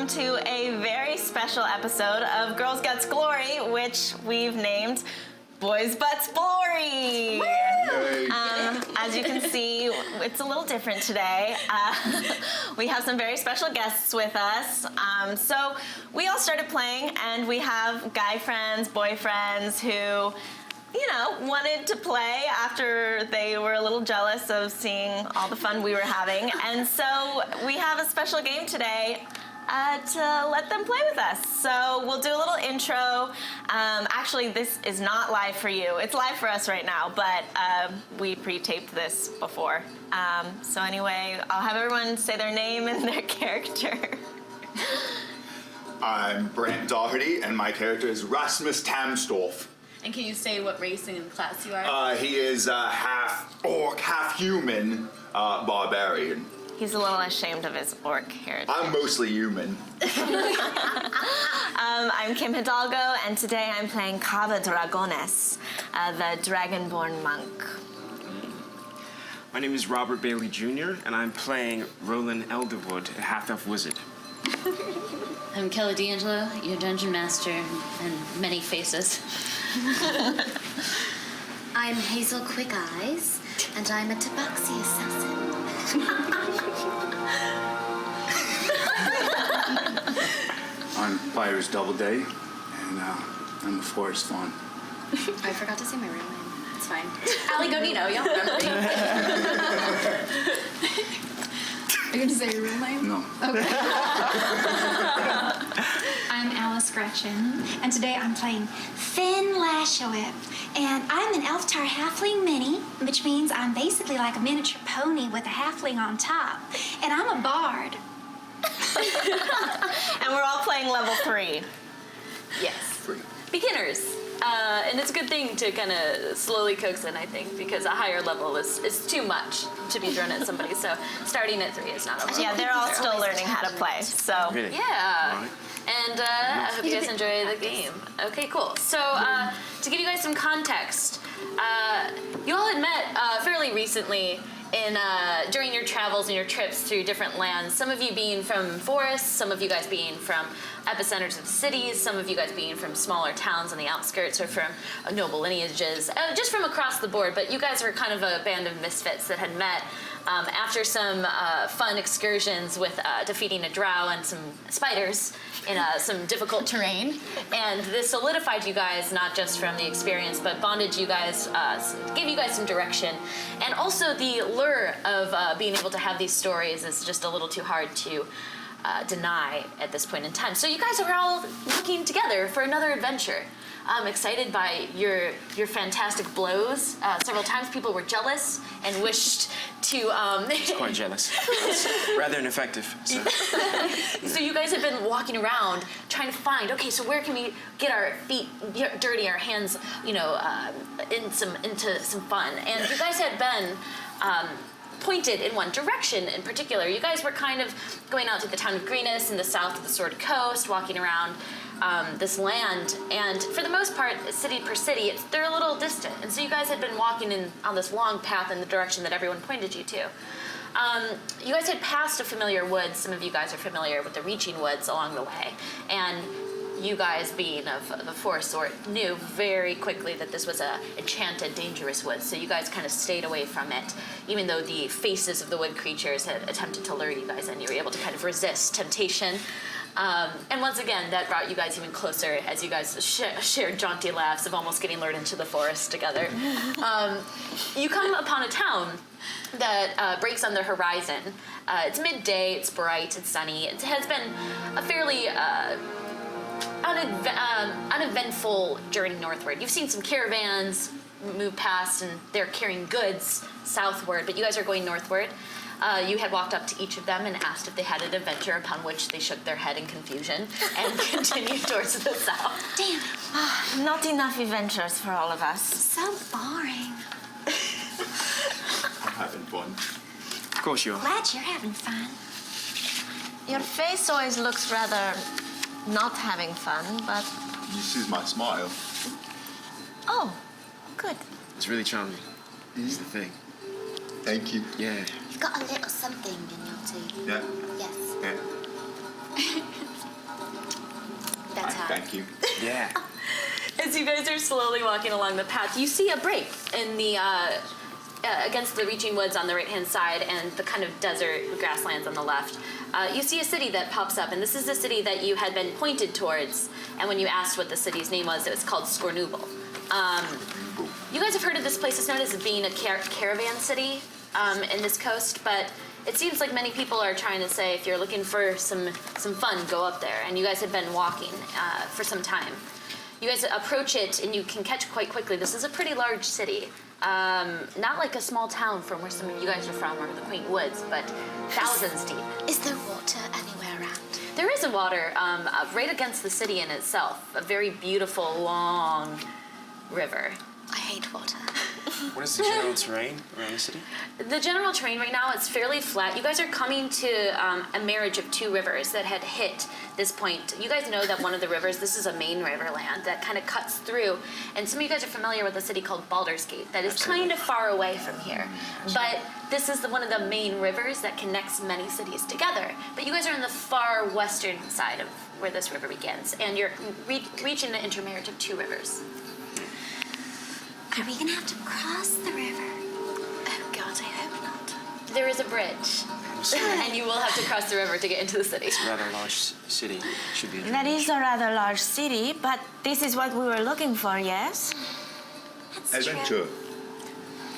welcome to a very special episode of Girls Guts Glory, which we've named Boys Butts Glory. As you can see, it's a little different today. We have some very special guests with us. So we all started playing, and we have guy friends, boyfriends who, you know, wanted to play after they were a little jealous of seeing all the fun we were having. And so we have a special game today to let them play with us. So we'll do a little intro. Actually, this is not live for you. It's live for us right now, but we pre-taped this before. So anyway, I'll have everyone say their name and their character. I'm Brant Daugherty, and my character is Rasmus Tamstorff. And can you say what race and class you are? He is half orc, half human barbarian. He's a little ashamed of his orc heritage. I'm mostly human. I'm Kim Hidalgo, and today I'm playing Cava Dragones, the Dragonborn monk. My name is Robert Bailey Jr., and I'm playing Roland Elderwood, a half-elf wizard. I'm Kelly D'Angelo, your dungeon master, and many faces. I'm Hazel Quick Eyes, and I'm a Tabaxi assassin. I'm Pyrus Doubleday, and I'm a forest fawn. I forgot to say my real name. It's fine. Allie Gonino, y'all remember me? Are you going to say your real name? No. Okay. I'm Alice Greczyn, and today I'm playing Finn Lashowip, and I'm an Elftar halfling mini, which means I'm basically like a miniature pony with a halfling on top, and I'm a bard. And we're all playing level 3. Yes. Beginners. And it's a good thing to kind of slowly coax in, I think, because a higher level is too much to be thrown at somebody. So starting at 3 is not a problem. Yeah, they're all still learning how to play, so. Really? Yeah. All right. And I hope you guys enjoy the game. Okay, cool. So to give you guys some context, you all had met fairly recently during your travels and your trips through different lands. Some of you being from forests, some of you guys being from epicenters of cities, some of you guys being from smaller towns on the outskirts or from noble lineages, just from across the board. But you guys were kind of a band of misfits that had met after some fun excursions with defeating a drow and some spiders in some difficult terrain. And this solidified you guys, not just from the experience, but bonded you guys, gave you guys some direction. And also the lure of being able to have these stories is just a little too hard to deny at this point in time. So you guys are all looking together for another adventure. I'm excited by your fantastic blows. Several times people were jealous and wished to... I was quite jealous. Rather ineffective. So. So you guys have been walking around trying to find, okay, so where can we get our feet dirty, our hands, into some fun? And you guys had been pointed in one direction in particular. You guys were kind of going out to the town of Greenus in the south of the Sword Coast, walking around this land, and for the most part, city per city, they're a little distant. And so you guys had been walking on this long path in the direction that everyone pointed you to. You guys had passed a familiar woods. Some of you guys are familiar with the reaching woods along the way, and you guys, being of the forest sort, knew very quickly that this was a enchanted, dangerous wood. So you guys kind of stayed away from it, even though the faces of the wood creatures had attempted to lure you guys in. You were able to kind of resist temptation. And once again, that brought you guys even closer as you guys shared jaunty laughs of almost getting lured into the forest together. You come upon a town that breaks on the horizon. It's midday, it's bright, it's sunny. It has been a fairly uneventful journey northward. You've seen some caravans move past, and they're carrying goods southward, but you guys are going northward. You had walked up to each of them and asked if they had an adventure, upon which they shook their head in confusion and continued towards the south. Damn it. Not enough adventures for all of us. So boring. I'm having fun. Of course you are. Glad you're having fun. Your face always looks rather not having fun, but... You see my smile. Oh, good. It's really charming. It's the thing. Thank you. Yeah. You've got a little something in your teeth. Yeah. Yes. Yeah. That's how. Thank you. Yeah. As you guys are slowly walking along the path, you see a break in the against the reaching woods on the right-hand side and the kind of desert grasslands on the left. You see a city that pops up, and this is the city that you had been pointed towards. And when you asked what the city's name was, it was called Scornubel. You guys have heard of this place. It's known as being a caravan city in this coast, but it seems like many people are trying to say if you're looking for some fun, go up there. And you guys have been walking for some time. You guys approach it, and you can catch quite quickly. This is a pretty large city. Not like a small town from where some of you guys are from, or the quaint woods, but thousands deep. Is there water anywhere around? There is a water right against the city in itself. A very beautiful, long river. I hate water. What is the general terrain around the city? The general terrain right now, it's fairly flat. You guys are coming to a marriage of two rivers that had hit this point. You guys know that one of the rivers, this is a main river land that kind of cuts through. And some of you guys are familiar with a city called Baldur's Gate that is kind of far away from here. But this is one of the main rivers that connects many cities together. But you guys are on the far western side of where this river begins. And you're reaching the intermarriage of two rivers. Are we gonna have to cross the river? Oh God, I hope not. There is a bridge. And you will have to cross the river to get into the city. It's a rather large city. Should be. That is a rather large city, but this is what we were looking for, yes? That's Adventure.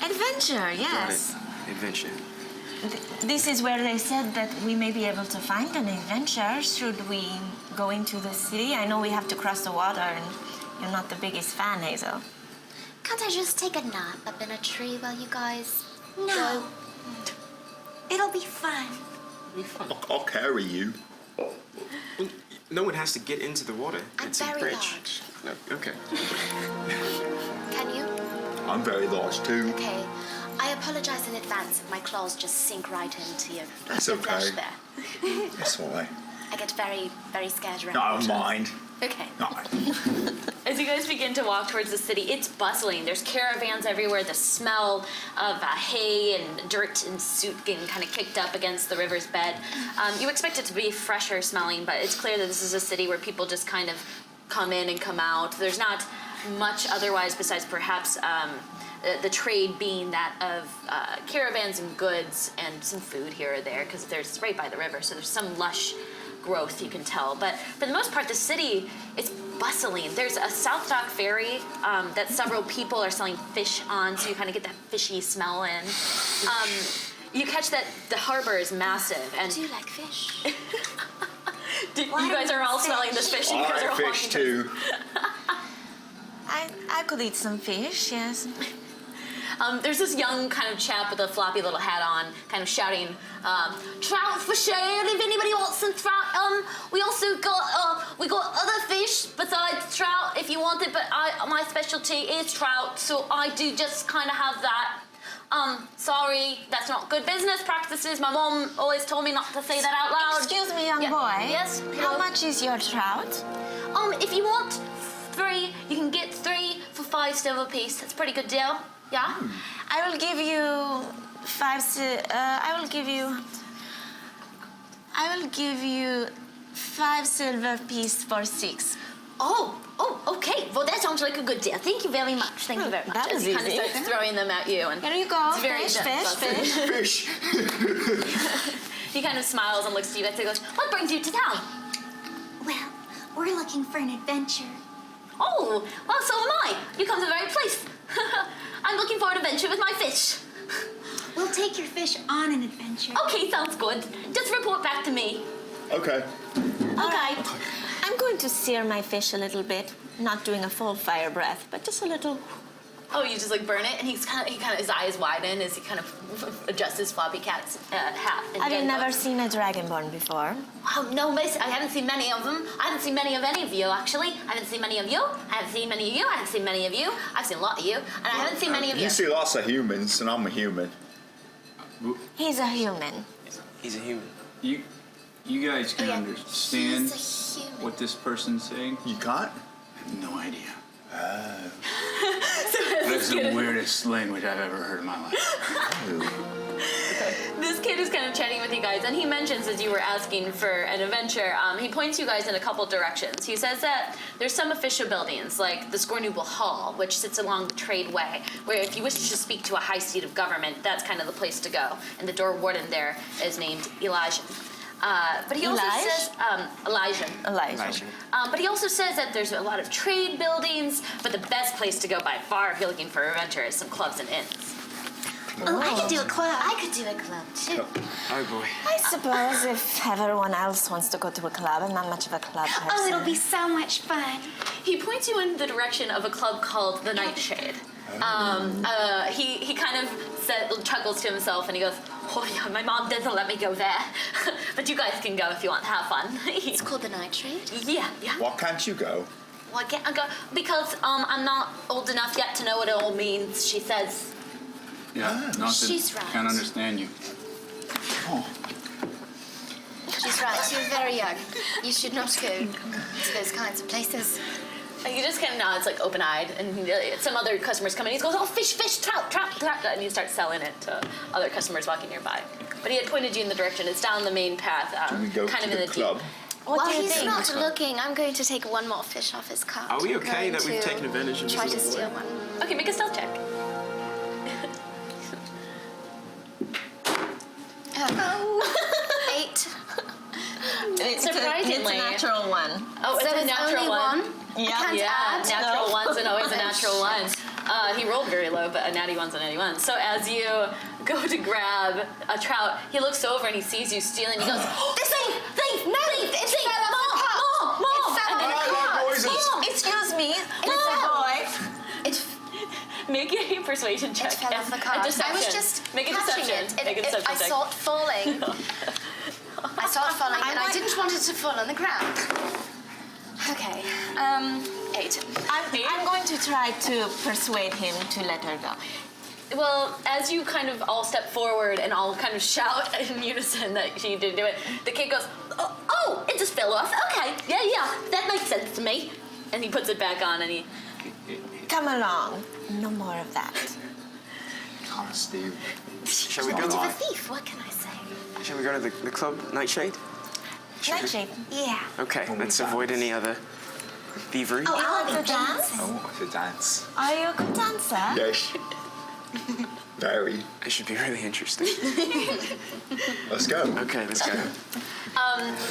Adventure, yes. Adventure. This is where they said that we may be able to find an adventure should we go into the city. I know we have to cross the water, and you're not the biggest fan, Hazel. Can't I just take a nap up in a tree while you guys No. go? It'll be fun. It'll be fun. I'll carry you. No one has to get into the water. I'm it's very a bridge. large. No, okay. Can you? I'm very large too. Okay. I apologize in advance if my claws just sink right into your That's the okay. flesh there. That's all right. I get very, very scared around I don't water. mind. Okay. No. As you guys begin to walk towards the city, it's bustling. There's caravans everywhere. The smell of hay and dirt and soot getting kind of kicked up against the river's bed. You expect it to be fresher smelling, but it's clear that this is a city where people just kind of come in and come out. There's not much otherwise besides perhaps the trade being that of caravans and goods and some food here or there, because there's right by the river, so there's some lush growth, you can tell. But for the most part, the city is bustling. There's a South Dock ferry that several people are selling fish on, so you kind of get that fishy smell in. You catch that the harbor is massive, and Do you like fish? you guys are all smelling this fish. And you guys I are all like fish walking too. I could eat some fish, yes. There's this young kind of chap with a floppy little hat on, kind of shouting, "Trout for sale! If anybody wants some trout, we also got we got other fish besides trout if you want it. But my specialty is trout, so I do just kind of have that. Sorry, that's not good business practices. My mom always told me not to say that out loud. Excuse me, young Yeah. boy. Yes? How Hello? much is your trout? If you want 3, you can get 3 for 5 silver apiece. That's a pretty good deal. Yeah. I will give you 5. I will give you 5 silver piece for 6. Oh, okay. Well, that sounds like a good deal. Thank you very much. Thank you very much. That As was he kind of easy. starts throwing them at you, and Here you go. It's very Fish. Fish. he kind of smiles and looks at you guys and goes, "What brings you to town?" Well, we're looking for an adventure. Oh, well, so am I. You come to the right place. I'm looking for an adventure with my fish. We'll take your fish on an adventure. Okay, sounds good. Just report back to me. Okay. Okay. I'm going to sear my fish a little bit. Not doing a full fire breath, but just a little. Oh, you just like burn it, and he kind of his eyes widen as he kind of adjusts his floppy cat's hat. And Have you then never goes, seen a dragonborn before? Oh, no, miss. I haven't seen many of them. I haven't seen many of any of you, actually. I haven't seen many of you. I haven't seen many of you. I haven't seen many of you. I've seen a lot of you, and I haven't seen many of you. You see lots of humans, and I'm a human. He's a human. He's a human. You guys can Yeah. understand He's a human. what this person's saying? You can't? I have no idea. That's the weirdest language I've ever heard in my life. This kid is kind of chatting with you guys, and he mentions as you were asking for an adventure, he points you guys in a couple directions. He says that there's some official buildings, like the Scornubel Hall, which sits along the trade way, where if you wish to speak to a high seat of government, that's kind of the place to go. And the door warden there is named Elijah. But he also says Elijah. But he also says that there's a lot of trade buildings, but the best place to go by far if you're looking for adventure is some clubs and inns. Oh, I could do a club. I could do a club too. Oh boy. I suppose if everyone else wants to go to a club, I'm not much of a club person. Oh, it'll be so much fun. He points you in the direction of a club called the Nightshade. He kind of chuckles to himself and he goes, "Oh yeah, my mom doesn't let me go there, but you guys can go if you want to have fun." It's called the Nightshade. Yeah. Why can't you go? Why can't I go? Because I'm not old enough yet to know what it all means. She says. Yeah, nothing. She's right. Can't understand you. She's right. You're very young. You should not go to those kinds of places. And he just kind of nods, like open-eyed, and some other customers come in. He goes, "Oh, fish, trout," and he starts selling it to other customers walking nearby. But he had pointed you in the direction. It's down the main path, Can we go kind to of in the the club? deep. While he's not looking, I'm going to take one more fish off his cart. Are we okay I'm that going we've to taken advantage of try this to little steal boy? one. Okay, make a stealth check. Oh. 8. Surprisingly. It's a natural one. Oh, So it's a it's natural only one. one? I can't add? Natural No. one's and always a natural one. He rolled very low, but a natty one's a natty one. So as you go to grab a trout, he looks over and he sees you stealing. He goes, "Oh, This ain't thief! No, Thief! It thief! fell off the cart! Mom! It fell And off then the he cart! Mom, excuse me. It's a boy. It Make a persuasion check. fell off the A cart. I deception. was just Make a catching deception. it. Make a deception I check. saw it falling. I saw it falling, and I didn't want it to fall on the ground. Okay. 8. I'm going to try to persuade him to let her go. Well, as you kind of all step forward and all kind of shout in unison that she didn't do it, the kid goes, "Oh, it just fell off. Okay, yeah, that makes sense to me." And he puts it back on and he... Come along. No more of that. Oh, Steve. Shall we Bit of a go? thief, what can I say? Shall we go to the club, Nightshade? Nightshade. Yeah. Okay, let's avoid any other thievery. Oh, I'll you want be to dance? I want to dance. Are you a good dancer? Yes. Very. It should be really interesting. Let's go. Okay, let's go.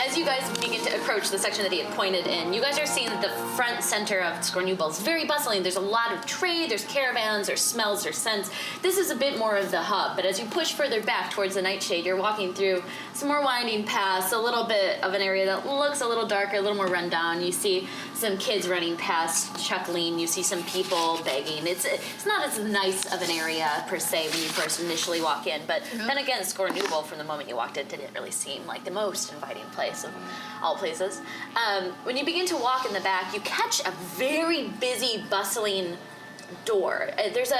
As you guys begin to approach the section that he had pointed in, you guys are seeing that the front center of Scornubel is very bustling. There's a lot of trade, there's caravans, there's smells, there's scents. This is a bit more of the hub, but as you push further back towards the Nightshade, you're walking through some more winding paths, a little bit of an area that looks a little darker, a little more rundown. You see some kids running past, chuckling. You see some people begging. It's not as nice of an area, per se, when you first initially walk in, but then again, Scornubel, from the moment you walked in, didn't really seem like the most inviting place of all places. When you begin to walk in the back, you catch a very busy, bustling door. There's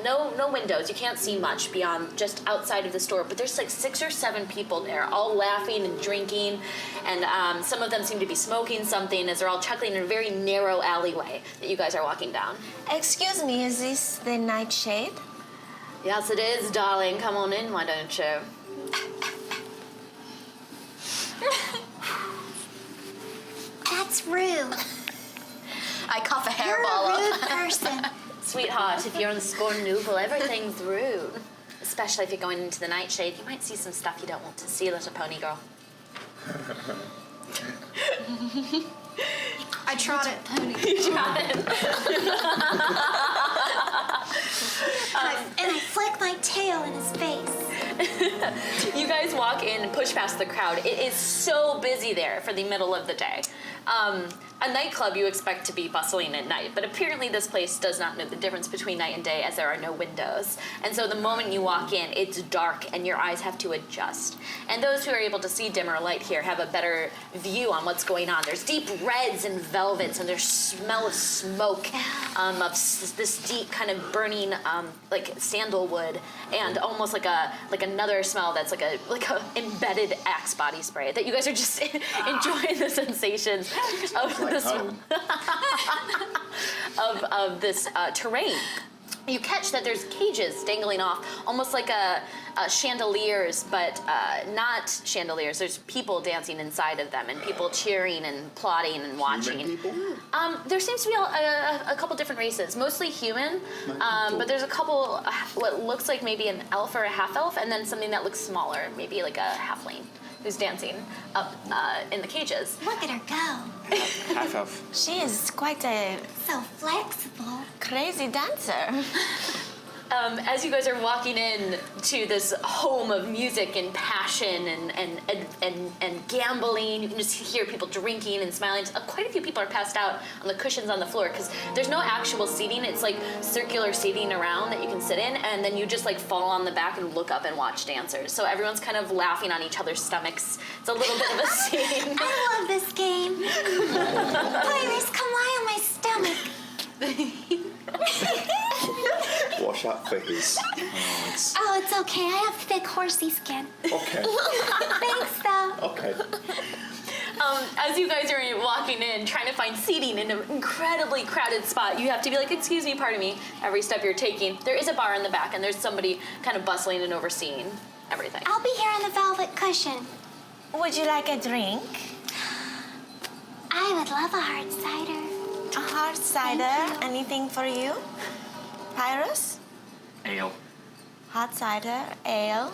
no windows. You can't see much beyond just outside of the store, but there's like 6 or 7 people there, all laughing and drinking, and some of them seem to be smoking something as they're all chuckling in a very narrow alleyway that you guys are walking down. Excuse me, is this the Nightshade? Yes, it is, darling. Come on in, why don't you? That's rude. I cough a You're hairball a rude up. person. Sweetheart, if you're in Scornubel, everything's rude. Especially if you're going into the Nightshade, you might see some stuff you don't want to see, little pony girl. I trot it. And I flick my tail in his face. You guys walk in and push past the crowd. It is so busy there for the middle of the day. A nightclub you expect to be bustling at night, but apparently this place does not know the difference between night and day as there are no windows. And so the moment you walk in, it's dark and your eyes have to adjust. And those who are able to see dimmer light here have a better view on what's going on. There's deep reds and velvets, and there's smell of smoke, of this deep kind of burning, like sandalwood, and almost like another smell that's like a embedded Axe body spray that you guys are just enjoying the sensations of this terrain. You catch that there's cages dangling off, almost like chandeliers, but not chandeliers. There's people dancing inside of them, and people cheering and applauding and watching. Human people? There seems to be a couple different races, mostly human, but there's a couple, what looks like maybe an elf or a half-elf, and then something that looks smaller, maybe like a halfling, who's dancing up in the cages. Look at her go. Half elf. She is quite a So flexible. crazy dancer. As you guys are walking in to this home of music and passion and gambling, you can just hear people drinking and smiling. Quite a few people are passed out on the cushions on the floor because there's no actual seating. It's like circular seating around that you can sit in, and then you just like fall on the back and look up and watch dancers. So everyone's kind of laughing on each other's stomachs. It's a little bit of a scene. I love this game. Pirates, come lie on my stomach. Wash up for his. Oh, it's okay. I have thick horsey skin. Okay. Thanks, though. Okay. As you guys are walking in, trying to find seating in an incredibly crowded spot, you have to be like, excuse me, pardon me, every step you're taking. There is a bar in the back, and there's somebody kind of bustling and overseeing everything. I'll be here on the velvet cushion. Would you like a drink? I would love a hard cider. A hard cider? Anything for you? Pyrus? Ale. Hot cider, ale.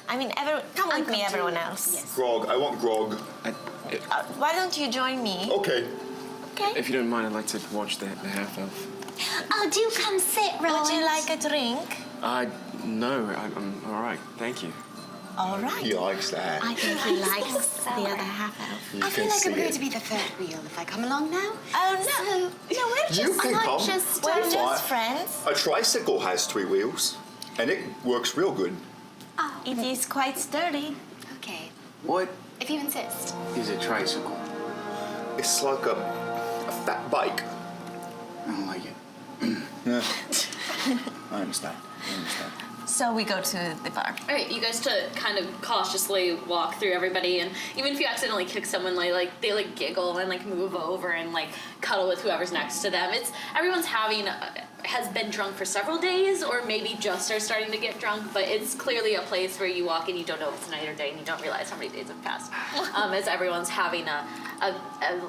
I mean, come with me, everyone else. Yes. Grog. I want grog. Why don't you join me? Okay. Okay. If you don't mind, I'd like to watch the half elf. Oh, do come sit, Roland. Would you like a drink? No, I'm all right. Thank you. All right. He likes that. I think he likes So the other right. half elf. You I feel can like see I'm going it. to be the third wheel if I come along now. Oh no! No, we're You just can come. we're Fine. just friends. A tricycle has 3 wheels, and it works real good. It is quite sturdy. Okay, What if you insist. is a tricycle? It's like a fat bike. I don't like it. I understand. So we go to the bar. All right, you guys to kind of cautiously walk through everybody, and even if you accidentally kick someone, they giggle and like move over and like cuddle with whoever's next to them. It's everyone's has been drunk for several days, or maybe just are starting to get drunk. But it's clearly a place where you walk and you don't know if it's night or day, and you don't realize how many days have passed. As everyone's having a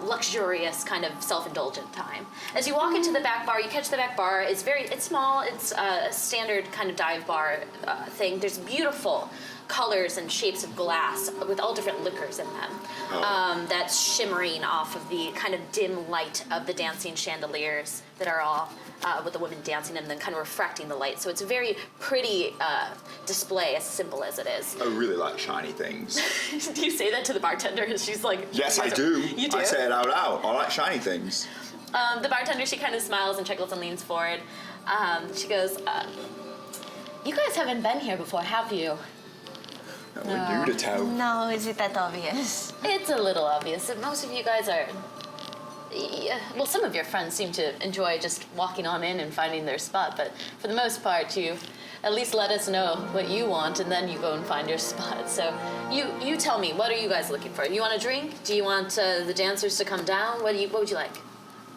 luxurious kind of self-indulgent time. As you walk into the back bar, you catch the back bar. It's small. It's a standard kind of dive bar thing. There's beautiful colors and shapes of glass with all different liquors in them. That's shimmering off of the kind of dim light of the dancing chandeliers that are all with the women dancing and then kind of refracting the light. So it's a very pretty display, as simple as it is. I really like shiny things. Do you say that to the bartender? And she's like, Yes, I do. You do? I say it out loud. I like shiny things. The bartender, she kind of smiles and chuckles and leans forward. She goes, you guys haven't been here before, have you? We're you to tell. No, is it that obvious? It's a little obvious. Most of you guys are... Yeah, well, some of your friends seem to enjoy just walking on in and finding their spot, but for the most part, you at least let us know what you want, and then you go and find your spot. So you tell me, what are you guys looking for? You want a drink? Do you want the dancers to come down? What would you like?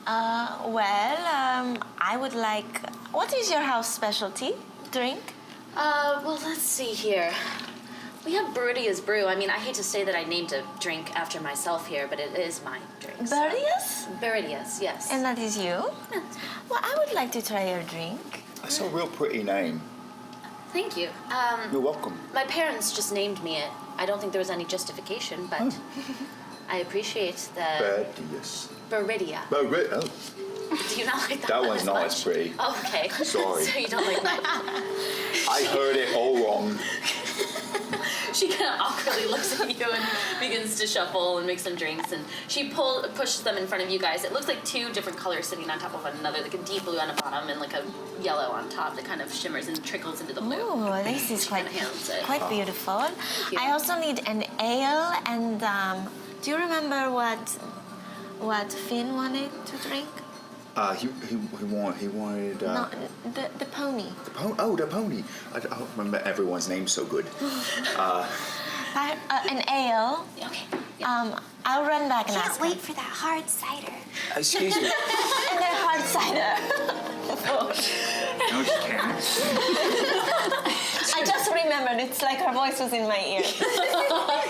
I would like... What is your house specialty? Drink? Well, let's see here. We have Beridia's brew. I mean, I hate to say that I named a drink after myself here, but it is my drink. So. Beridia's? Beridia's, yes. And that is you? Well, I would like to try your drink. That's a real pretty name. Thank you. You're welcome. My parents just named me it. I don't think there was any justification, but I appreciate the Beridia's. Beridia. Oh. Do you not like that? That one's as not much? as pretty. Oh, okay. Sorry. So you don't like that? I heard it all wrong. She kind of awkwardly looks at you and begins to shuffle and make some drinks, and she pushes them in front of you guys. It looks like 2 different colors sitting on top of one another, like a deep blue on the bottom and like a yellow on top that kind of shimmers and trickles into the blue. Oh, this is quite beautiful. you. I also need an ale, and do you remember what Finn wanted to drink? He wanted. No, the pony. The pony. I don't remember everyone's name so good. An ale. Okay. I'll run back and ask Can't wait for that hard cider. Excuse me. And then hard cider. No, she can't. I just remembered. It's like her voice was in my ear.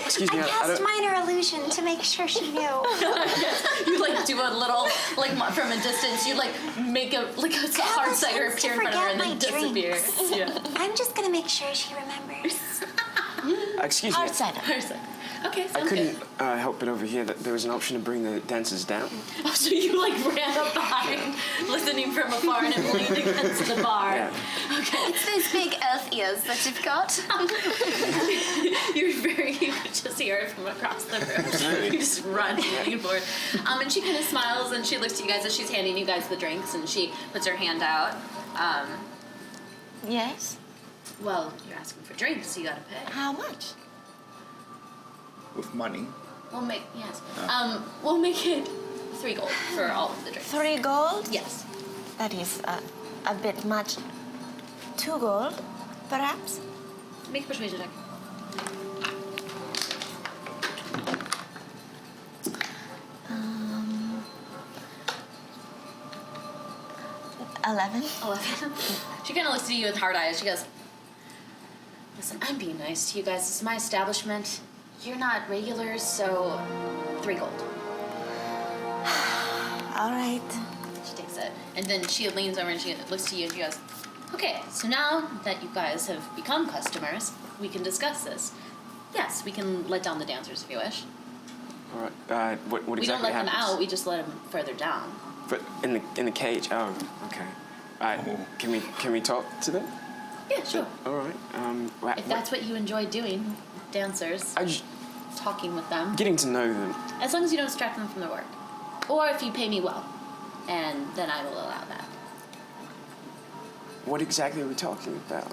Excuse me. I I cast don't. minor illusion to make sure she knew. You like do a little like from a distance. You like make a hard cider tends to appear in front of her and then forget my disappear. drinks. Yeah. I'm just gonna make sure she remembers. Excuse me. Hard cider. Okay, I sounds couldn't good. help but overhear that there was an option to bring the dancers down. Oh, so you like ran up behind, listening from afar and then leaned against the bar. Yeah. Okay. It's those big elf ears that you've got. You could just hear it from across the room. You just run looking forward. And she kind of smiles and she looks at you guys as she's handing you guys the drinks and she puts her hand out. Yes. Well, you're asking for drinks, so you gotta pay. How much? With money. We'll make we'll make it 3 gold for all of the drinks. 3 gold? Yes. That is a bit much. 2 gold, perhaps? Make a persuasion check. 11. 11. She kind of looks at you with hard eyes. She goes, listen, I'm being nice to you guys. This is my establishment. You're not regulars, so 3 gold. All right. She takes it. And then she leans over and she looks to you and she goes, okay, so now that you guys have become customers, we can discuss this. Yes, we can let down the dancers if you wish. All right. What We exactly don't let them happens? out, we just let them further down. But in the cage. Oh, okay. All right. Can we talk to them? Yeah, sure. All right. If that's what you enjoy doing, dancers, I just talking with them. getting to know them. As long as you don't distract them from their work. Or if you pay me well. And then I will allow that. What exactly are we talking about?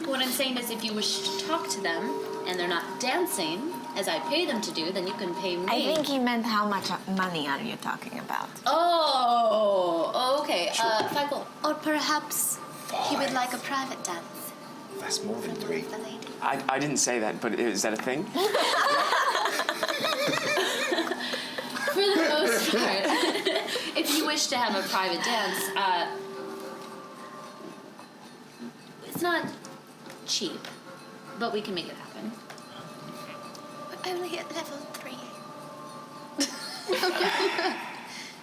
What I'm saying is if you wish to talk to them and they're not dancing, as I pay them to do, then you can pay me. I think he meant how much money are you talking about? Oh, okay. 5 gold. Or perhaps he would like a private dance. That's more than 3. The lady. I didn't say that, but is that a thing? For the most part, if you wish to have a private dance, it's not cheap, but we can make it happen. We're only at level 3.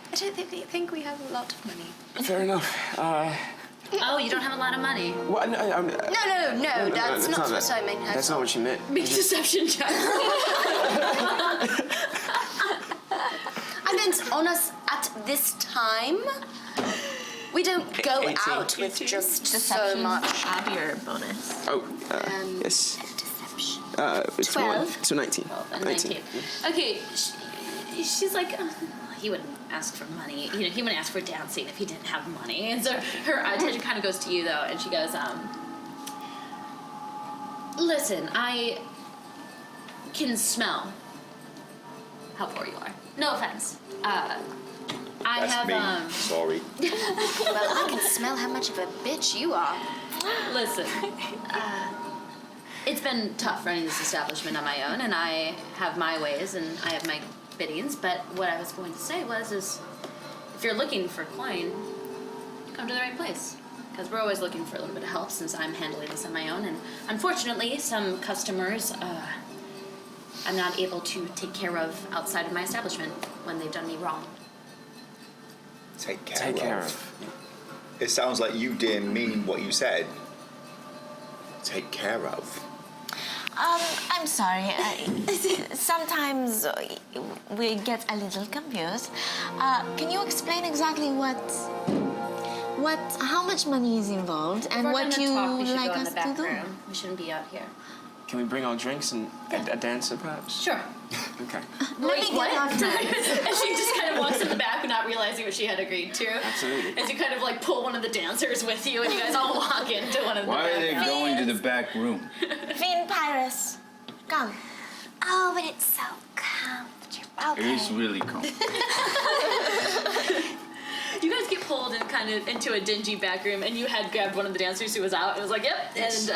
I don't think we have a lot of money. Fair enough. Oh, you don't have a lot of money. Well, no, No, that's not what I meant. That's not what she meant. Make deception check. I meant on us at this time. We don't go 18. out with just so Deception. much. Add your bonus. Oh, yes. Deception. It's 12. So 19. 19. Okay, she's like, he wouldn't ask for money. You know, he wouldn't ask for dancing if he didn't have money. And so her attention kind of goes to you, though, and she goes, listen, I can smell how poor you are. No offense. I That's have, me. Sorry. Well, I can smell how much of a bitch you are. listen, it's been tough running this establishment on my own, and I have my ways, and I have my biddings, but what I was going to say is, if you're looking for coin, you come to the right place. Because we're always looking for a little bit of help since I'm handling this on my own, and unfortunately, some customers, I'm not able to take care of outside of my establishment when they've done me wrong. Take Take care of. It sounds like you didn't mean what you said. Take care of. I'm sorry. Sometimes we get a little confused. Can you explain exactly how much money is involved and If we're what gonna you talk, we should like go in us the back to do? room. We shouldn't be out here. Can we bring our drinks and a dancer, perhaps? Sure. Okay. Let me get our drinks. And she just kind of walks in the back, not realizing what she had agreed to. Absolutely. As you kind of like pull one of the dancers with you, and you guys all walk into one of the Why are they back rooms. going to the back room? Vin Pyrus, come. Oh, but it's so comfortable. It is really cool. You guys get pulled in kind of into a dingy back room, and you had grabbed one of the dancers who was out. It was like, yep. And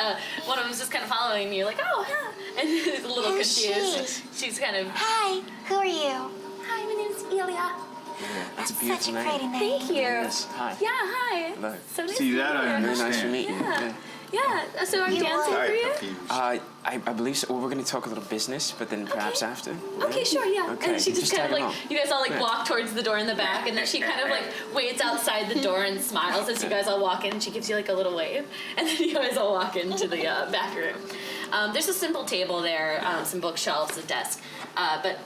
one of them was just kind of following you, like, oh, yeah. And he's a little confused. She's kind of. Hi, who are you? Hi, my name's Elia. Yeah, that's a Such beautiful a name. pretty name. Thank you. Yes. Hi. Yeah, hi. Hello. So nice See, to that meet I you. Very nice to understand. meet you. Yeah. Yeah, so I'm You dancing are. for Very you? confused. I believe so. Well, we're going to talk a little business, but then perhaps after. Okay, sure, yeah. Okay, And she just kind of tag like, along. you guys all like Yeah. walk towards the door in the back, and then she kind of like waits outside the door and smiles as you guys all walk in, and she gives you like a little wave, and then you guys all walk into the back room. There's a simple table there, some bookshelves, a desk, but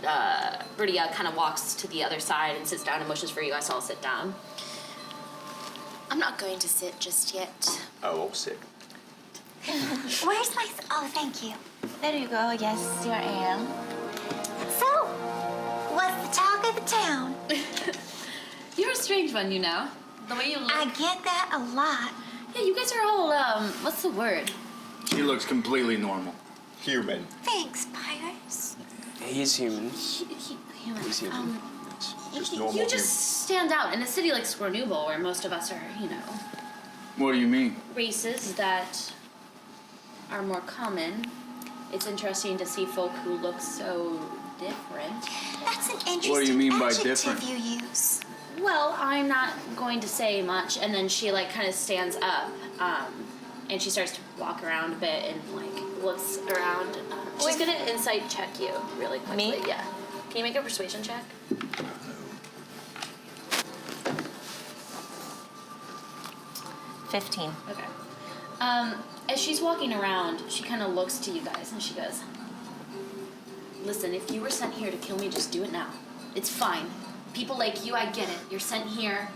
Bridia kind of walks to the other side and sits down and wishes for you guys all to sit down. I'm not going to sit just yet. Oh, all sick. Where's my... Oh, thank you. There you go. Yes, your ale. So, what's the talk of the town? You're a strange one, you know. The way you look. I get that a lot. Yeah, you guys are all, what's the word? She looks completely normal. Human. Thanks, Pirates. He's human. Human. He's human. Just You normal. just stand out in a city like Scornubel, where most of us are, you know, What do you mean? races that are more common. It's interesting to see folk who look so different. That's an interesting What do you mean by adjective different? you use. Well, I'm not going to say much, and then she like kind of stands up, and she starts to walk around a bit and like looks around. She's gonna insight check you really quickly. Me? Yeah. Can you make a persuasion check? 15. Okay. As she's walking around, she kind of looks to you guys and she goes, "Listen, if you were sent here to kill me, just do it now. It's fine. People like you, I get it. You're sent here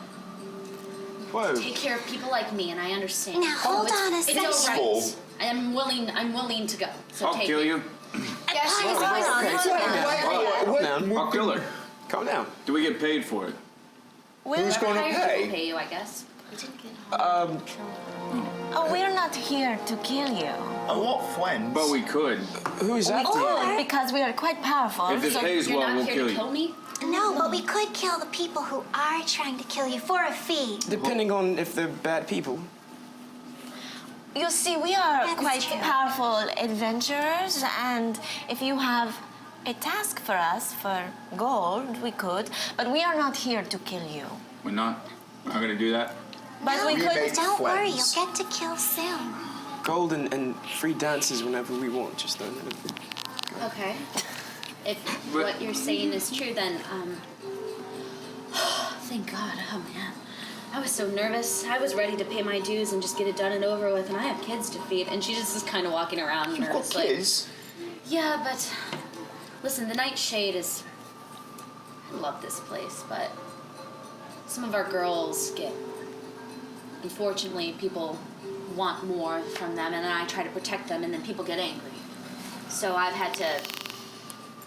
Whoa. to take care of people like me, and I understand. Now, hold on a It's second. all right. I'm willing to go. So I'll take kill it. you. Yeah, she's Hold always on, on. hold on. Down. I'll kill her. Calm down. Do we get paid for it? Who's going to Hired people pay? pay you, I guess. We didn't get Oh, we're not here to kill you. And what friends? But we could. Who's after you? Or because we are quite powerful. If it so pays You're well, not we'll here kill to kill you. me? No, but we could kill the people who are trying to kill you for a fee. Depending on if they're bad people. you see, we are That's quite true. powerful adventurers, and if you have a task for us for gold, we could. But we are not here to kill you. We're not gonna do that. But no, we could. make don't worry, you'll friends. get to kill soon. Gold and free dances whenever we want. Just don't let them. Okay. If what you're saying is true, then, thank God. Oh, man. I was so nervous. I was ready to pay my dues and just get it done and over with, and I have kids to feed. And she just is kind of walking around You've got nervous. Like, kids. yeah, but listen, the Nightshade is. I love this place, but some of our girls get. Unfortunately, people want more from them, and then I try to protect them, and then people get angry. So I've had to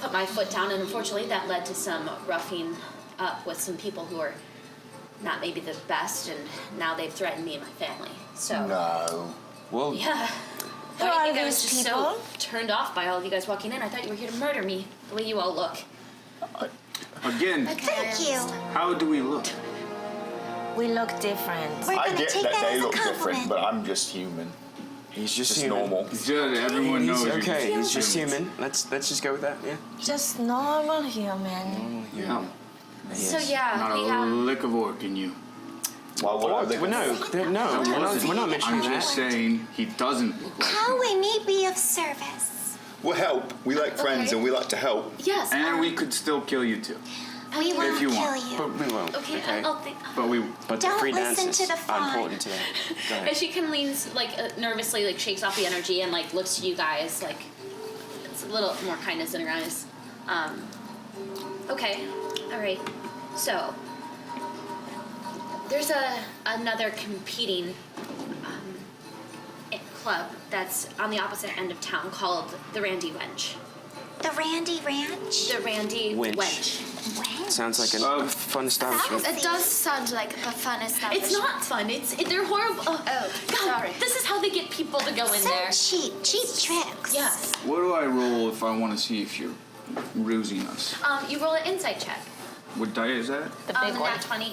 put my foot down, and unfortunately, that led to some roughing up with some people who are not maybe the best, and now they've threatened me and my family. So No. Well, yeah. Who Why do you are think I was these just people? so turned off by all of you guys walking in? I thought you were here to murder me, the way you all look. Again, Thank you. how do we look? We look different. We're I gonna get take that that they as a look different, compliment. but I'm just human. he's just Just human. normal. It's just everyone knows He's you're okay. He's just human. human. Let's just go with that. Yeah. Just normal human. Yeah. So yeah, Not we a have. lick of orc in you. Well, Well, no, we're not mentioning I'm that. just saying he doesn't look like How we may be of service. we'll help. We like friends Okay. and we like to help. Yes. And we could still kill you too. We won't you kill want. you. But we won't. Okay, Okay. I'll think. But we But the Don't free listen dances to the are fun. important to that. Go ahead. And she kind of leans, like, nervously, like, shakes off the energy and, like, looks to you guys, like, it's a little more kindness in her eyes. Okay, all right. So, there's another competing club that's on the opposite end of town called the Randy Wench. The Randy Ranch? The Randy Wench. Wench. Sounds like a fun establishment. It does sound like a fun establishment. It's not fun. They're horrible. Oh, God, sorry. This is how they get people to go in So there. cheap tricks. Yes. What do I roll if I want to see if you're rusing us? You roll an insight check. What die is that? The big the one. nat 20,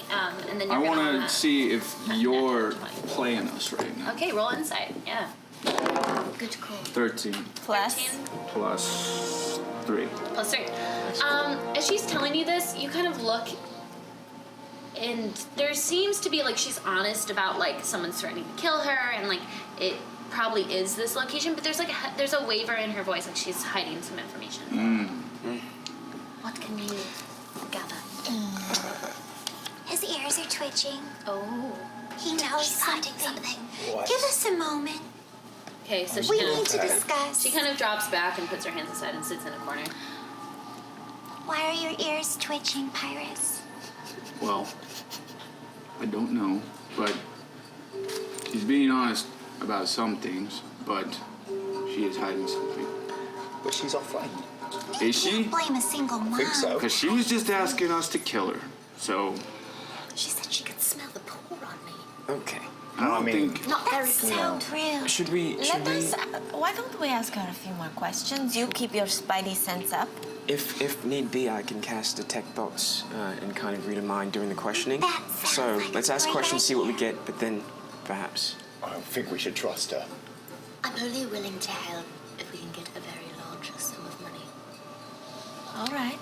and then I you're want gonna to see if you're nat 20. playing us right now. Okay, roll insight. Yeah. Good call. 13 Plus. 13 plus 3. plus 3. As she's telling you this, you kind of look, and there seems to be like she's honest about like someone's threatening to kill her, and like it probably is this location, but there's a waver in her voice, like she's hiding some information. What can you gather? His ears are twitching. Oh. He knows She's hiding something. What? Give us a moment. Okay, so We need to discuss. she kind of drops back and puts her hands aside and sits in a corner. Why are your ears twitching, Pyrus? Well, I don't know, but she's being honest about some things, but she is hiding something. But she's offline. Is she? Can't blame a single mom. I think so. Because she was just asking us to kill her. So, She said she could smell the pour on me. Okay. I don't mean- think... Not very That's good. so rude. Should we? Let us. Why don't we ask her a few more questions? You keep your spidey sense up. If need be, I can cast detect thoughts and kind of read a mind during the questioning. That sounds So like let's a ask great questions, see what we idea. get, but then perhaps. I don't think we should trust her. I'm only willing to help if we can get a very large sum of money. All right.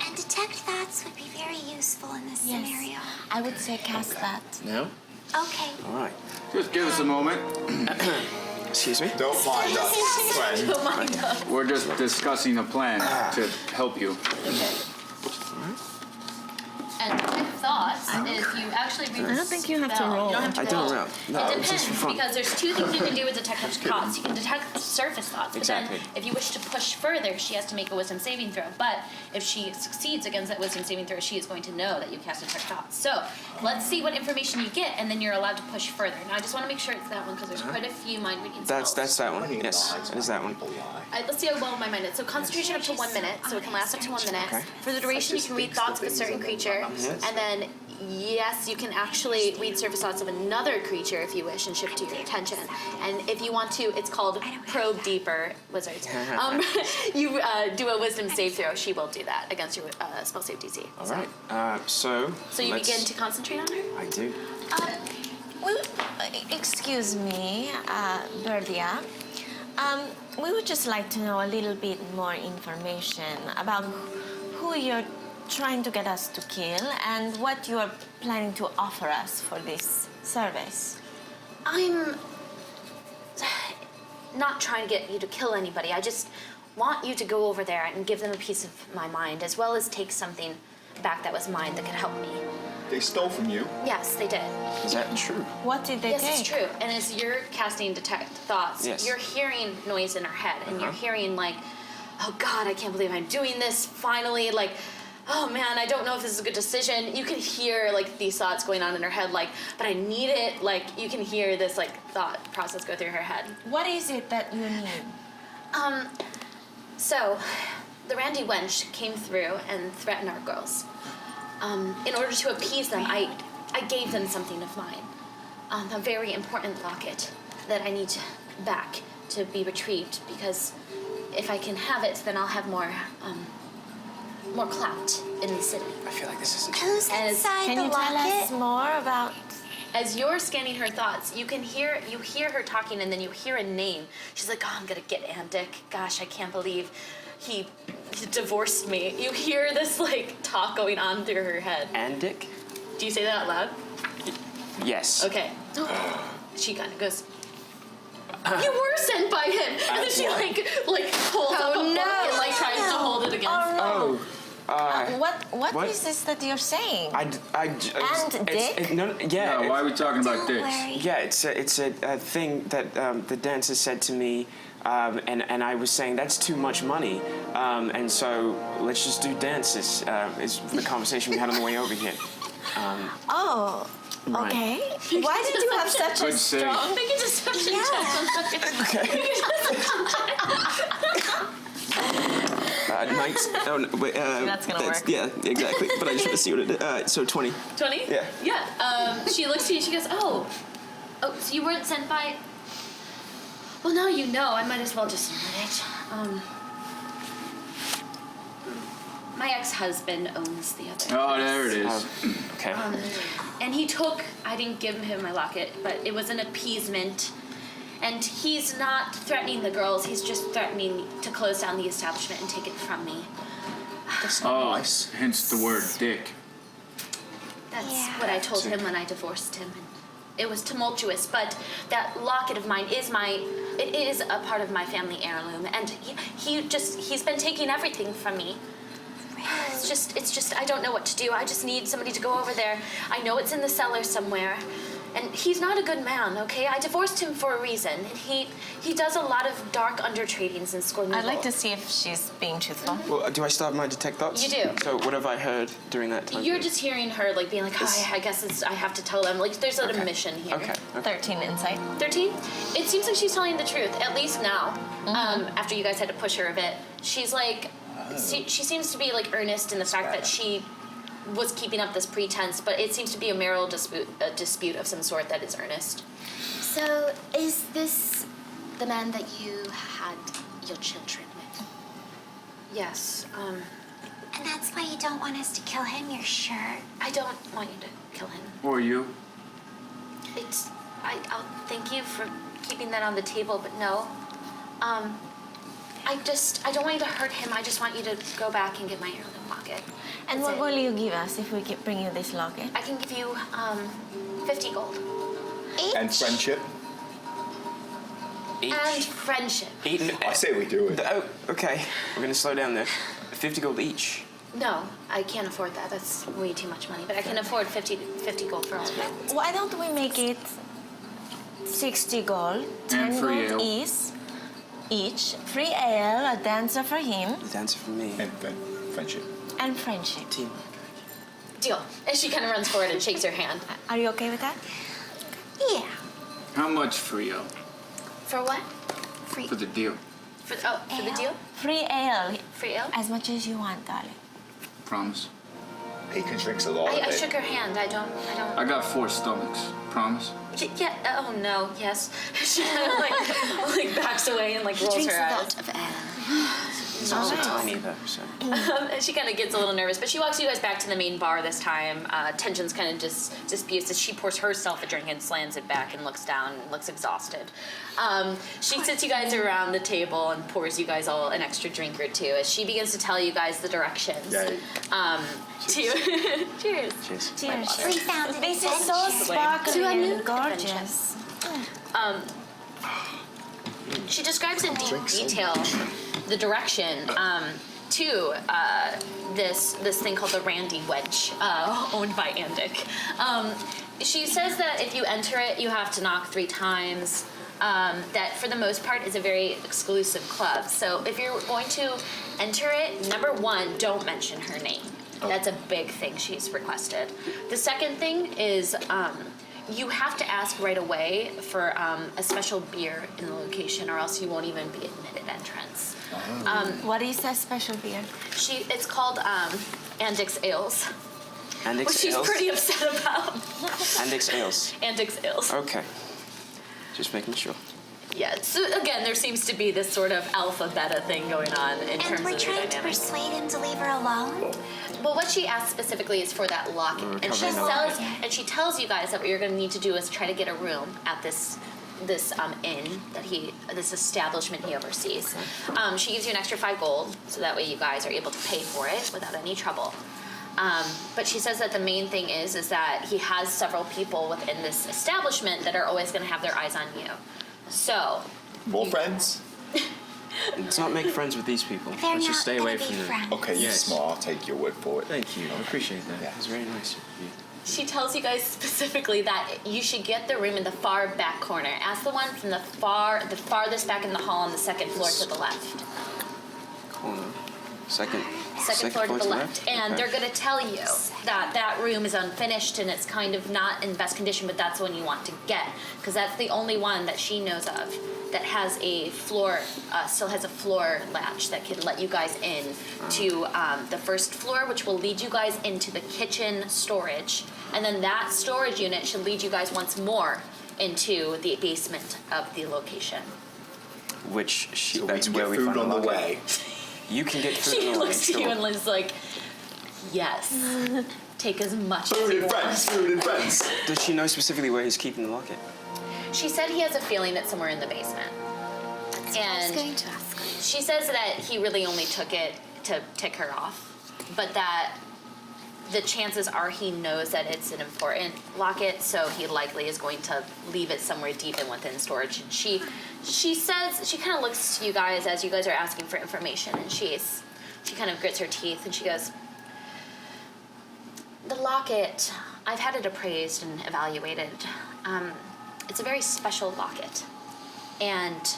And detect thoughts would be very useful in this Yes. scenario. I would say cast that. No. Okay. All right. Just give us a moment. Excuse me. Don't mind us, friend. Oh my god. We're just discussing a plan to help you. And detect thoughts, if you actually read the I don't think you have to spell, roll. You don't have to I roll. don't know. No, It it's just for depends, fun. because there's two things you can do with detect thoughts. You can detect surface thoughts, but Exactly. then if you wish to push further, she has to make a wisdom saving throw. But if she succeeds against that wisdom saving throw, she is going to know that you cast detect thoughts. So let's see what information you get, and then you're allowed to push further. Now I just want to make sure it's that one, because there's quite a few mind reading spells. That's that one. Money Yes, lies, it is that one. people lie. Let's see how well my mind is. So concentration up to 1 minute, so it can last up to 1 minute. Okay. For the duration, you can read thoughts of a certain creature, and then yes, you can actually read surface thoughts of another creature if you wish, and shift to your attention. And if you want to, it's called probe deeper, wizards. You do a wisdom save throw. She will do that against your spell save DC. All right. So. So you let's- begin to concentrate on her. I do. Excuse me, Berdia. We would just like to know a little bit more information about who you're trying to get us to kill and what you are planning to offer us for this service. I'm not trying to get you to kill anybody. I just want you to go over there and give them a piece of my mind, as well as take something back that was mine that could help me. They stole from you. Yes, they did. Is that true? What did they Yes, take? it's true. And as you're casting detect thoughts, Yes. you're hearing noise in her head, and you're hearing like, oh God, I can't believe I'm doing this finally. Like, oh man, I don't know if this is a good decision. You can hear like these thoughts going on in her head, like, but I need it. Like, you can hear this like thought process go through her head. What is it that you need? So, the Randy Wench came through and threatened our girls. In order to appease them, I gave them something of mine. A very important locket that I need back to be retrieved, because if I can have it, then I'll have more clout in the city. I feel like this isn't. Who's As- inside Can the you tell locket? us more about? As you're scanning her thoughts, you hear her talking, and then you hear a name. She's like, oh, I'm gonna get Andic. Gosh, I can't believe he divorced me. You hear this like talk going on through her head. Andic? Do you say that out loud? Yes. Okay. She kind of goes, you were sent by him. And then she like pulls up a book and like tries to hold it against. Oh. What is this that you're saying? And Dick? No, yeah. Why are we talking about Don't dicks? worry. Yeah, it's a thing that the dancer said to me, and I was saying that's too much money, and so let's just do dances. Is the conversation we had on the way over here. Oh, Right. okay. Why did you have such a Good save. strong? Make a deception check on that. Knights. Oh, no, wait, That's gonna work. Yeah, exactly. But I just want to see what it is. So 20. 20? Yeah. Yeah. She looks to you. She goes, oh, so you weren't sent by. Well, now you know. I might as well just admit it. My ex-husband owns the other. Oh, there it is. Okay. And I didn't give him my locket, but it was an appeasement. And he's not threatening the girls, he's just threatening to close down the establishment and take it from me. That's not nice. Hence the word dick. That's what I told him when I divorced him. And it was tumultuous, but that locket of mine is it is a part of my family heirloom, and he's been taking everything from me. It's just I don't know what to do. I just need somebody to go over there. I know it's in the cellar somewhere. And he's not a good man, okay? I divorced him for a reason. And he does a lot of dark undertradings in Scornubel. I'd like to see if she's being truthful. Well, do I start my detect thoughts? You do. So what have I heard during that time? You're just hearing her like being like, I guess I have to tell them. Like there's a mission here. Okay. 13 insight. 13? It seems like she's telling the truth, at least now. After you guys had to push her a bit. She's like, she seems to be like earnest in the fact that she was keeping up this pretense, but it seems to be a marital dispute of some sort that is earnest. So, is this the man that you had your children with? Yes, And that's why you don't want us to kill him, you're sure? I don't want you to kill him. Or you? I'll thank you for keeping that on the table, but no. I don't want you to hurt him. I just want you to go back and get my heirloom locket. And That's what it. will you give us if we bring you this locket? I can give you 50 gold. And friendship. Each. And friendship. I say we do it. Oh, okay. We're gonna slow down there. 50 gold each. No, I can't afford that. That's way too much money. But I can afford 50 gold for all of you. Why don't we make it 60 gold, 10 free gold ale. each, free ale, a dancer for him, Dance for me. And friendship. and friendship. Team. Deal. And she kind of runs forward and shakes her hand. Are you okay with that? Yeah. How much for you? For what? Free. For the deal. For the deal? Free ale, Free ale? as much as you want, darling. Promise. Bacon drinks a lot of I it. shook her hand. I don't. I got 4 stomachs. Promise. Yeah. Oh no. Yes. She kind of like backs away and like rolls Drinks her a eyes. lot of ale. It's also tiny though, so. And she kind of gets a little nervous, but she walks you guys back to the main bar this time. Tensions kind of just disputes as she pours herself a drink and slams it back and looks down and looks exhausted. She sits you guys around the table and pours you guys all an extra drink or two as she begins to tell you guys the directions. Yay. Cheers. Cheers. Cheers. Cheers. We found an This is so adventure. sparkly To a new and gorgeous. She describes in deep detail the direction to this thing called the Brandy Wench, owned by Andic. She says that if you enter it, you have to knock 3 times. That for the most part is a very exclusive club. So if you're going to enter it, number 1, don't mention her name. That's a big thing she's requested. The second thing is you have to ask right away for a special beer in the location, or else you won't even be admitted entrance. What is that special beer? It's called Andix Ales, Andix which she's Ales? pretty upset about. Andix Ales. Andix Ales. Okay. Just making sure. Yeah. So again, there seems to be this sort of alpha beta thing going on in terms And we're of the trying to dynamics. persuade him to leave her alone? Well, what she asks specifically is for that locket, and she recovering the and she tells you guys that what you're going to need to do is try to get a room at this inn that this establishment he oversees. She gives you an extra 5 gold, so that way you guys are able to pay for it without any trouble. But she says that the main thing is that he has several people within this establishment that are always going to have their eyes on you. So. More friends? Let's not make friends with these people. They're Let's not just stay gonna away be from them. friends. Okay, you're Yes. smart. I'll take your word for it. Thank you. I appreciate that. Yeah. It's very nice of you. She tells you guys specifically that you should get the room in the far back corner. Ask the one from the farthest back in the hall on the 2nd floor to the left. Corner. Second Floor to the left. And Okay. they're going to tell you that that room is unfinished and it's kind of not in best condition, but that's the one you want to get. Because that's the only one that she knows of that has a floor, still has a floor latch that could let you guys in to the 1st floor, which will lead you guys into the kitchen storage. And then that storage unit should lead you guys once more into the basement of the location. Which So we that's can where get we food find on the the locket. way. You can get food She in the looks to you and is like, yes. Take as much as Food you and want. friends, food and friends. Does she know specifically where he's keeping the locket? She said he has a feeling it's somewhere in the basement. I was And going to ask. she says that he really only took it to tick her off, but that the chances are he knows that it's an important locket, so he likely is going to leave it somewhere deep and within storage. And she says, she kind of looks to you guys as you guys are asking for information, and she kind of grits her teeth and she goes, the locket, I've had it appraised and evaluated. It's a very special locket, and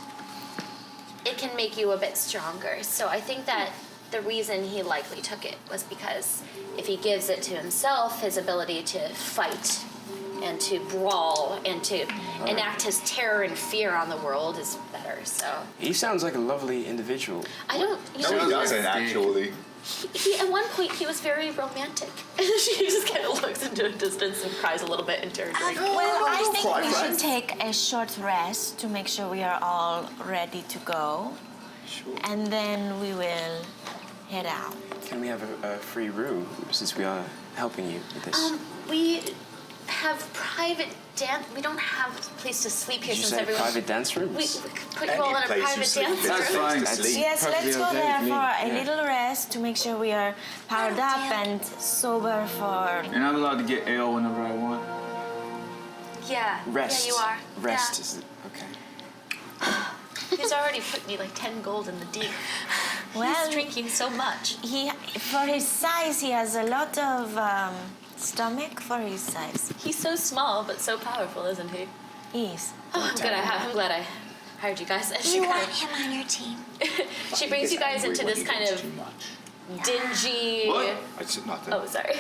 it can make you a bit stronger. So I think that the reason he likely took it was because if he gives it to himself, his ability to fight and to brawl and to enact his terror and fear on the world is better. So He sounds like a lovely individual. I don't. You No, know, he doesn't actually. He at one point he was very romantic, and she just kind of looks into a distance and cries a little bit and turns. Like, Well, I think cry, we friend. should take a short rest to make sure we are all ready to go. Sure. And then we will head out. Can we have a free room since we are helping you with this? we have private dance. We don't have a place to sleep here Did you since say everyone. private dance rooms? We could put you all in a Any place you private sleep dance is room. That's a place fine. to That's- sleep. Yes, let's Perfectly go okay there with me. for a Yeah. little rest to make sure we are powered up and sober for. And I'm allowed to get ale whenever I want. Yeah. Rest. Yeah, you are. Rest Yeah. is it? Okay. He's already put me like 10 gold in the deep. Well, He's drinking so much. he for his size, he has a lot of stomach for his size. He's so small but so powerful, isn't he? Yes. Oh, I'm glad I hired you guys. And she You kind want of, him on your team. she brings you guys into this kind of Too much. dingy. What? I said nothing. Oh, sorry.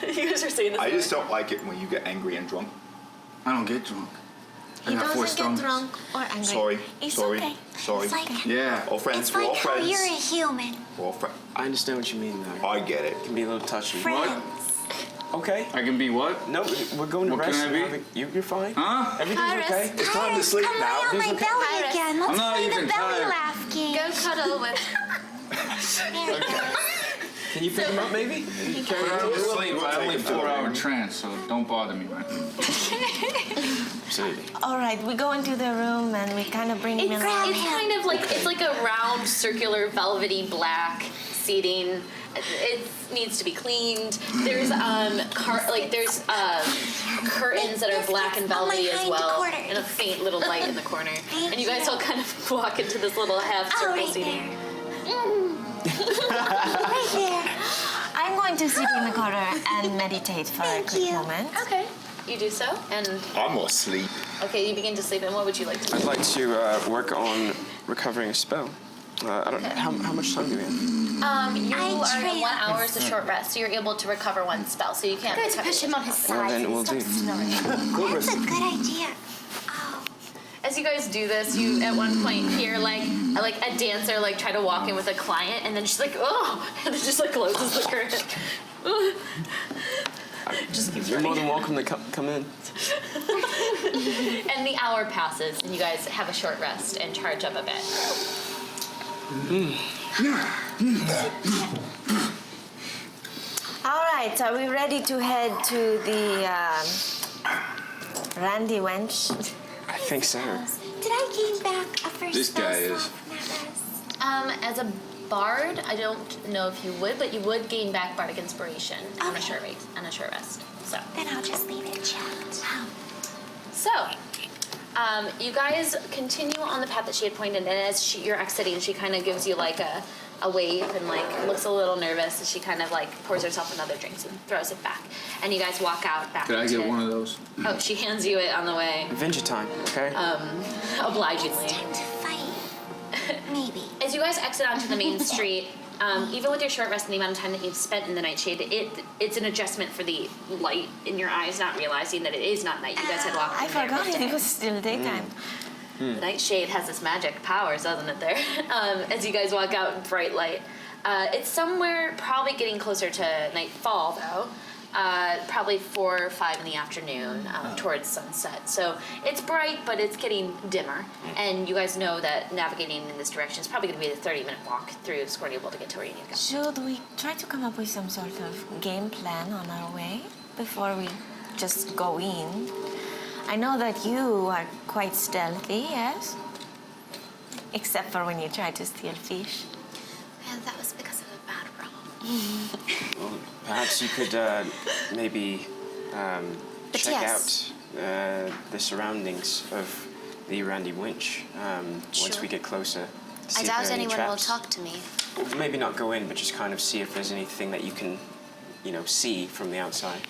You guys are saying this. I just don't like it when you get angry and drunk. I don't get drunk. I He got 4 doesn't get stomachs. drunk or angry. Sorry. It's sorry. okay. Sorry. It's like, Yeah. All friends. it's We're all like how friends. you're a human. We're all friends. I understand what you mean, though. I get it. It can be a little touchy. Friends. Okay. I can be what? No, we're going to What rest. can I be? and having- You're fine. Huh? Everything's Iris. okay. It's time to Iris, sleep come now. lie on my Everything's belly Iris. again. Let's I'm not play the even belly tired. laugh game. Go cuddle with. There we go. Can you pick him up, maybe? But I don't sleep. I only 4-hour trance, so don't bother me, man. Absolutely. All right, we go into the room and we kind of bring him in. Grab It's him. kind of like it's like a round, circular, velvety black seating. It needs to be cleaned. There's curtains that are black and velvety as well, and a faint little light in the corner. And you guys all kind of walk into this little half Oh, circle right seating. there. Right there. I'm going to sit in the corner and meditate for a Thank quick you. moment. Okay, you do so, and I'm gonna sleep. okay, you begin to sleep. And what would you like to do? I'd like to work on recovering a spell. I don't. How much time do we have? You I are train. 1 hour is a short rest, so you're able to recover 1 spell. So you can't. I'm going to recover push him on his Well, side. then so he we'll do. stops snoring. That's a good idea. Oh, As you guys do this, you at one point hear like a dancer like try to walk in with a client, and then she's like, oh, and then just like closes the curtain. Just keeps You're more running. than welcome to come in. And the hour passes, and you guys have a short rest and charge up a bit. All right, are we ready to head to the Randy Wench? I think so. did I gain back a first This spell guy slot is. from that rest? As a bard, I don't know if you would, but you would gain back bardic inspiration on a Okay. short rest. So. Then I'll just leave it checked. So, you guys continue on the path that she had pointed, and as you're exiting, she kind of gives you like a wave and like looks a little nervous, and she kind of like pours herself another drink and throws it back. And you guys walk out back. Could I get to- one of those? Oh, she hands you it on the way, Adventure time. Okay. obligingly. It's time to fight. Maybe. As you guys exit onto the main street, even with your short rest and the amount of time that you've spent in the Nightshade, it's an adjustment for the light in your eyes, not realizing that it is not night. You guys had walked I in there forgot midday. it was still daytime. The Nightshade has this magic powers, doesn't it, there? As you guys walk out in bright light. It's somewhere probably getting closer to nightfall, though. probably 4 or 5 in the afternoon towards sunset. So it's bright, but it's getting dimmer. And you guys know that navigating in this direction is probably going to be a 30-minute walk through Scornubel to get to where you need to go. Should we try to come up with some sort of game plan on our way before we just go in? I know that you are quite stealthy, yes? Except for when you try to steal fish. Well, that was because of a bad roll. Well, perhaps you could maybe check yes. out the surroundings of the Randy Wench once Sure. we get closer. I doubt anyone will talk to me. Well, maybe not go in, but just kind of see if there's anything that you can, see from the outside.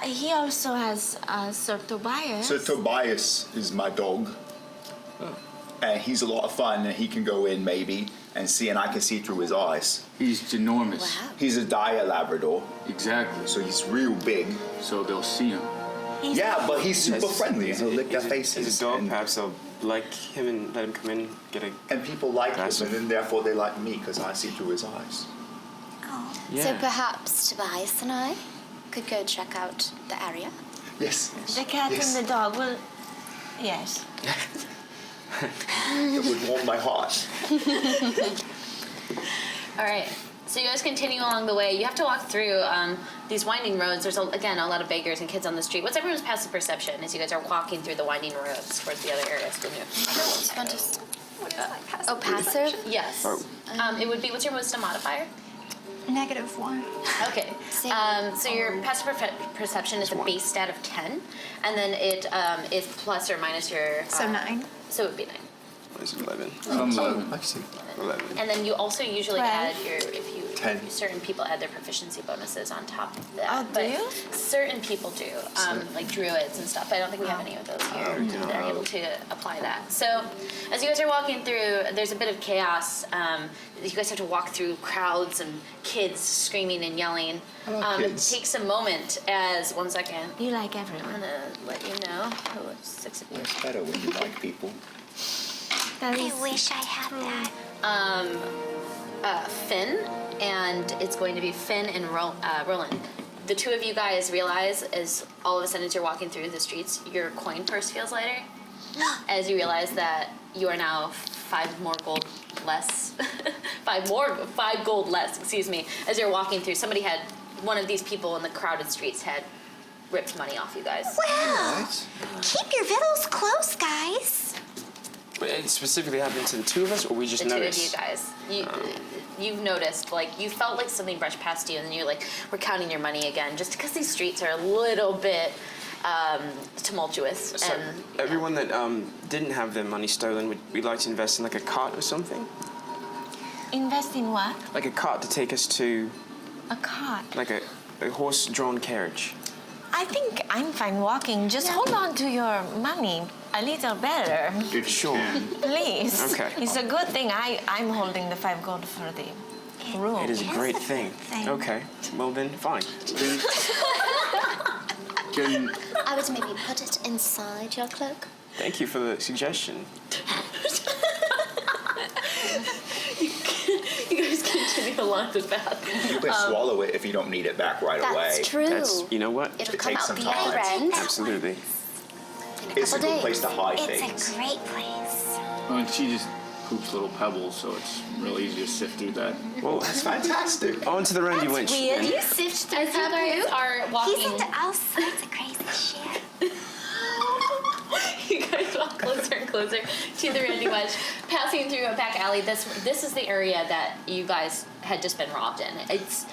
He also has Sir Tobias. So Tobias is my dog. And he's a lot of fun, and he can go in maybe and see, and I can see through his eyes. He's ginormous. Wow. He's a dire Labrador, Exactly. so he's real big. So they'll see him. Yeah, but he's super Yes. friendly, and he'll lick their He's faces. a dog, and, perhaps they'll like him and let him come in, get a... and people like him, Passive. and then therefore they like me, because I see through his eyes. Oh, Yeah. So perhaps Tobias and I could go check out the area. Yes. The cat Yes. and the dog will... Yes. It would warm my heart. All right. So you guys continue along the way. You have to walk through these winding roads. There's, again, a lot of beggars and kids on the street. What's everyone's passive perception as you guys are walking through the winding roads towards the other areas? What is passive? Oh, passive? Yes. Oh. It would be, what's your wisdom modifier? -1. Okay. So your passive perception is a base stat of 10, and then it is plus or minus your... So 9. So it would be 9. What is it, 11? I'm 11. I see. 11. And then you also usually 12. add if you 10. certain people add their proficiency bonuses on top of that. Oh, do but you? certain people do, like druids and stuff. I don't think we have any of those here that are able to apply that. So as you guys are walking through, there's a bit of chaos. You guys have to walk through crowds and kids screaming and yelling. It kids. takes a moment as, one second, You like I'm everyone. gonna let you know who 6 of you. It's better when you like people. That I is wish I had that. Finn, and it's going to be Finn and Roland. The two of you guys realize, as all of a sudden as you're walking through the streets, your coin purse feels lighter, as you realize that you are now 5 more gold less. 5 gold less, excuse me, as you're walking through. One of these people in the crowded streets had ripped money off you guys. Well, keep your vittles close, guys. But it specifically happened to the two of us, or we just The two noticed? of you guys. You've noticed, like, you felt like something brushed past you, and then you're like, we're counting your money again, just because these streets are a little bit tumultuous. So and everyone that didn't have their money stolen, would we like to invest in like a cart or something? Invest in what? Like a cart to take us to, A cart. like a horse-drawn carriage. I think I'm fine walking. Just hold on to your money a little better. If you Sure. can. Please. Okay. It's a good thing I'm holding the 5 gold for the room. It is a Yes, great it's a thing. good thing. Okay, well then, fine. Can I would maybe put it inside your cloak. Thank you for the suggestion. you guys continue along the path. You can swallow it if you don't need it back right away. That's true. That's, you know what? It'll It come takes out some the time. other end Absolutely. in a It's a couple good days. place to hide It's things. a great place. and she just poops little pebbles, so it's real easy to sift through that. Well, That's fantastic. on to the Randy Wench. Weird. You sift through As you guys are He's walking, into all sorts of crazy shit. you guys walk closer and closer to the Randy Wench, passing through a back alley. This is the area that you guys had just been robbed in. It's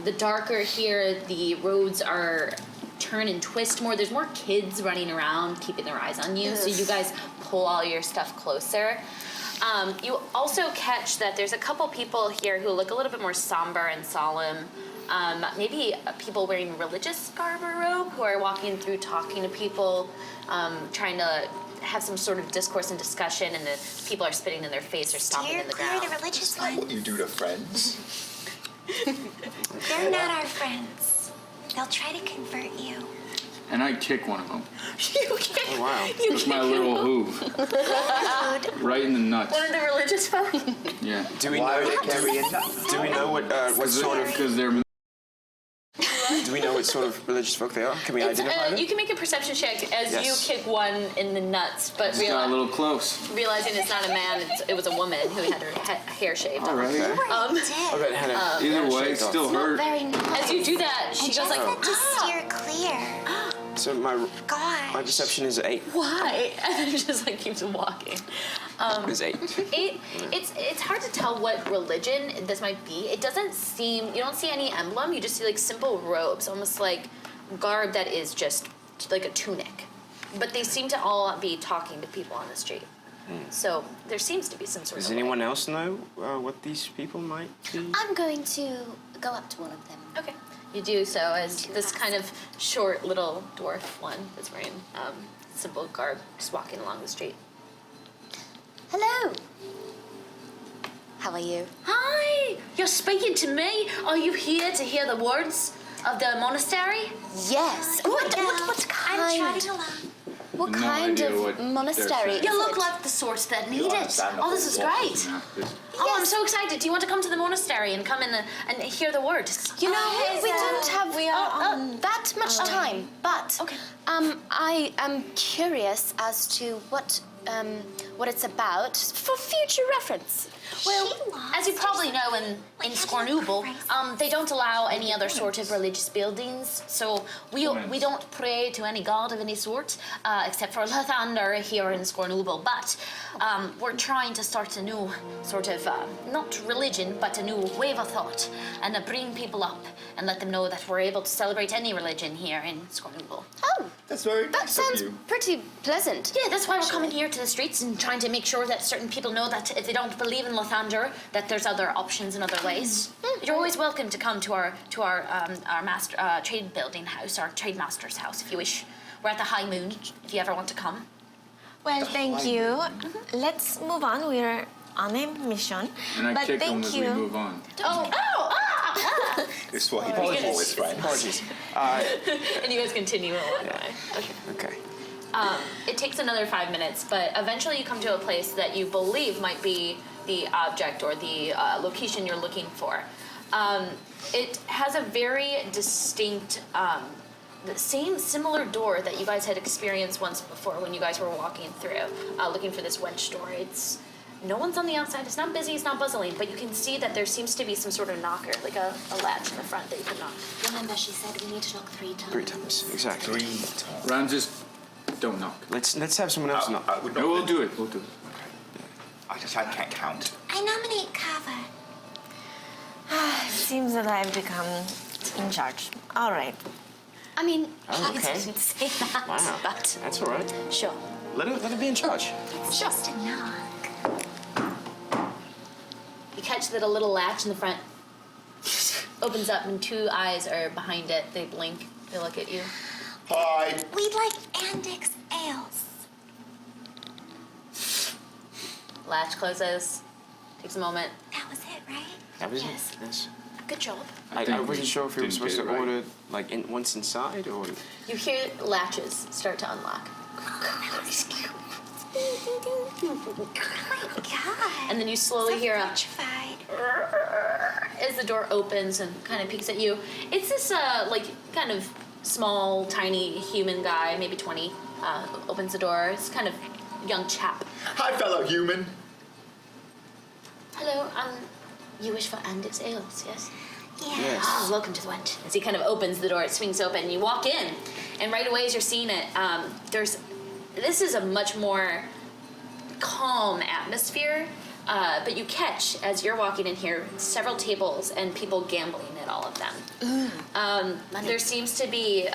the darker here. The roads are turn and twist more. There's more kids running around, keeping their eyes on you. So you guys pull all your stuff closer. You also catch that there's a couple people here who look a little bit more somber and solemn. Maybe people wearing religious garb or robe who are walking through talking to people, trying to have some sort of discourse and discussion, and the people are spitting in their face or stomping Steer in the clear ground. the religious What ones. you do to friends. They're not our friends. They'll try to convert you. And I kick one of them You can't. Oh, wow. with my little hoof, right in the nuts. One of the religious folk. Yeah, Do we Why know? are they carrying nuts? Do we know what sort of? because they're Do we know what sort of religious folk they are? Can we identify them? You can make a perception check as Yes. you kick one in the nuts, but Got a little close. realizing it's not a man, it was a woman who had her hair shaved. All right. I bet it had a Either way, shaved it off. still hurt. Very nice. As you do that, she goes like, Just to steer clear. So my Gosh. perception is 8. why? And then just like keeps walking. Is 8. It's hard to tell what religion this might be. It doesn't seem, you don't see any emblem, you just see like simple robes, almost like garb that is just like a tunic. But they seem to all be talking to people on the street. So there seems to be some sort Does of anyone else know what these people might be? I'm going to go up to one of them. Okay. You do so as this kind of short little dwarf one that's wearing simple garb just walking along the street. Hello. How are you? Hi! You're speaking to me? Are you here to hear the words of the monastery? Yes. What I'm kind? trotting along. What No kind idea of what they're monastery? saying. is You look it? like the sort that need it. understand Oh, this is great. Yeah, this- Oh, I'm so excited. Do you want to come to the monastery and come in and hear the words? You know, we don't have we are that much time, but Okay. I am curious as to what it's about for future reference. Well, She as you lost probably or know, in Like, how do you Scornubel, crazy? they don't allow any other sort of religious buildings. So we don't pray to any god of any sort, except for Lathander here in Scornubel. But we're trying to start a new sort of not religion, but a new wave of thought, and bring people up and let them know that we're able to celebrate any religion here in Scornubel. Oh, That's very that nice of sounds you. pretty pleasant. Yeah, that's why we're coming here to the streets and trying to make sure that certain people know that if they don't believe in Lathander, that there's other options and other ways. You're always welcome to come to our master trade building house, our trade master's house, if you wish. We're at the High Moon, if you ever want to come. Well, thank you. Let's move on. We're on a mission. And I but kick him thank as you. we move on. This is what he does for his friends. Apologies. And you guys continue along the way. Okay. It takes another 5 minutes, but eventually you come to a place that you believe might be the object or the location you're looking for. It has a very distinct, the same similar door that you guys had experienced once before when you guys were walking through, looking for this wench door. No one's on the outside. It's not busy. It's not bustling, but you can see that there seems to be some sort of knocker, like a latch in the front that you can knock. Remember, she said we need to knock 3 times. 3 times, exactly. 3 times. Ramses, don't knock. Let's have someone else knock. I would not. No, we'll do it. We'll do it. I can't count. I nominate Kava. It seems that I've become in charge. All right. I mean, Oh, I okay. didn't say that, Wow. but That's all right. sure. Let her be in charge. It's just a knock. You catch that a little latch in the front opens up and 2 eyes are behind it. They blink. They look at you. Hi. We'd like Andix ales. Latch closes. Takes a moment. That was it, right? That was Yes. it. Yes. Good job. I think wasn't we sure if we were didn't supposed get to it right. order like once inside or. You hear latches start to unlock. Oh my god. And then you slowly hear a Petrified. as the door opens and kind of peeks at you. It's this like kind of small, tiny human guy, maybe 20, opens the door. It's kind of young chap. Hi, fellow human. Hello, you wish for Andix ales, yes? Yeah. Yes. Ah, welcome to the Wench. As he kind of opens the door, it swings open, and you walk in, and right away as you're seeing it, this is a much more calm atmosphere, but you catch, as you're walking in here, several tables and people gambling at all of them. There seems to be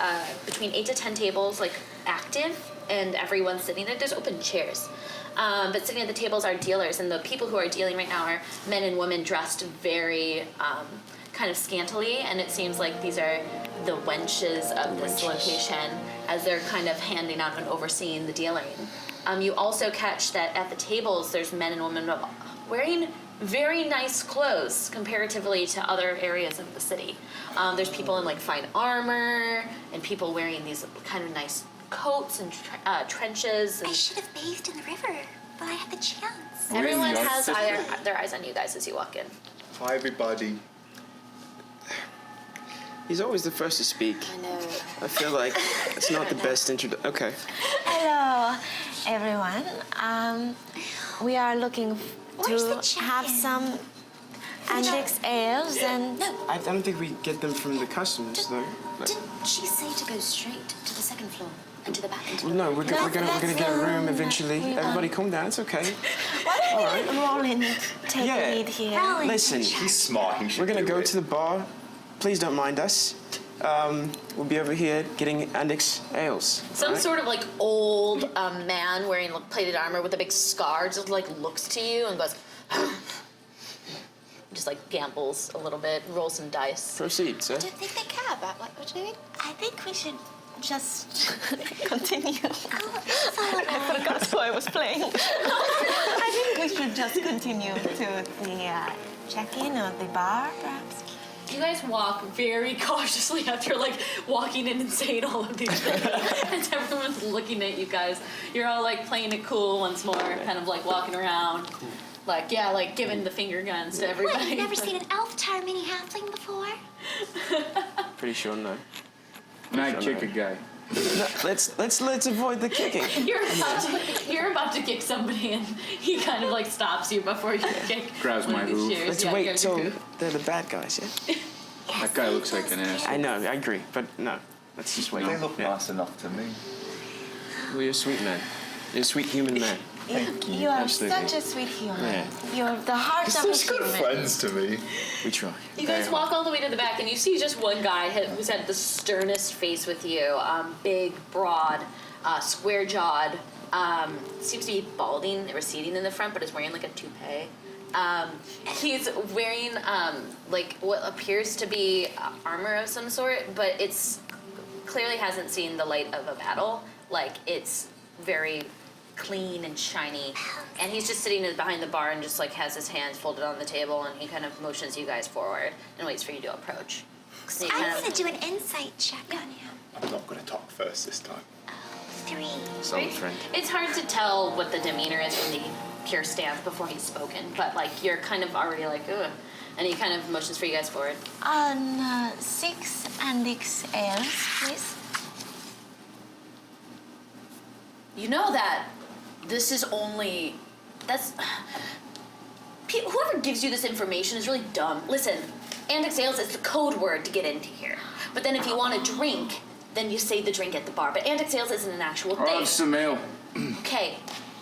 between 8 to 10 tables, like, active, and everyone's sitting there. There's open chairs. But sitting at the tables are dealers, and the people who are dealing right now are men and women dressed very kind of scantily, and it seems like these are the wenches of this location as they're kind of handing out and overseeing the dealing. You also catch that at the tables there's men and women wearing very nice clothes comparatively to other areas of the city. There's people in like fine armor and people wearing these kind of nice coats and trenches. I And should have bathed in the river, but I had the chance. everyone Really? has their eyes on you guys as you walk in. Hi, everybody. He's always the first to speak. I know. I feel like it's not the best intro. Okay. Hello, everyone. We are looking Where's the to chicken? have some Andex ales and... No, I don't think we get them from the customers, though. Like, didn't she say to go straight to the second floor and to the back into the well, no, we're gonna get a room eventually. Everybody, calm down. It's okay. Why don't we roll in and take Yeah. the lead here? Roll in. Listen, He's smart. He should we're gonna do go it. to the bar. Please don't mind us. We'll be over here getting Andex ales. Some alright? sort of like old man wearing plated armor with a big scar just like looks to you and goes, just like gambles a little bit, rolls some dice. Proceed, sir. I don't think they care about what we're doing. I think we should just continue. Follow I forgot who I was playing. I think we should just continue to the check-in or the bar, perhaps. You guys walk very cautiously after like walking in and saying all of these things. And everyone's looking at you guys. You're all like playing it cool once more, kind of like walking around. Like, yeah, like giving the finger guns to everybody. What, you've never seen an elf tar mini halfling before? Pretty sure no. Night kick a guy. No, let's avoid the kicking. You're about to kick somebody and he kind of like stops you before you kick. Grabs one my of these hoof. chairs. Let's Yeah, wait grabs till your hoof. they're the bad guys, yeah? That guy looks like an ass. I know, I agree, but no. Let's just wait. They look Yeah. nice enough to me. Well, you're a sweet man. You're a sweet human man. Thank you. You are Absolutely. such a sweet human. Yeah. You're the heart of a Such good human. friends to me. We try. You guys Very walk hard. all the way to the back, and you see just one guy who's had the sternest face with you. Big, broad, square-jawed. Seems to be balding, receding in the front, but is wearing like a toupee. He's wearing like what appears to be armor of some sort, but it's clearly hasn't seen the light of a battle. Like it's very clean and shiny, and he's just sitting behind the bar and just like has his hands folded on the table, and he kind of motions you guys forward and waits for you to approach. So you I'm kind gonna of, do an insight check on him. I'm not going to talk first this time. 3. Solid friend. it's hard to tell what the demeanor is from the pure stance before he's spoken, but like you're kind of already like, ugh, and he kind of motions for you guys forward. On 6 Andex ales, please. You know that this is only whoever gives you this information is really dumb. Listen, Andex Ales is the code word to get into here. But then if you want a drink, then you say the drink at the bar. But Andex Ales isn't an actual I'll thing. have some ale. Okay.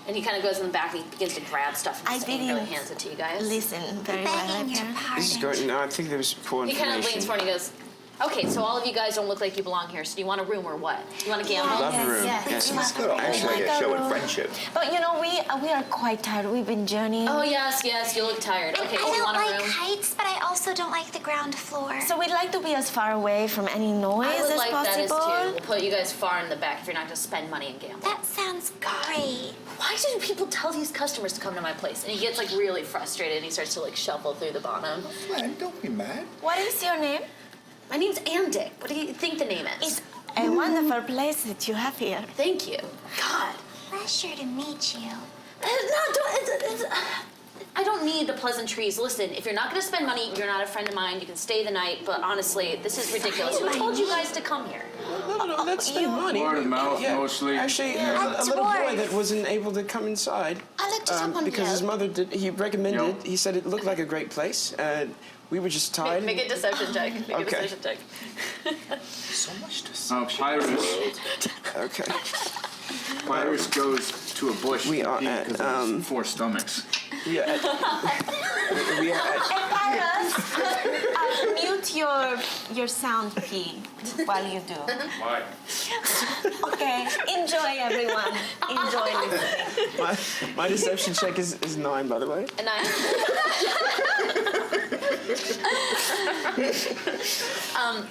And he kind of goes in the back and he begins to grab stuff and I just angrily didn't hands it to you guys. Listen very well, Begging your apparently. This is pardon. good. No, I think there was poor He kind information. of leans forward and he goes, okay, so all of you guys don't look like you belong here, so do you want a room or what? You want to gamble? Love a room. Yes. Yes, We let's want go. a room. Actually, like a a show in room. friendship. But you know, we are quite tired. We've been journeying. Oh, yes, you look tired. Okay, I so you don't want a like room? heights, but I also don't like the ground floor. So we'd like to be as far away from any noise I would as like that as possible. too. We'll put you guys far in the back if you're not going to spend money and gamble. That sounds great. Why do people tell these customers to come to my place? And he gets like really frustrated and he starts to like shuffle through the bottom. Man, don't be mad. What is your name? My name's Andic. What do you think the name is? It's a wonderful place that you have here. Thank you. God. Pleasure to meet you. I don't need the pleasantries. Listen, if you're not going to spend money, you're not a friend of mine. You can stay the night, but honestly, this is ridiculous. Who told you guys to come here? No, that's spend money. Word of mouth, Yeah. mostly. Actually, A a little boy dwarf. that wasn't able to come inside I looked it up on because his Yelp. mother did. He recommended. Yelp. He said it looked like a great place. We were just tired. Make a deception check. Make a Okay. deception check. So much to say. Pyrus. Okay. Pyrus goes to a bush We to are pee at, because of his 4 stomachs. We are at. we are at. Pyrus, mute your sound P while you do. Why? Okay, enjoy everyone. Enjoy listening. My deception check is 9, by the way. And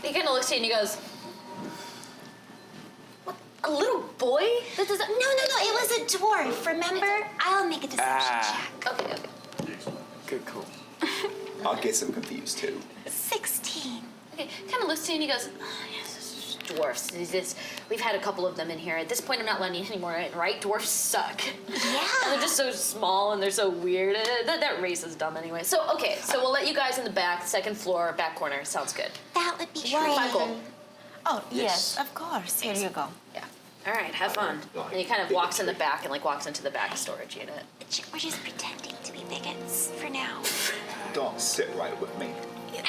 he kind of looks at you and he goes, "What, a little boy? That doesn't." No, it was a dwarf, remember? I'll make a deception check. Okay. Good call. I'll get some confused too. 16. Okay. Kind of looks at you and he goes, "Oh, yes, this is dwarfs. We've had a couple of them in here. At this point, I'm not letting any more in, right? Dwarfs suck. Yeah. And they're just so small and they're so weird. That race is dumb anyway. So, okay, so we'll let you guys in the back, second floor, back corner. Sounds good. That would be great. 5 gold. Oh, yes, of course. Here you go. Yeah. All right, have fun. And he kind of walks in the back and like walks into the back storage unit. We're just pretending to be bigots for now. Don't sit right with me.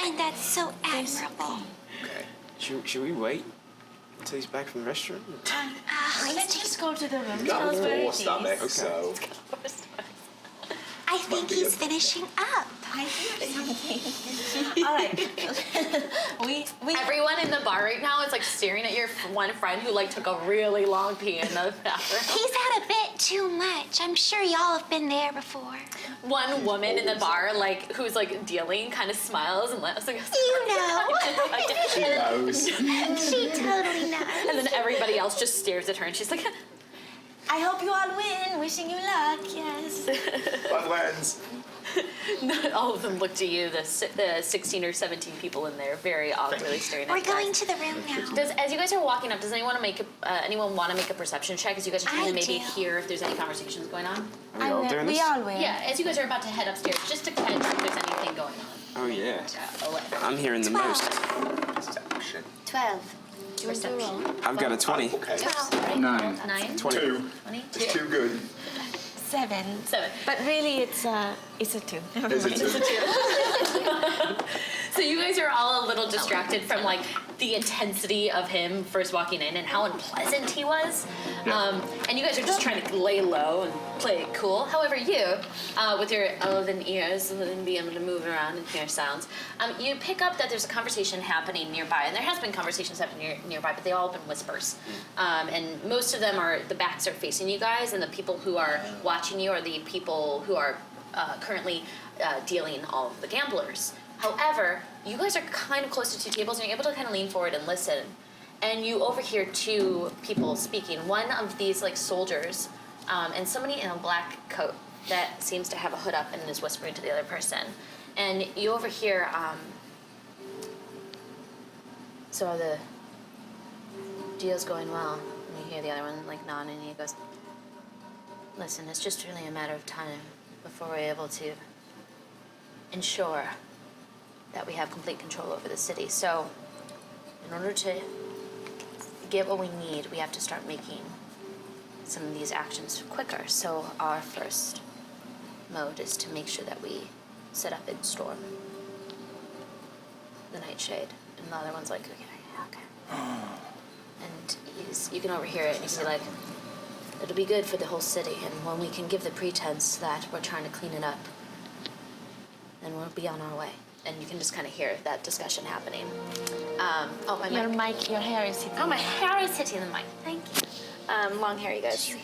And that's so admirable. Okay. Should we wait until he's back from the restaurant? Let's just go to the room. Got Smells very four nice. stomachs, Okay. so I think he's finishing up. I hear something. All right. we Everyone in the bar right now is like staring at your one friend who like took a really long pee in the bathroom. He's had a bit too much. I'm sure y'all have been there before. One woman in the bar, like who's like dealing, kind of smiles and laughs. Like, You know. she knows. She totally knows. and then everybody else just stares at her, and she's like, I hope you all win. Wishing you luck. Yes. Bye, friends. all of them look to you. The 16 or 17 people in there, very awkwardly staring at We're you guys. going to the room now. As you guys are walking up, does anyone want to make a perception check? As you guys are trying I to maybe do. hear if there's any conversations going on. Are we all doing this? We all win. Yeah, as you guys are about to head upstairs, just to catch if there's anything going on. Oh yeah. 11. I'm hearing the most. Perception. 12. Do you want to roll? I've got a 20. Okay. 9. 9. 20. 2. 20. It's too good. 7. 7. But really, it's a 2. Is it 2? So you guys are all a little distracted from like the intensity of him first walking in and how unpleasant he was. And you guys are just trying to lay low and play it cool. However, you, with your elven ears and being able to move around and hear sounds, you pick up that there's a conversation happening nearby. And there has been conversations happening nearby, but they all have been whispers. And most of them are, the backs are facing you guys, and the people who are watching you are the people who are currently dealing all of the gamblers. However, you guys are kind of close to 2 tables, and you're able to kind of lean forward and listen. And you overhear 2 people speaking. One of these like soldiers, and somebody in a black coat that seems to have a hood up and is whispering to the other person. And you overhear, so the deal's going well. And you hear the other one like nodding, and he goes, listen, it's just really a matter of time before we're able to ensure that we have complete control over the city. So, in order to get what we need, we have to start making some of these actions quicker. So our first mode is to make sure that we set up and storm the Nightshade. And the other one's like, okay. And you can overhear it, and you see like, it'll be good for the whole city, and when we can give the pretense that we're trying to clean it up, then we'll be on our way. And you can just kind of hear that discussion happening. My Your mic. your hair is hitting. Oh, my hair is hitting the mic. Thank you. Long hair, you guys.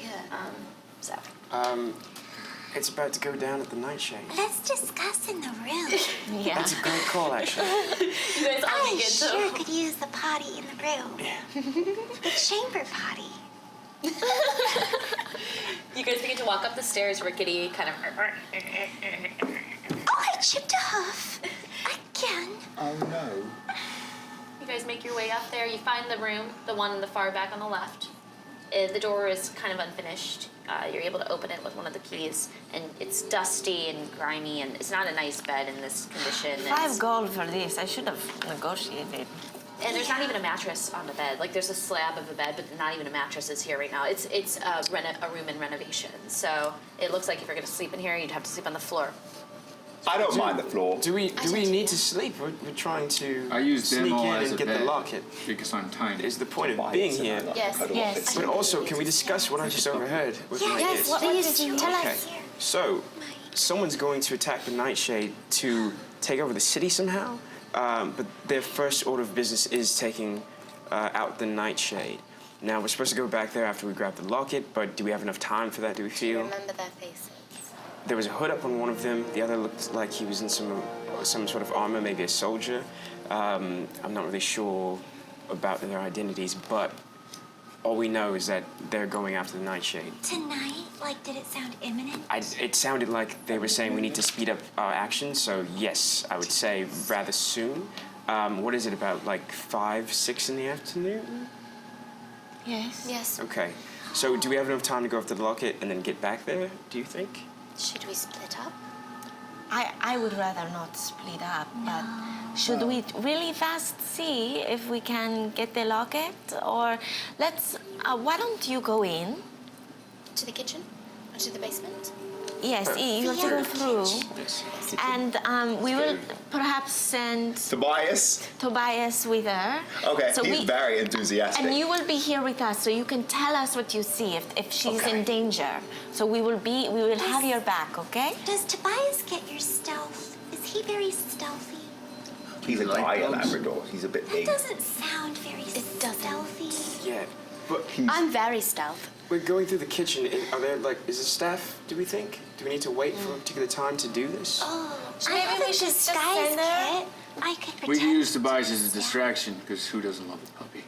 So. It's about to go down at the Nightshade. Let's discuss in the room. Yeah. That's a great call, actually. You guys all I begin sure to. could use the potty in the room. Yeah. The chamber potty. You guys begin to walk up the stairs, rickety, kind of. Oh, I chipped a hoof. Again. Oh no. You guys make your way up there. You find the room, the one in the far back on the left. The door is kind of unfinished. You're able to open it with one of the keys, and it's dusty and grimy, and it's not a nice bed in this condition. 5 gold for this. I should have negotiated. And there's not even a mattress on the bed. Like, there's a slab of a bed, but not even a mattress is here right now. It's a room in renovation. So it looks like if you're going to sleep in here, you'd have to sleep on the floor. I don't mind the floor. Do we need to sleep? We're trying to I use sneak demo in as and a get the bed locket. because I'm tiny. Is the point of Why being is it here. not Yes, cuddle yes. up? It's But also, can we discuss what I just overheard with my Yes, ears? what please tell Okay, us. so someone's going to attack the Nightshade to take over the city somehow, but their first order of business is taking out the Nightshade. Now, we're supposed to go back there after we grab the locket, but do we have enough time for that, do we feel? Remember their faces. There was a hood up on one of them. The other looked like he was in some sort of armor, maybe a soldier. I'm not really sure about their identities, but all we know is that they're going after the Nightshade. Tonight? Like, did it sound imminent? It sounded like they were saying we need to speed up our action, so yes, I would say rather soon. What is it, about like 5, 6 in the afternoon? Yes. Yes. Okay. So do we have enough time to go up to the locket and then get back there, do you think? Should we split up? I would rather not split up, but should we really fast see if we can get the locket? Or why don't you go in? To the kitchen? Or to the basement? Yes, you have to go through. Yes. And we will perhaps send Tobias with her. Okay, So he's very enthusiastic. And you will be here with us, so you can tell us what you see if she's in danger. So we will have your back, okay? Does Tobias get your stealth? Is he very stealthy? He's a Like dire dogs? Labrador. He's a bit That big. doesn't sound very doesn't. stealthy. Yeah. But I'm very stealth. we're going through the kitchen. Are there, like, is there staff, do we think? Do we need to wait for a particular time to do this? Oh, Maybe I have we a should just disguise send her. kit. I could pretend. We can use Tobias to as a be distraction, because who doesn't love a puppy?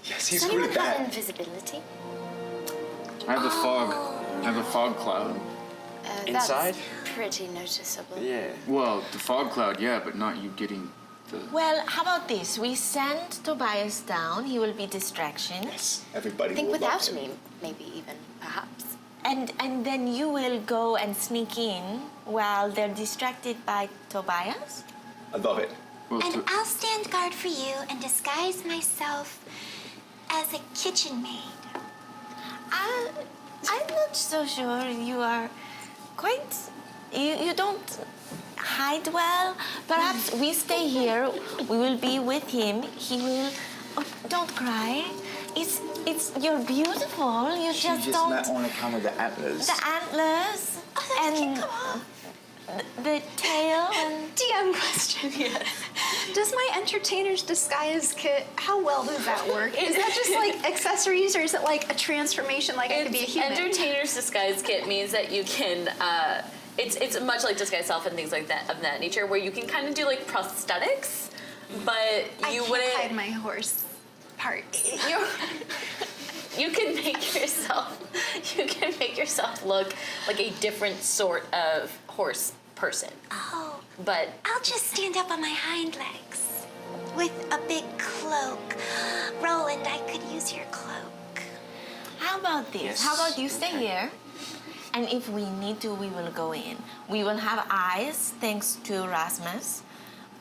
Yes, he's Does good anyone at have that. invisibility? I have the fog. I have a fog cloud. Inside? That's pretty noticeable. Yeah. Well, the fog cloud, yeah, but not you getting the. Well, how about this? We send Tobias down. He will be distraction. Yes, everybody I think will love without him. me, maybe even, perhaps. And then you will go and sneak in while they're distracted by Tobias? I love it. Well, And I'll stand guard for you and disguise myself as a kitchen maid. I'm not so sure you are quite... You don't hide well. Perhaps we stay here. We will be with him. He will... Oh, don't cry. You're beautiful. You She just just don't... met on account of the antlers. The antlers and the tail and... DM question. Yes. Does my entertainer's disguise kit, how well does that work? Is that just like accessories or is it like a transformation like I could be a human? Entertainer's disguise kit means that you can. It's much like disguise self and things like that of that nature, where you can kind of do like prosthetics, but I you can't wouldn't. hide my horse part. You can make yourself look like a different sort of horse person. Oh, But I'll just stand up on my hind legs with a big cloak. Roland, I could use your cloak. How about this? Yes. How about you stay here? And if we need to, we will go in. We will have eyes, thanks to Rasmus,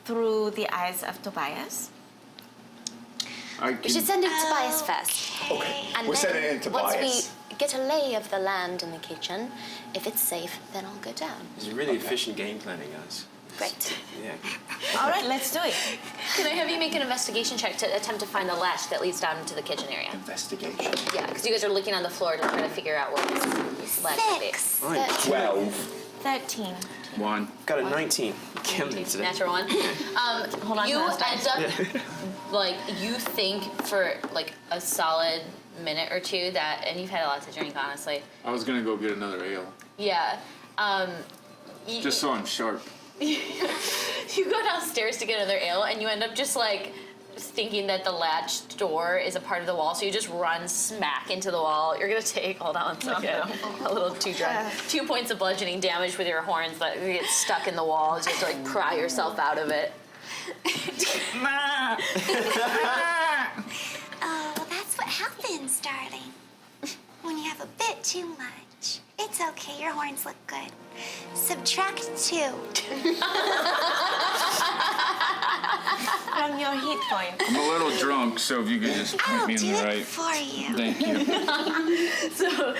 through the eyes of Tobias. We should send in Tobias first. Okay, And we're then, sending in Tobias. once we get a lay of the land in the kitchen, if it's safe, then I'll go down. It's really efficient game planning, guys. Great. Yeah. All right, let's do it. can I have you make an investigation check to attempt to find the latch that leads down into the kitchen area? Investigation. Yeah, because you guys are looking on the floor to try to figure out what this latch could be. 6. Fine. 12. 13. 1. Got a 19. Killing it today. Natural one. Hold on, You can I start? end up like you think for like a solid minute or two that, and you've had a lot to drink, honestly. I was gonna go get another ale, Yeah. You, just so I'm sharp. you go downstairs to get another ale, and you end up just like thinking that the latched door is a part of the wall, so you just run smack into the wall. You're gonna take, hold on one second, a little too drunk. 2 points of bludgeoning damage with your horns that get stuck in the wall. You have to like pry yourself out of it. Oh, well, that's what happens, darling. When you have a bit too much. It's okay, your horns look good. Subtract 2. From your hit point. I'm a little drunk, so if you could just point I'll me in do the it right. for you. Thank you. So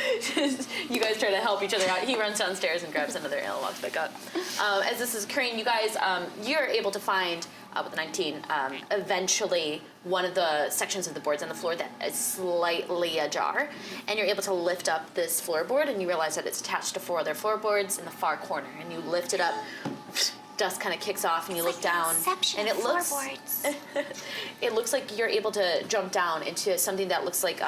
you guys try to help each other out. He runs downstairs and grabs another ale and walks back up. As this is occurring, you guys, you're able to find, with the 19, eventually one of the sections of the boards on the floor that is slightly ajar. And you're able to lift up this floorboard, and you realize that it's attached to 4 other floorboards in the far corner. And you lift it up, dust kind of kicks off, and you look down. Inception And it of looks... floorboards. It looks like you're able to jump down into something that looks like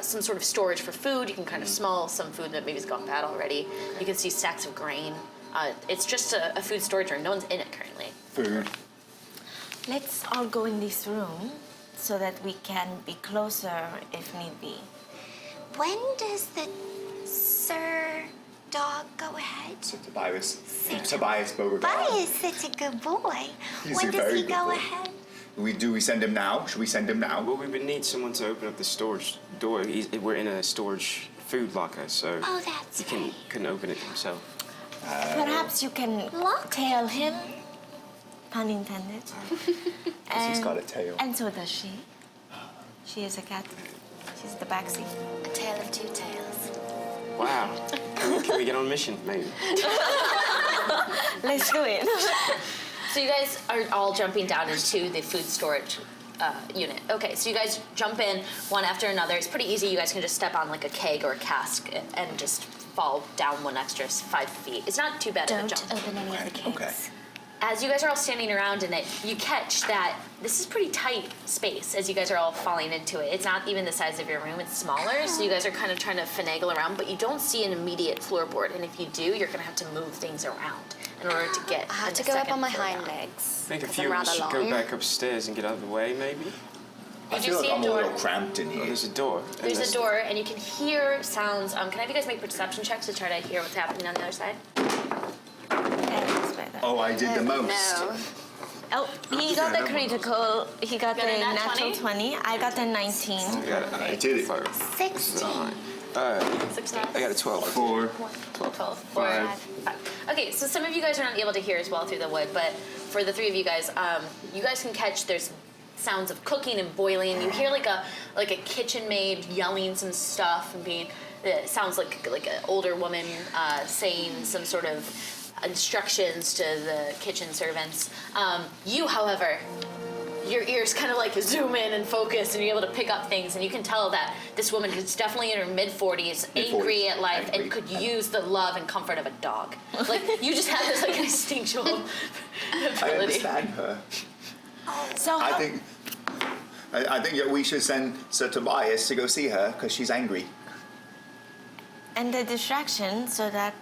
some sort of storage for food. You can kind of smell some food that maybe's gone bad already. You can see sacks of grain. It's just a food storage room. No one's in it currently. Food. Let's all go in this room so that we can be closer if need be. When does the Sir dog. Go ahead. So Tobias Beauregard. Bye is such a good boy. He's When a does very he good go boy. ahead? Do we send him now? Should we send him now? Well, we would need someone to open up the storage door. We're in a storage food locker, so Oh, that's he couldn't open it himself. Perhaps you can tail him. Pun intended. He's got a tail. And so does she. She is a cat. She's the backseat. A tale of two tales. Wow. Can we get on a mission, maybe? Let's do it. So you guys are all jumping down into the food storage unit. Okay, so you guys jump in one after another. It's pretty easy. You guys can just step on like a keg or a cask and just fall down one extra 5 feet. It's not too bad of a jump. Don't open any of the cakes. Okay. As you guys are all standing around in it, you catch that this is pretty tight space as you guys are all falling into it. It's not even the size of your room, it's smaller, so you guys are kind of trying to finagle around, but you don't see an immediate floorboard, and if you do, you're gonna have to move things around in order to get I have the to go up second on my floor hind down. legs. I think a 'cause few I'm of rather us should long. go back upstairs and get out of the way, maybe. I You do feel see like I'm a a door. little cramped in Oh, here. there's a door. and There's this- a door, and you can hear sounds. Can I have you guys make perception checks to try to hear what's happening on the other side? Oh, I did the most. No. Oh, he got the critical. He got the Got a nat natural 20? 20. I got the 19. I did it. 16. 16. I got a 12. 4. 12. Five. 5. Okay, so some of you guys are not able to hear as well through the wood, but for the three of you guys can catch there's sounds of cooking and boiling. You hear like a kitchen maid yelling some stuff and it sounds like an older woman saying some sort of instructions to the kitchen servants. You, however, your ears kind of like zoom in and focus, and you're able to pick up things, and you can tell that this woman is definitely in her mid-40s, angry at life, and could use the love and comfort of a dog. Like, you just have this like instinctual ability. I understand her. So I think that we should send Sir Tobias to go see her because she's angry. and the distraction so that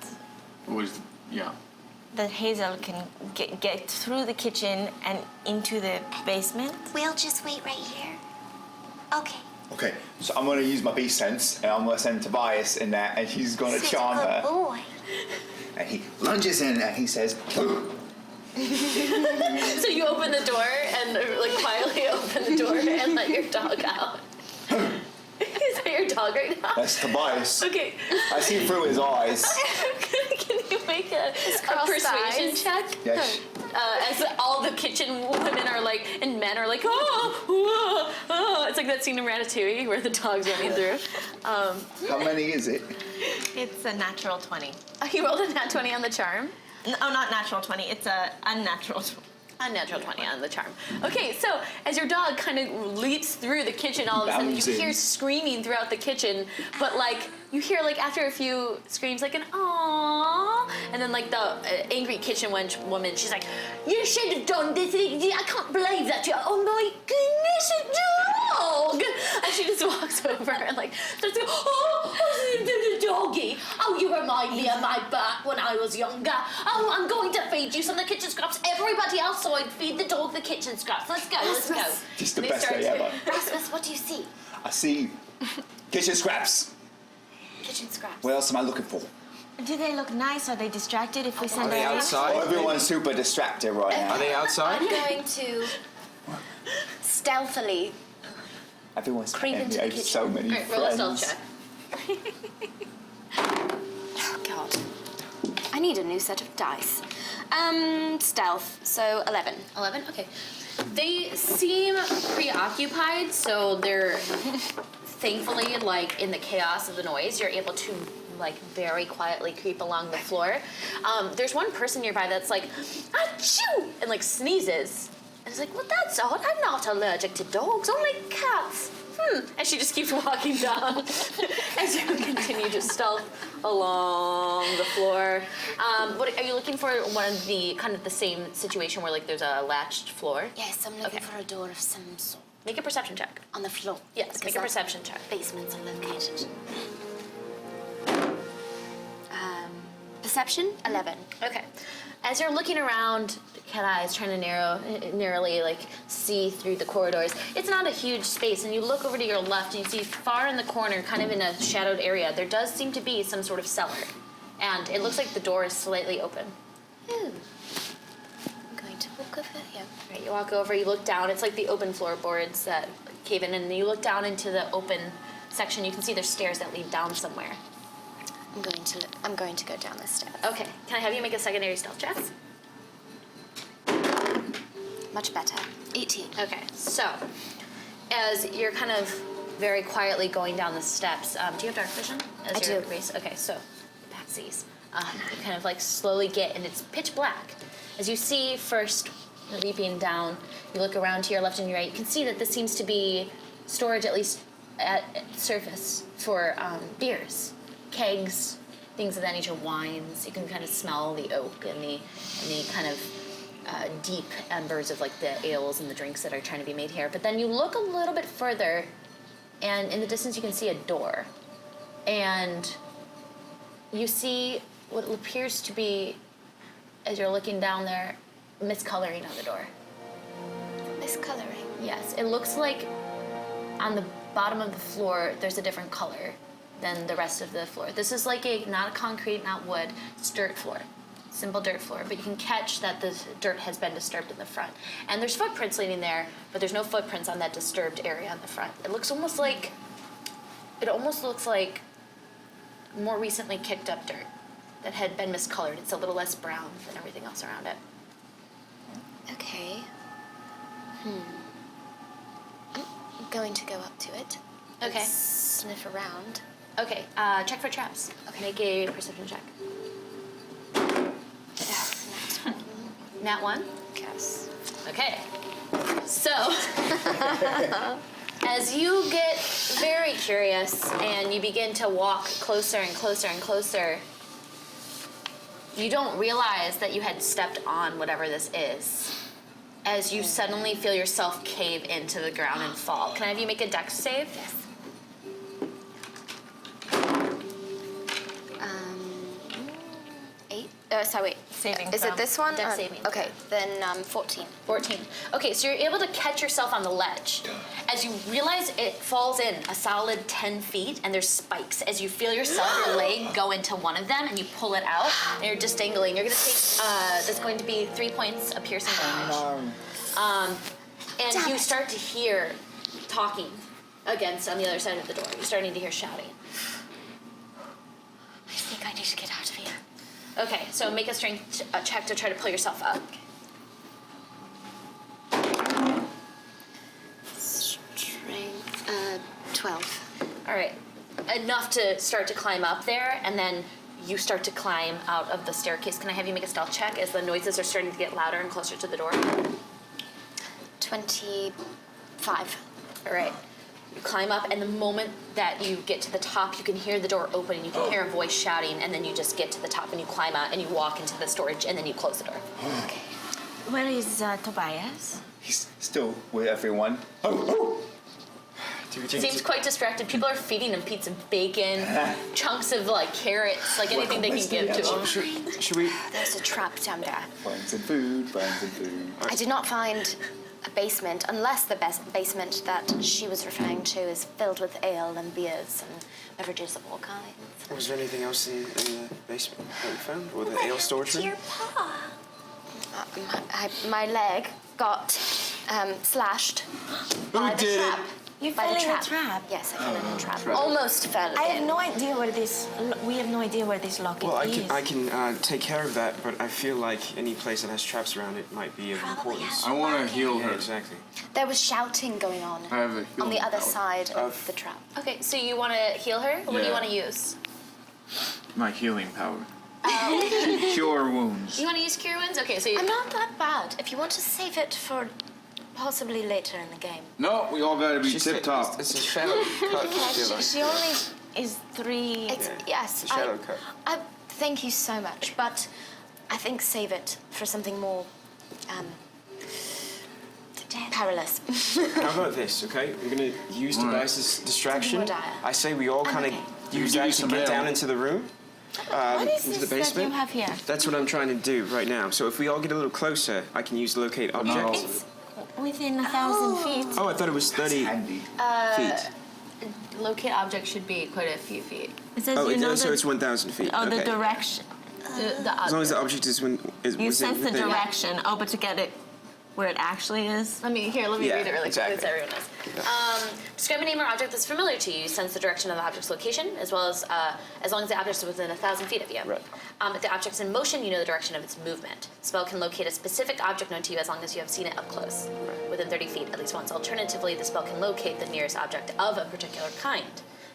that Hazel can get through the kitchen and into the basement. We'll just wait right here. Okay. Okay, so I'm gonna use my beast sense and I'm gonna send Tobias in there and he's gonna Such charm a good her. boy. And he lunges in and he says, So you open the door and like quietly open the door and let your dog out. Is that your dog right now? that's Tobias. Okay. I see through his eyes. Can you make a persuasion eyes. check? Yes. As all the kitchen women are like, and men are like, oh. It's like that scene in Ratatouille where the dog's running through. How many is it? It's a natural 20. He rolled a nat 20 on the charm. No, not natural 20. It's a unnatural 20. Unnatural 20 on the charm. Okay, so as your dog kind of leaps through the kitchen, all of a sudden you Bouncing. hear screaming throughout the kitchen, but like you hear like after a few screams like an aww, and then like the angry kitchen wench woman, she's like, you should have done this. I can't believe that. Oh my goodness, a dog! And she just walks over and like starts going, oh, the doggy. Oh, you remind me of my back when I was younger. Oh, I'm going to feed you some of the kitchen scraps. Everybody else saw I'd feed the dog the kitchen scraps. Let's go, let's go. Just the And they best start day to- ever. Rasmus, what do you see? I see kitchen scraps. Kitchen scraps. What else am I looking for? Do they look nice? Are they distracted if we send Are they them out? Oh, outside? everyone's super distracted right Are now. they outside? I'm going to stealthily Everyone's creep into the I have kitchen. so many Alright, roll a friends. stealth check. Oh, God. I need a new set of dice. Stealth, so 11. 11? Okay. They seem preoccupied, so they're thankfully, like, in the chaos of the noise, you're able to, like, very quietly creep along the floor. There's one person nearby that's like, achoo! And, like, sneezes. And it's like, well, that's odd. I'm not allergic to dogs, only cats. And she just keeps walking down as you continue to stealth along the floor. What are you looking for? One of the kind of the same situation where like there's a latched floor. Yes, I'm looking Okay. for a door of some sort. Make a perception check. On the floor. Yes, because make a that's perception check. where basements are located. Perception, 11. Okay. As you're looking around, cat eyes trying to narrowly like see through the corridors. It's not a huge space, and you look over to your left and you see far in the corner, kind of in a shadowed area, there does seem to be some sort of cellar. and it looks like the door is slightly open. Ooh. I'm going to walk over here. Right, you walk over, you look down. It's like the open floorboards that cave in, and you look down into the open section. You can see there's stairs that lead down somewhere. I'm going to go down the stairs. Okay, can I have you make a secondary stealth check? Much better. 18. Okay, so as you're kind of very quietly going down the steps, do you have dark vision? As I your do. race? Okay, so backsies. You kind of like slowly get, and it's pitch black. As you see first, leaping down, you look around to your left and your right. You can see that this seems to be storage, at least at surface, for beers, kegs, things of that nature, wines. You can kind of smell the oak and the kind of deep embers of like the ales and the drinks that are trying to be made here. But then you look a little bit further, and in the distance you can see a door, and you see what appears to be, as you're looking down there, miscoloring on the door. Miscoloring. Yes, it looks like on the bottom of the floor there's a different color than the rest of the floor. This is like not a concrete, not wood, it's dirt floor. Simple dirt floor, but you can catch that the dirt has been disturbed in the front. And there's footprints leading there, but there's no footprints on that disturbed area on the front. It almost looks like more recently kicked up dirt that had been miscolored. It's a little less brown than everything else around it. Okay. I'm going to go up to it. Okay. And sniff around. Okay, check for traps. Okay. Make a perception check. Nat 1? Yes. Okay. So, as you get very curious and you begin to walk closer and closer and closer, you don't realize that you had stepped on whatever this is, as you suddenly feel yourself cave into the ground and fall. Can I have you make a dex save? Yes. 8. Sorry, wait. Saving Is throw. it this one? Dex saving Okay, then 14. 14. Okay, so you're able to catch yourself on the ledge. As you realize it falls in a solid 10 feet, and there's spikes. As you feel yourself, your leg go into one of them, and you pull it out, and you're just dangling. You're going to take, that's going to be 3 points of piercing damage. And you start to hear talking against on the other side of the door. You're starting to hear shouting. I think I need to get out of here. Okay, so make a strength check to try to pull yourself up. Strength, 12. All right, enough to start to climb up there, and then you start to climb out of the staircase. Can I have you make a stealth check as the noises are starting to get louder and closer to the door? 25. All right. You climb up, and the moment that you get to the top, you can hear the door open, and you can hear a voice shouting, and then you just get to the top, and you climb out, and you walk into the storage, and then you close the door. Okay. Where is Tobias? He's still with everyone. Seems quite distracted. People are feeding him pizza, bacon, chunks of like carrots, like anything they can give to him. Should we? There's a trap down there. Friends and food, friends and food. I did not find a basement, unless the basement that she was referring to is filled with ale and beers and beverages of all kinds. Was there anything else in the basement that we found, or the ale storage room? Dear Pa. My leg got slashed by the did it? trap. You By fell the in trap. a trap. Yes, I fell in a trap. Almost fell in. I have no idea where this. We have no idea where this locket Well, is. I can take care of that, but I feel like any place that has traps around it might be of Probably importance. has. I want to heal Yeah, her. exactly. There was shouting going on I have a on healing the other power. side of the trap. Okay, so you want to heal her? What do you Yeah. want to use? My healing power. Cure wounds. You want to use Cure Wounds? Okay, so you, I'm not that bad. If you want to save it for possibly later in the game. No, we all gotta be She tip said top. It's a shadow cut. I feel like. She only is 3. Yes, it's a shadow cut. I thank you so much, but I think save it for something more perilous. How about this, okay? We're gonna use Tobias's distraction. Something more dire. I say we all kind of okay. use Give that you to some get ale. down into the room. What is into the this that basement. you have here? That's what I'm trying to do right now. So if we all get a little closer, I can use locate object. It's within 1,000 feet. Oh, I thought it was 30 Handy. feet. locate object should be quite a few feet. It says Oh, you know so it's 1,000 feet. Oh, okay. the direction. As long as the object is You within sense the within- direction. Oh, but to get it where it actually is. Let me Yeah, read it really exactly. quickly so everyone knows. Describe a name or object that's familiar to you. You sense the direction of the object's location, as long as the object is within 1,000 feet of you. Right. If the object's in motion, you know the direction of its movement. The spell can locate a specific object known to you as long as you have seen it up close, within 30 feet at least once. Alternatively, the spell can locate the nearest object of a particular kind,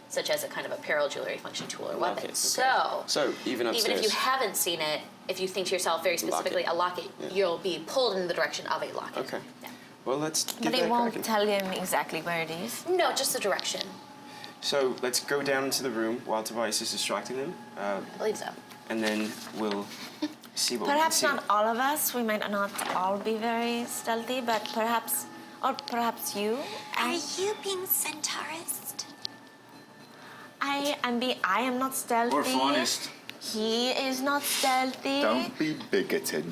such as a kind of apparel, jewelry, function, tool, or weapon. Okay. So even upstairs. if you haven't seen it, if you think to yourself very specifically a locket, you'll be pulled in the direction of a locket. Okay. Yeah. Well, let's give But that it a won't crack. tell him exactly where it is. No, just the direction. So let's go down into the room while Tobias is distracting them, I believe so. and then we'll see what Perhaps we can not see. all of us. We might not all be very stealthy, but perhaps you. Are you being centaurist? I am not stealthy. Or faunist. He is not stealthy. Don't be bigoted.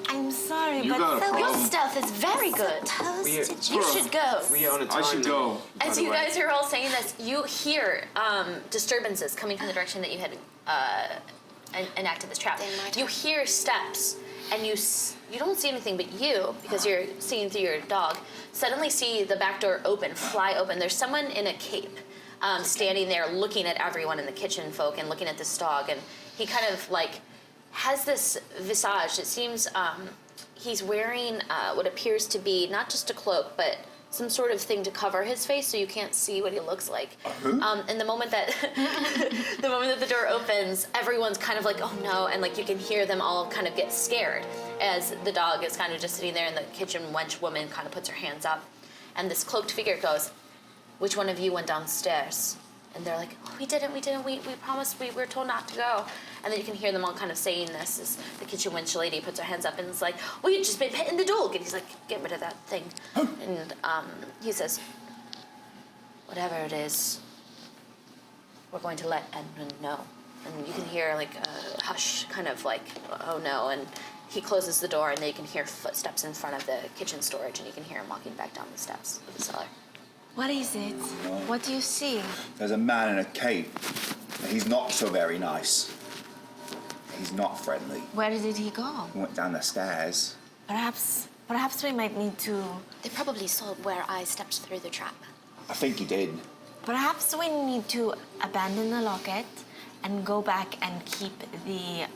I'm sorry, You but got a So your problem. stealth is very good. Supposed We- to You just should go. We are on a time I should limit, go. by As the you way. guys are all saying this, you hear disturbances coming from the direction that you had enacted this trap. They might You have- hear steps, and you don't see anything, but you, because you're seeing through your dog, suddenly see the back door fly open. There's someone in a cape standing there looking at everyone in the kitchen folk and looking at this dog, and he kind of like has this visage. It seems he's wearing what appears to be not just a cloak, but some sort of thing to cover his face so you can't see what he looks like. And the moment that the door opens, everyone's kind of like, oh no, and like you can hear them all kind of get scared as the dog is kind of just sitting there, and the kitchen wench woman kind of puts her hands up, and this cloaked figure goes, "Which one of you went downstairs?" And they're like, "Oh, we didn't. We promised. We were told not to go." And then you can hear them all kind of saying this as the kitchen wench lady puts her hands up and is like, "Well, you've just been petting the dog." And he's like, "Get rid of that thing." And he says, "Whatever it is, we're going to let Edmund know." And you can hear like a hush, kind of like, "Oh no." And he closes the door, and then you can hear footsteps in front of the kitchen storage, and you can hear him walking back down the steps of the cellar. what is it? What do you see? There's a man in a cape. He's not so very nice. He's not friendly. Where did he go? He went down the stairs. Perhaps we might need to. They probably saw where I stepped through the trap. I think he did. Perhaps we need to abandon the locket and go back and keep the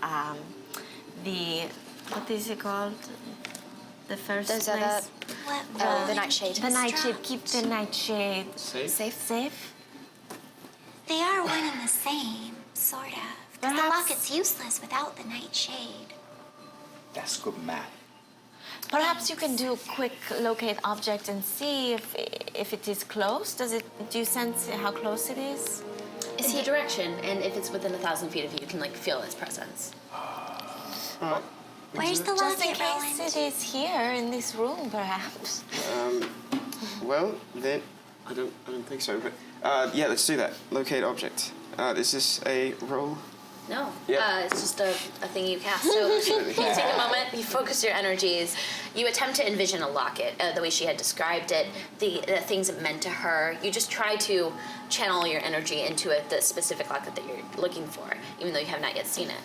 what is it called? The first Those are place. the nightshade. The nightshade. Keep the nightshade Safe? safe. They are one and the same, sort of. 'Cause the Perhaps- locket's useless without the nightshade. That's good math. Perhaps you can do a quick locate object and see if it is close. Do you sense how close it is? Is the direction, and if it's within 1,000 feet of you, you can like feel its presence. Where's the Just in locket, case Roland? it is here in this room, perhaps. Well, then I don't think so. But yeah, let's do that. Locate object. Is this a roll? No, Yeah. it's just a thing you cast. So you take a moment, you focus your energies, you attempt to envision a locket, the way she had described it, the things it meant to her. You just try to channel your energy into it, the specific locket that you're looking for, even though you have not yet seen it.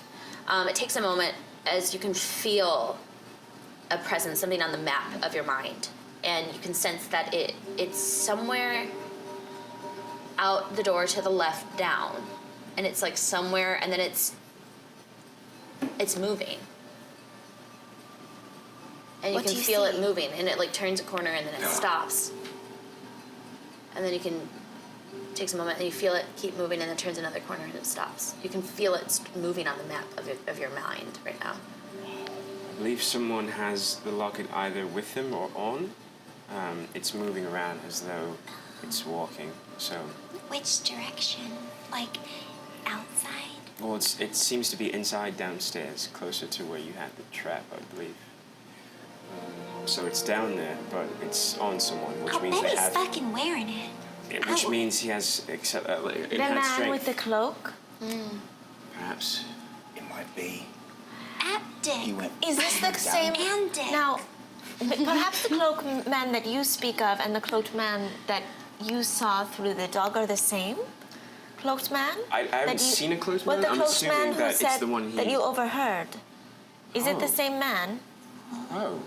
It takes a moment as you can feel a presence, something on the map of your mind, and you can sense that it's somewhere out the door to the left down. And it's like somewhere, and then it's moving. And you What can do you feel see? it moving, and it like turns a corner, and then it stops. And then you can takes a moment, and you feel it keep moving, and then turns another corner, and it stops. You can feel it moving on the map of your mind right now. I believe someone has the locket either with them or on. It's moving around as though it's walking. So, Which direction? Like, outside? well, it seems to be inside downstairs, closer to where you had the trap, I believe. So it's down there, but it's on someone, which I means bet they he's have. fucking wearing it. Which means he has The enhanced man strength. with the cloak. Perhaps. It might be. Dick. He went. Is this the same? And Dick. Now, perhaps the cloaked man that you speak of and the cloaked man that you saw through the dog are the same? cloaked man? I haven't seen a cloaked man. The I'm cloaked man assuming who that said it's the one he... that you overheard. Is it the Oh. same man? Oh.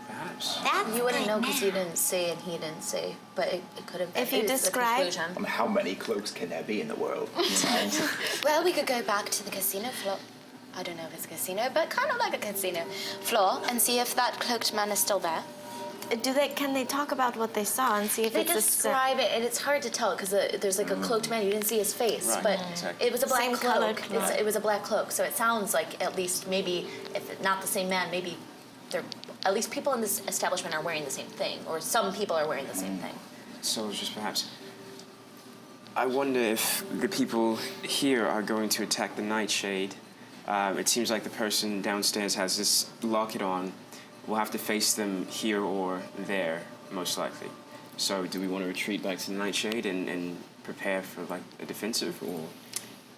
Perhaps. That's You wouldn't good know because now. you didn't say and he didn't say, but it could have been. If you it is the describe- conclusion. I mean, how many cloaks can there be in the world? You know? Well, we could go back to the casino floor. I don't know if it's a casino, but kind of like a casino floor and see if that cloaked man is still there. Can they talk about what they saw and see if They it's describe it, and it's hard to tell because there's like a cloaked man. You didn't see his face, Right, but exactly. it was a black Same cloak. colored cloak. It was a black cloak, so it sounds like at least maybe if not the same man, maybe they're at least people in this establishment are wearing the same thing, or some people are wearing the same thing. So just perhaps... I wonder if the people here are going to attack the Nightshade. It seems like the person downstairs has this locket on. We'll have to face them here or there, most likely. So do we want to retreat back to the Nightshade and prepare for like a defensive, or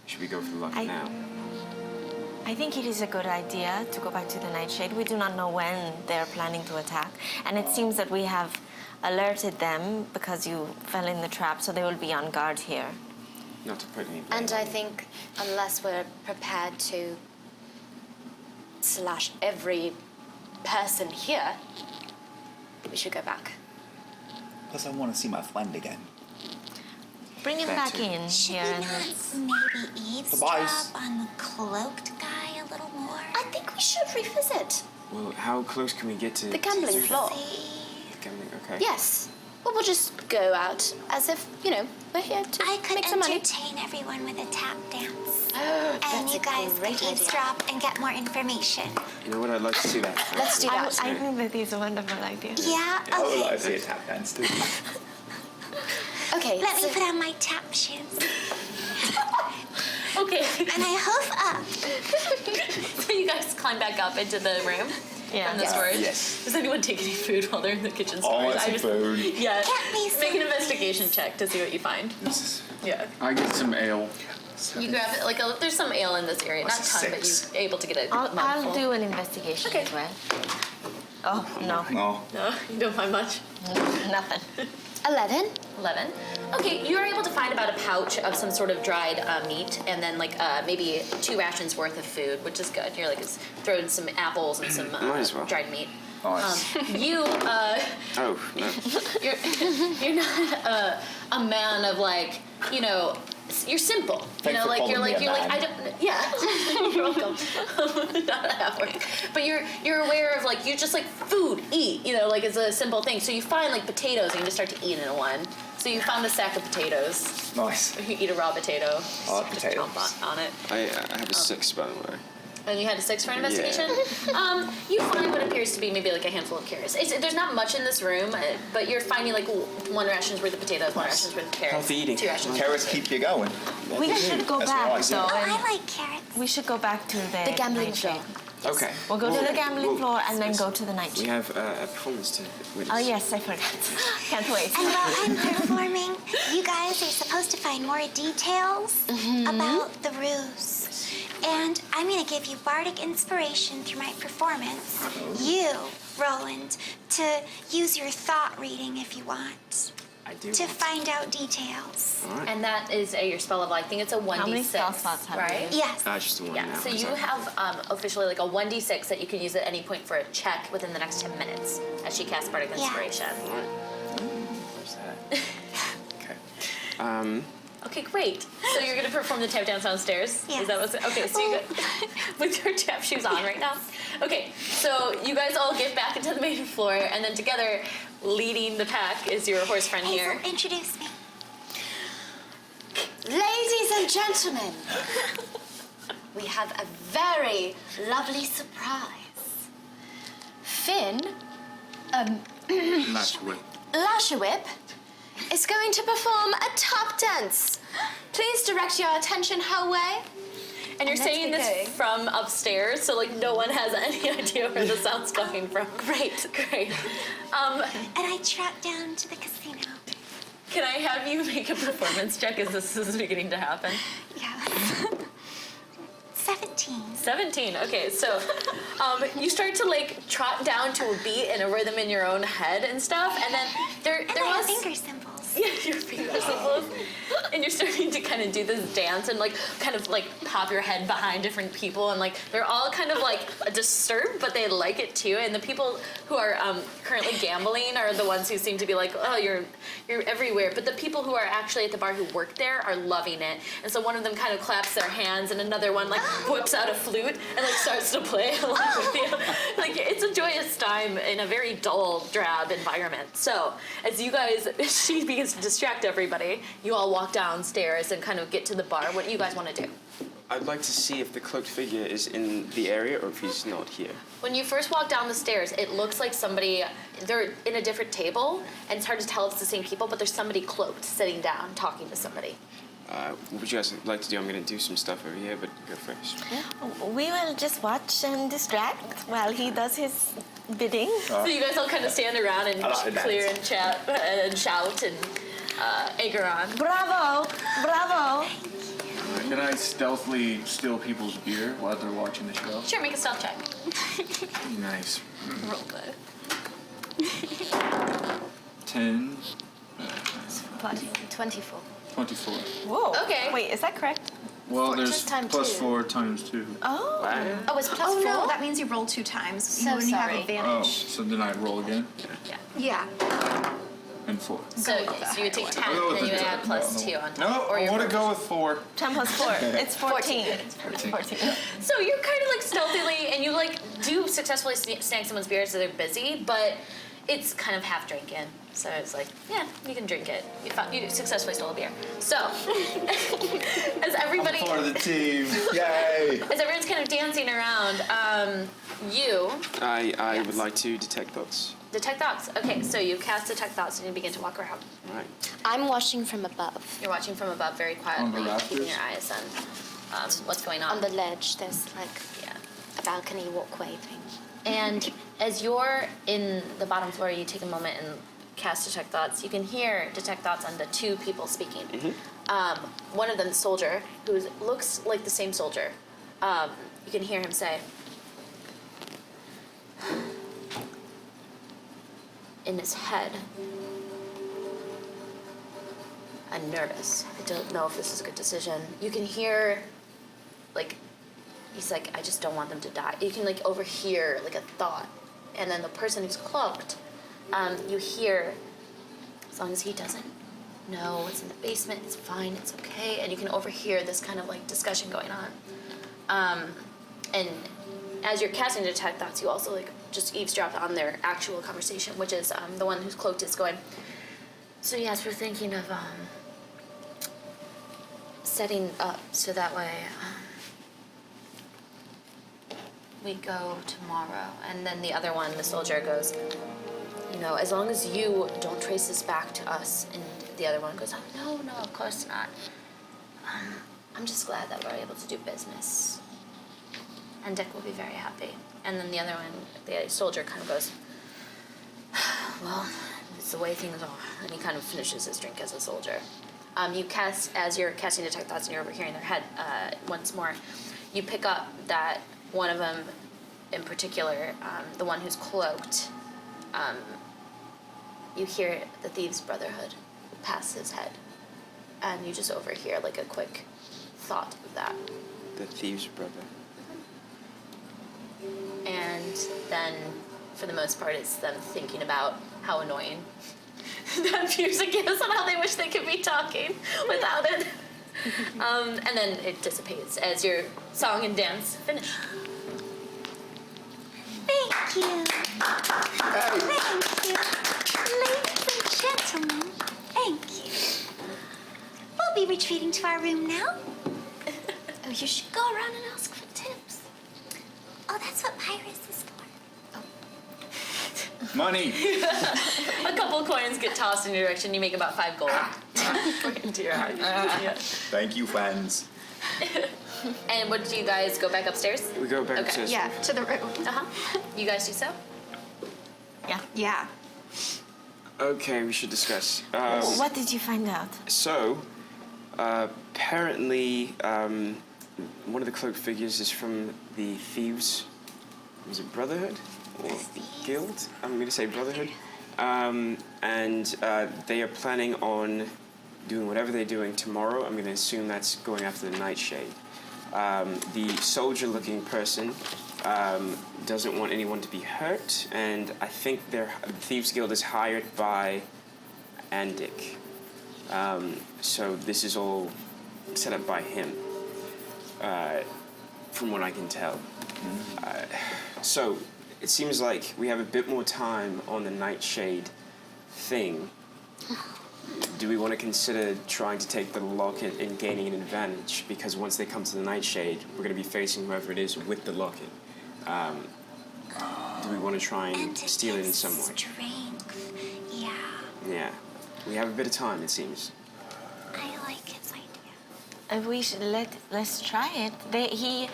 should we go for the locket now? I think it is a good idea to go back to the Nightshade. We do not know when they're planning to attack. And it seems that we have alerted them because you fell in the trap, so they will be on guard here. Not to put any blame And on I you. think unless we're prepared to slash every person here, we should go back. Plus, I want to see my friend again. Bring him That back too. in Should here. we And not maybe eavesdrop Tobias. on the cloaked guy a little more? I think we should revisit Well, how close can we get to the gambling floor. See, Gambling, okay. Yes. Well, we'll just go out as if, we're here to I could make some money. entertain everyone with a tap dance. And And you guys great could idea. eavesdrop and get more information. You know what? I'd like to see that. Let's do that. I think that is a wonderful idea. Yeah, I would okay. like to see a tap dance too. Okay, Let me so put on my tap shoes. Okay, And I hoof up. so you guys climb back up into the room Yeah. from the storage. Yes. Does anyone take any food while they're in the kitchen Oh, storage? it's food. Yeah. Get me some, Make an investigation check to see what you find. Yeah. I get some ale. You grab it, there's some ale in this area. That's Not a a ton, but six. you're able to get a I'll mouthful. do an investigation Okay. as well. Oh, no. No. No, you don't find much. Nothing. 11. 11. Okay, you're able to find about a pouch of some sort of dried meat, and then maybe 2 rations worth of food, which is good. You're it's throwing some apples and some Might as well. dried meat. Nice. You Oh, no. you're not a man of you're simple. Thanks for calling me a man. I don't. Yeah, you're welcome. Not that word. But you're aware of you just food, eat. It's a simple thing. So you find potatoes and you just start to eat in one. So you found a sack of potatoes. Nice. You eat a raw potato. I like just potatoes. chomp on it. I have a 6, by the way. And you had a 6 for an investigation? You find what appears to be maybe a handful of carrots. There's not much in this room, but you're finding 1 ration's worth of potatoes, 1 ration's worth of carrots. Healthy eating. 2 rations. Carrots keep you going. We should go That's back, what I said. though. Oh, and I like carrots. we should go back to the gambling Nightshade. floor. Okay. We'll go to the gambling well, floor and then yes. go to the We Nightshade. have a performance to witness. Oh, yes, I forgot. Can't wait. And while I'm performing, you guys are supposed to find more details about the ruse. And I'm going to give you bardic inspiration through my performance. You, Roland, to use your thought reading if you want, I do. to want find out details. All right. And that is your spell of, I think it's a 1d6. How many spell slots have right? you? Yes. Just the one Yeah, now. so you Sorry. have officially a 1d6 that you can use at any point for a check within the next 10 minutes as she casts Bardic Yeah. Inspiration. All right. Where's that? Okay. Okay, great. So you're gonna perform the tap dance downstairs? Yes. Is that what's okay? So you with your tap shoes on right now. Okay, so you guys all get back into the main floor, and then together, leading the pack is your horse friend here. Hazel, introduce me. Ladies and gentlemen, we have a very lovely surprise. Finn, Lashawhip, is going to perform a tap dance. Please direct your attention her way. And you're let's saying get this going. from upstairs, so no one has any idea where the sound's coming from. Great. And I tracked down to the casino. Can I have you make a performance check as this is beginning to happen? Yeah. 17. 17. Okay, so you start to trot down to a beat and a rhythm in your own head and stuff, and then there And my was finger symbols. yeah, your finger symbols. and you're starting to kind of do this dance and like kind of like pop your head behind different people, and like they're all kind of like disturbed, but they like it too. And the people who are currently gambling are the ones who seem to be like, oh, you're everywhere. But the people who are actually at the bar who work there are loving it. And so one of them kind of claps their hands, and another one like whips out a flute and like starts to play along with you. Like it's a joyous time in a very dull, drab environment. So as you guys, she begins to distract everybody. You all walk downstairs and kind of get to the bar. What do you guys want to do? I'd like to see if the cloaked figure is in the area or if he's not here. When you first walk down the stairs, it looks like somebody, they're in a different table, and it's hard to tell if it's the same people, but there's somebody cloaked sitting down talking to somebody. What would you guys like to do? I'm going to do some stuff over here, but go first. We will just watch and distract while he does his bidding. So you guys all kind of stand around and clear and chat and shout and egg her on. Bravo! Bravo! Can I stealthily steal people's beer while they're watching the show? Sure, make a stealth check. Nice. Roll good. 10, 24. 24. Whoa. Okay. Wait, is that correct? Well, Just there's time plus two. 4 times 2. Oh. Wow. Oh, it's plus Oh 4? no, that means you roll 2 times. So when you have sorry. Oh, advantage. so then I roll again? Yeah. And 4. So you would take 10 and then you would add plus 2 on top. No, Or I your want to bonus. go with 4. 10 plus 4. It's 14. 14. So you're kind of like stealthily, and you like do successfully snag someone's beer so they're busy, but it's kind of half drinking. So it's like, yeah, you can drink it. You successfully stole a beer. So as everybody, Part of the team. Yay! as everyone's kind of dancing around, you I would like to detect thoughts. detect thoughts. Okay, so you cast detect thoughts and you begin to walk around. All right. I'm watching from above. You're watching from above very quietly, rafters? keeping your eyes on what's going on. On the ledge, there's like yeah. a balcony walkway thing. And as you're in the bottom floor, you take a moment and cast detect thoughts. You can hear detect thoughts on the 2 people speaking. One of them, the soldier, who looks like the same soldier. You can hear him say, in his head, I'm nervous. I don't know if this is a good decision. You can hear, like, he's like, I just don't want them to die. You can, like, overhear, like, a thought. And then the person who's cloaked, you hear, as long as he doesn't know what's in the basement, it's fine, it's okay. And you can overhear this kind of, like, discussion going on. And as you're casting detect thoughts, you also, like, just eavesdrop on their actual conversation, which is the one who's cloaked is going, so yes, we're thinking of setting up so that way we go tomorrow. And then the other one, the soldier, goes, you know, as long as you don't trace this back to us. And the other one goes, oh, no, of course not. I'm just glad that we're able to do business. And Dick will be very happy. And then the other one, the soldier, kind of goes, well, it's the way things are. And he kind of finishes his drink as a soldier. You cast, as you're casting detect thoughts and you're overhearing their head once more, you pick up that one of them in particular, the one who's cloaked, you hear the Thieves' Brotherhood pass his head. And you just overhear like a quick thought of that. The Thieves' Brother. And then, for the most part, it's them thinking about how annoying that music is and how they wish they could be talking without it. And then it dissipates as your song and dance finish. Thank you. Thank you. Ladies and gentlemen, thank you. We'll be retreating to our room now. Oh, you should go around and ask for tips. Oh, that's what Pirates is for. Money! A couple coins get tossed in your direction. You make about 5 gold. Into your heart. Yeah. Thank you, friends. And what do you guys go back upstairs? We go back Okay. upstairs. Yeah, to the room. You guys do so? Yeah. Okay, we should discuss. What did you find out? So, apparently, one of the cloaked figures is from the Thieves. Was it Brotherhood? Or Guild? I'm going to say Brotherhood. And they are planning on doing whatever they're doing tomorrow. I'm going to assume that's going after the Nightshade. The soldier-looking person doesn't want anyone to be hurt, and I think the Thieves Guild is hired by Andic. So this is all set up by him, from what I can tell. So it seems like we have a bit more time on the Nightshade thing. Do we want to consider trying to take the locket and gaining an advantage? Because once they come to the Nightshade, we're going to be facing whoever it is with the locket. Do we want to try and steal it in some way? Strength. Yeah. Yeah. We have a bit of time, it seems. I like his idea. We should let's try it. He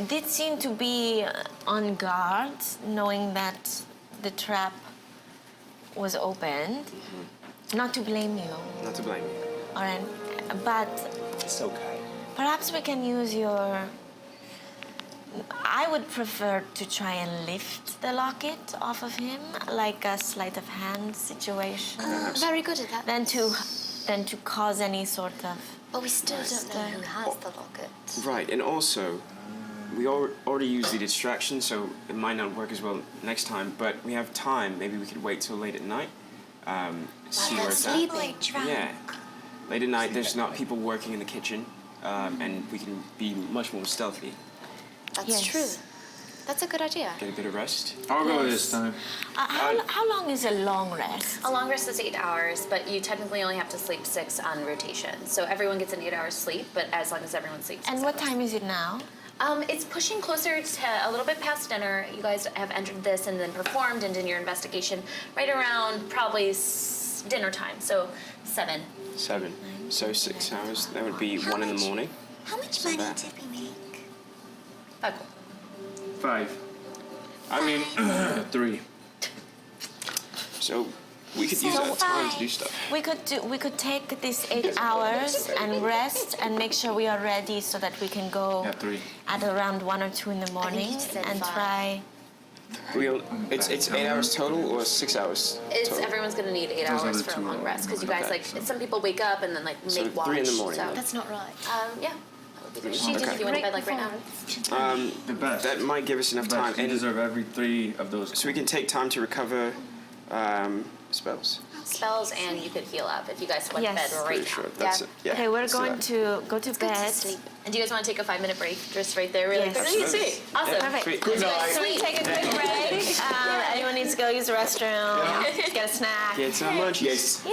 did seem to be on guard, knowing that the trap was opened. Not to blame you. Not to blame you. All right, but It's okay. perhaps we can use your. I would prefer to try and lift the locket off of him, like a sleight of hand situation, Very good at that. than to cause any sort of. But we still don't know who has the locket. Right, and also, we already used the distraction, so it might not work as well next time, but we have time. Maybe we could wait till late at night. See where it's at. Sleeping. Drunk. Yeah. Late at night, there's not people working in the kitchen, and we can be much more stealthy. That's Yes. true. That's a good idea. Get a bit of rest. I'll go this time. How long is a long rest? A long rest is 8 hours, but you technically only have to sleep 6 on rotation. So everyone gets an 8 hours sleep, but as long as everyone sleeps. And 6 what hours. time is it now? It's pushing closer to a little bit past dinner. You guys have entered this and then performed and did your investigation right around probably dinner time. So 7. 7. So 6 hours. That would be 1 in the morning. How much So money that- did we make? 5. I mean, 3. So we could use So that time to 5. do stuff. We could take this 8 hours and rest and make sure we are ready so that we can go Yeah, 3. at around 1 or 2 in the morning you said and 5. try. It's 8 hours total or 6 hours It's total? everyone's gonna need 8 Those hours other for a two long are- rest because you guys Okay. like some people wake up and then like So make watch. 3 in the morning. So That's not right. yeah. She did Okay. if you went to bed like right now. The best. That might give us enough The time. best. You And deserve every 3 of those. so we can take time to recover spells. Spells and you could heal up if you guys went Yes. to bed right Pretty now. sure. That's it. Yeah. Okay, we're let's do going that. to go to Go to bed. sleep. And do you guys want to take a 5-minute break just right there really Yes. quickly? Absolutely. Sweet. Awesome. Yeah, Perfect. sweet. Good night. So we take a quick break. Anyone needs to go use the restroom, get a snack. Get some lunch. Yes. Yeah.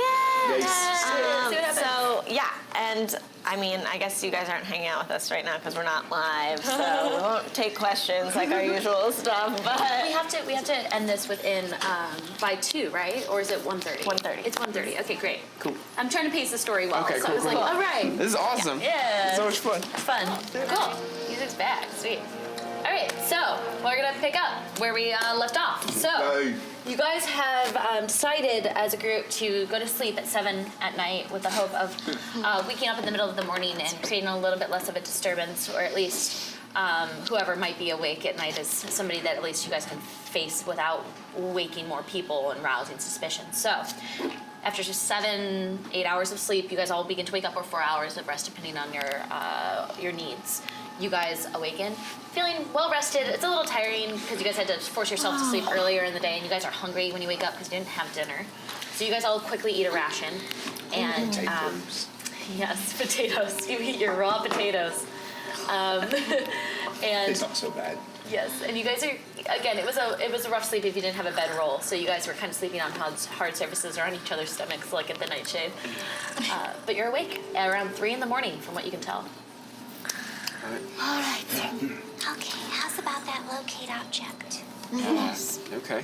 Yes. See what happens. So yeah, and I mean, I guess you guys aren't hanging out with us right now because we're not live, so we won't take questions like our usual stuff. We But have to end this within by 2, right? Or is it 1:30? 1:30. It's 1:30. Okay, great. Cool. I'm trying to pace the story well. Okay, so cool, I was cool. like, all right. This is awesome. Yeah. So much fun. Fun. Cool. Music's back. Sweet. All right, so we're gonna pick up where we left off. So Go. you guys have decided as a group to go to sleep at 7 at night with the hope of waking up in the middle of the morning and creating a little bit less of a disturbance, or at least whoever might be awake at night is somebody that at least you guys can face without waking more people and rousing suspicion. So after just 7-8 hours of sleep, you guys all begin to wake up, or 4 hours of rest depending on your needs. You guys awaken feeling well rested. It's a little tiring because you guys had to force yourself to sleep earlier in the day, and you guys are hungry when you wake up because you didn't have dinner. So you guys all quickly eat a ration, and Potatoes. yes, potatoes. You eat your raw potatoes, and It's not so bad. yes, and you guys are again. It was a rough sleep if you didn't have a bedroll, so you guys were kind of sleeping on hard surfaces or on each other's stomachs, like at the Nightshade. But you're awake at around 3 in the morning, from what you can tell. All right. Okay, how's about that locate object? yes. Okay.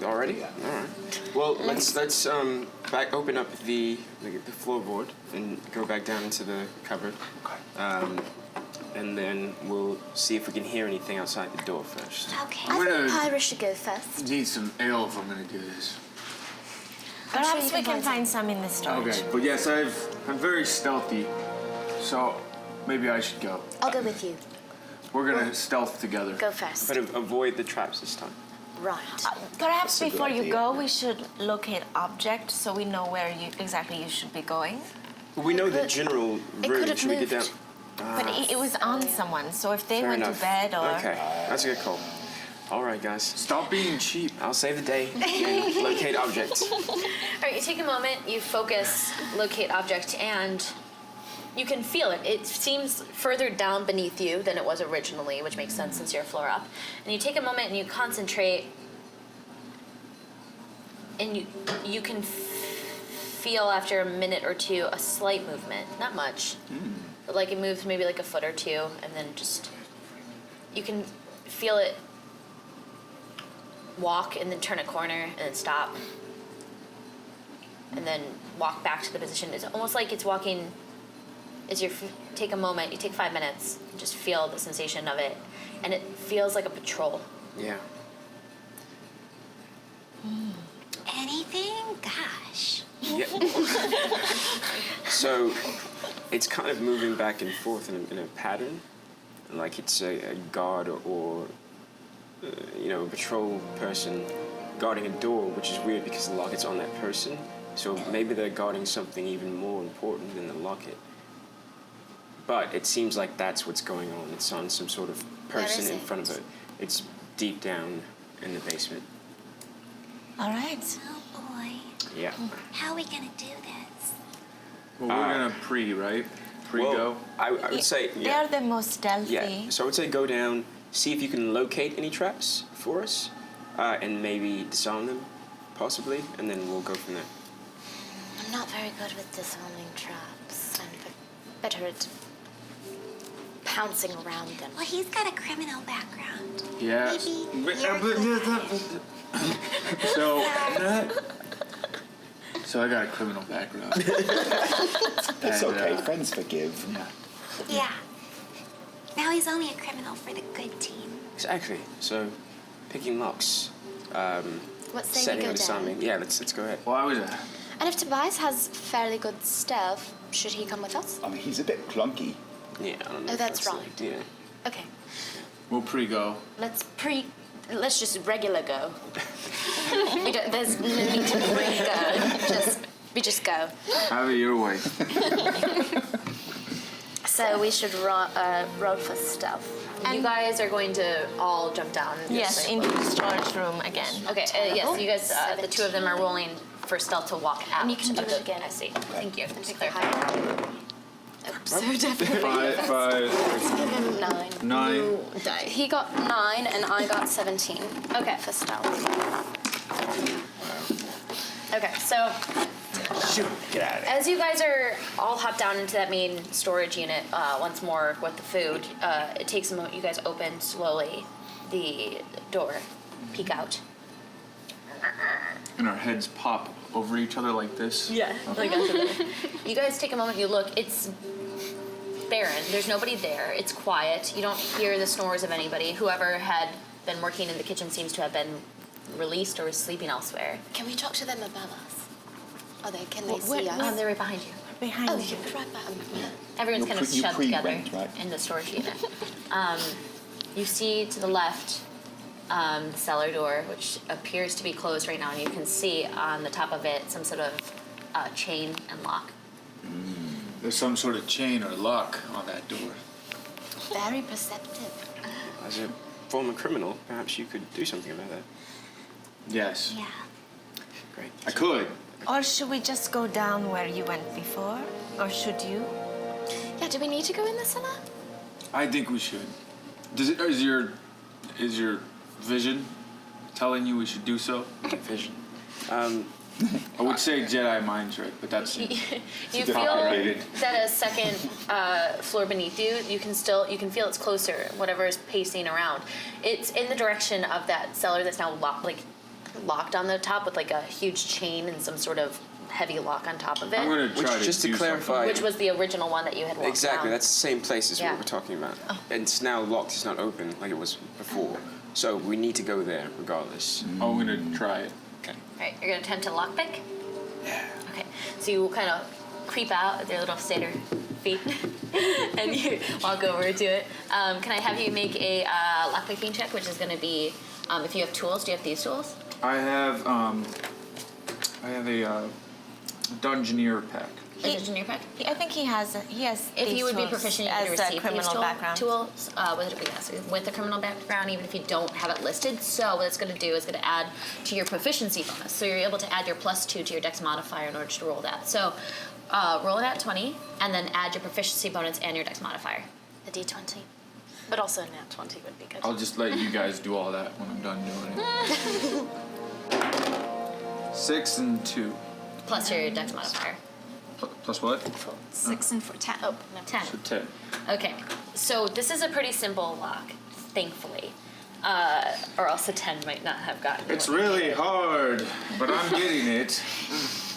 Already? All right. Well, let's open up the floorboard and go back down into the cupboard. And then we'll see if we can hear anything outside the door first. Okay. I'm I think gonna Pyra should go first. need some ale if I'm gonna do this. Perhaps you we can can find some in the storage. Okay, but yes, I'm very stealthy, so maybe I should go. I'll go with you. We're gonna stealth together. Go first. But avoid the traps this time. Right. Perhaps That's a good before you idea. go, we should locate object so we know where exactly you should be going. We know the general It could room. have Should we get down? moved. But it was on someone, so if they Fair went enough. to bed or... Okay, that's a good call. All right, guys. Stop being cheap. I'll save the day. And locate object. All right, you take a moment, you focus, locate object, and you can feel it. It seems further down beneath you than it was originally, which makes sense since you're a floor up. And you take a moment and you concentrate, and you can feel after a minute or two a slight movement, not much, but like it moves maybe like a foot or two, and then just you can feel it walk and then turn a corner and then stop and then walk back to the position. It's almost like it's walking as you take a moment, you take 5 minutes, and just feel the sensation of it, and it feels like a patrol. Yeah. Anything? Gosh. Yep. So it's kind of moving back and forth in a pattern, like it's a guard or a patrol person guarding a door, which is weird because the locket's on that person. So maybe they're guarding something even more important than the locket. But it seems like that's what's going on. It's on some sort of person in front of it. It's deep down in the basement. All right. Oh boy. Yeah. How are we gonna do this? Well, we're gonna right? Pre-go. Well, I would say They're the most stealthy. Yeah. So I would say go down, see if you can locate any traps for us, and maybe disarm them, possibly, and then we'll go from there. I'm not very good with disarming traps. I'm better at pouncing around them. Well, he's got a criminal background. Yeah. Maybe you're So I got a criminal background. It's And, okay. Friends forgive. Yeah. Yeah. Now he's only a criminal for the good team. Exactly. So, picking locks, What say we setting go and disarming. down? Yeah, let's go ahead. Well, I was And if Tobias has fairly good stealth, should he come with us? I mean, he's a bit clunky. Yeah, I don't know. Oh, if that's the right. idea. Okay. we'll pre-go. Let's just regular go. There's no need to pre-go. We just go. Have it your way. So we should roll for stealth. You guys are going to all jump down. Yes, into the storage room again. Okay, yes, you guys, the two of them are rolling for stealth to walk out. And you can do of it the- again. I see. Thank you. Thanks for Super clarifying. high. So definitely. 5, 9. 9. He got 9 and I got 17. Okay. For stealth. Okay, so Shoot, get out of there. as you guys are all hopped down into that main storage unit once more with the food, it takes a moment. You guys open slowly the door, peek out. And our heads pop over each other like this. Yeah, like you guys take a moment. You look. It's barren. There's nobody there. It's quiet. You don't hear the snores of anybody. Whoever had been working in the kitchen seems to have been released or is sleeping elsewhere. Can we talk to them above us? Can they see us? They're right behind you. Behind Oh, you. you're right back. Everyone's kind of shut together pre-rent, right? in the storage unit. You see to the left the cellar door, which appears to be closed right now, and you can see on the top of it some sort of chain and lock. There's some sort of chain or lock on that door. Very perceptive. As a former criminal, perhaps you could do something about that. Yes. Yeah. Great. I could. Or should we just go down where you went before? Or should you? Yeah, do we need to go in the cellar? I think we should. Is your vision telling you we should do so? Vision. I would say Jedi mind trick, but that's You feel copyrighted. that a second floor beneath you. You can feel it's closer. Whatever is pacing around, it's in the direction of that cellar that's now locked on the top with like a huge chain and some sort of heavy lock on top of it. I'm gonna Which, try just to do clarify, which was the original one that you had walked exactly, around. that's the same place as Yeah. what we're talking about. And it's now locked, it's not open like it was before. So we need to go there regardless. something. I'm gonna try it. Okay. Alright, you're gonna attempt to lockpick? Yeah. Okay. So you kind of creep out with your little satyr feet and you walk over to it. Can I have you make a lockpicking check, which is gonna be, if you have tools, do you have these tools? I have a Dungeoneer pack. Engineer pack. I think he has. If you would be proficient, you as could a receive criminal these background. tools with a criminal background, even if you don't have it listed. So what it's going to do is going to add to your proficiency bonus. So you're able to add your +2 to your dex modifier in order to roll that. So roll it at 20, and then add your proficiency bonus and your dex modifier. A D20. But also a nat 20 would be good. I'll just let you guys do all that when I'm done doing it. 6 and 2. Plus your dex modifier. Plus what? 6 and 4, 10. Oh, no. 10. So 10. Okay, so this is a pretty simple lock, thankfully. Or else a 10 might not have gotten It's what you really needed. hard, but I'm getting it.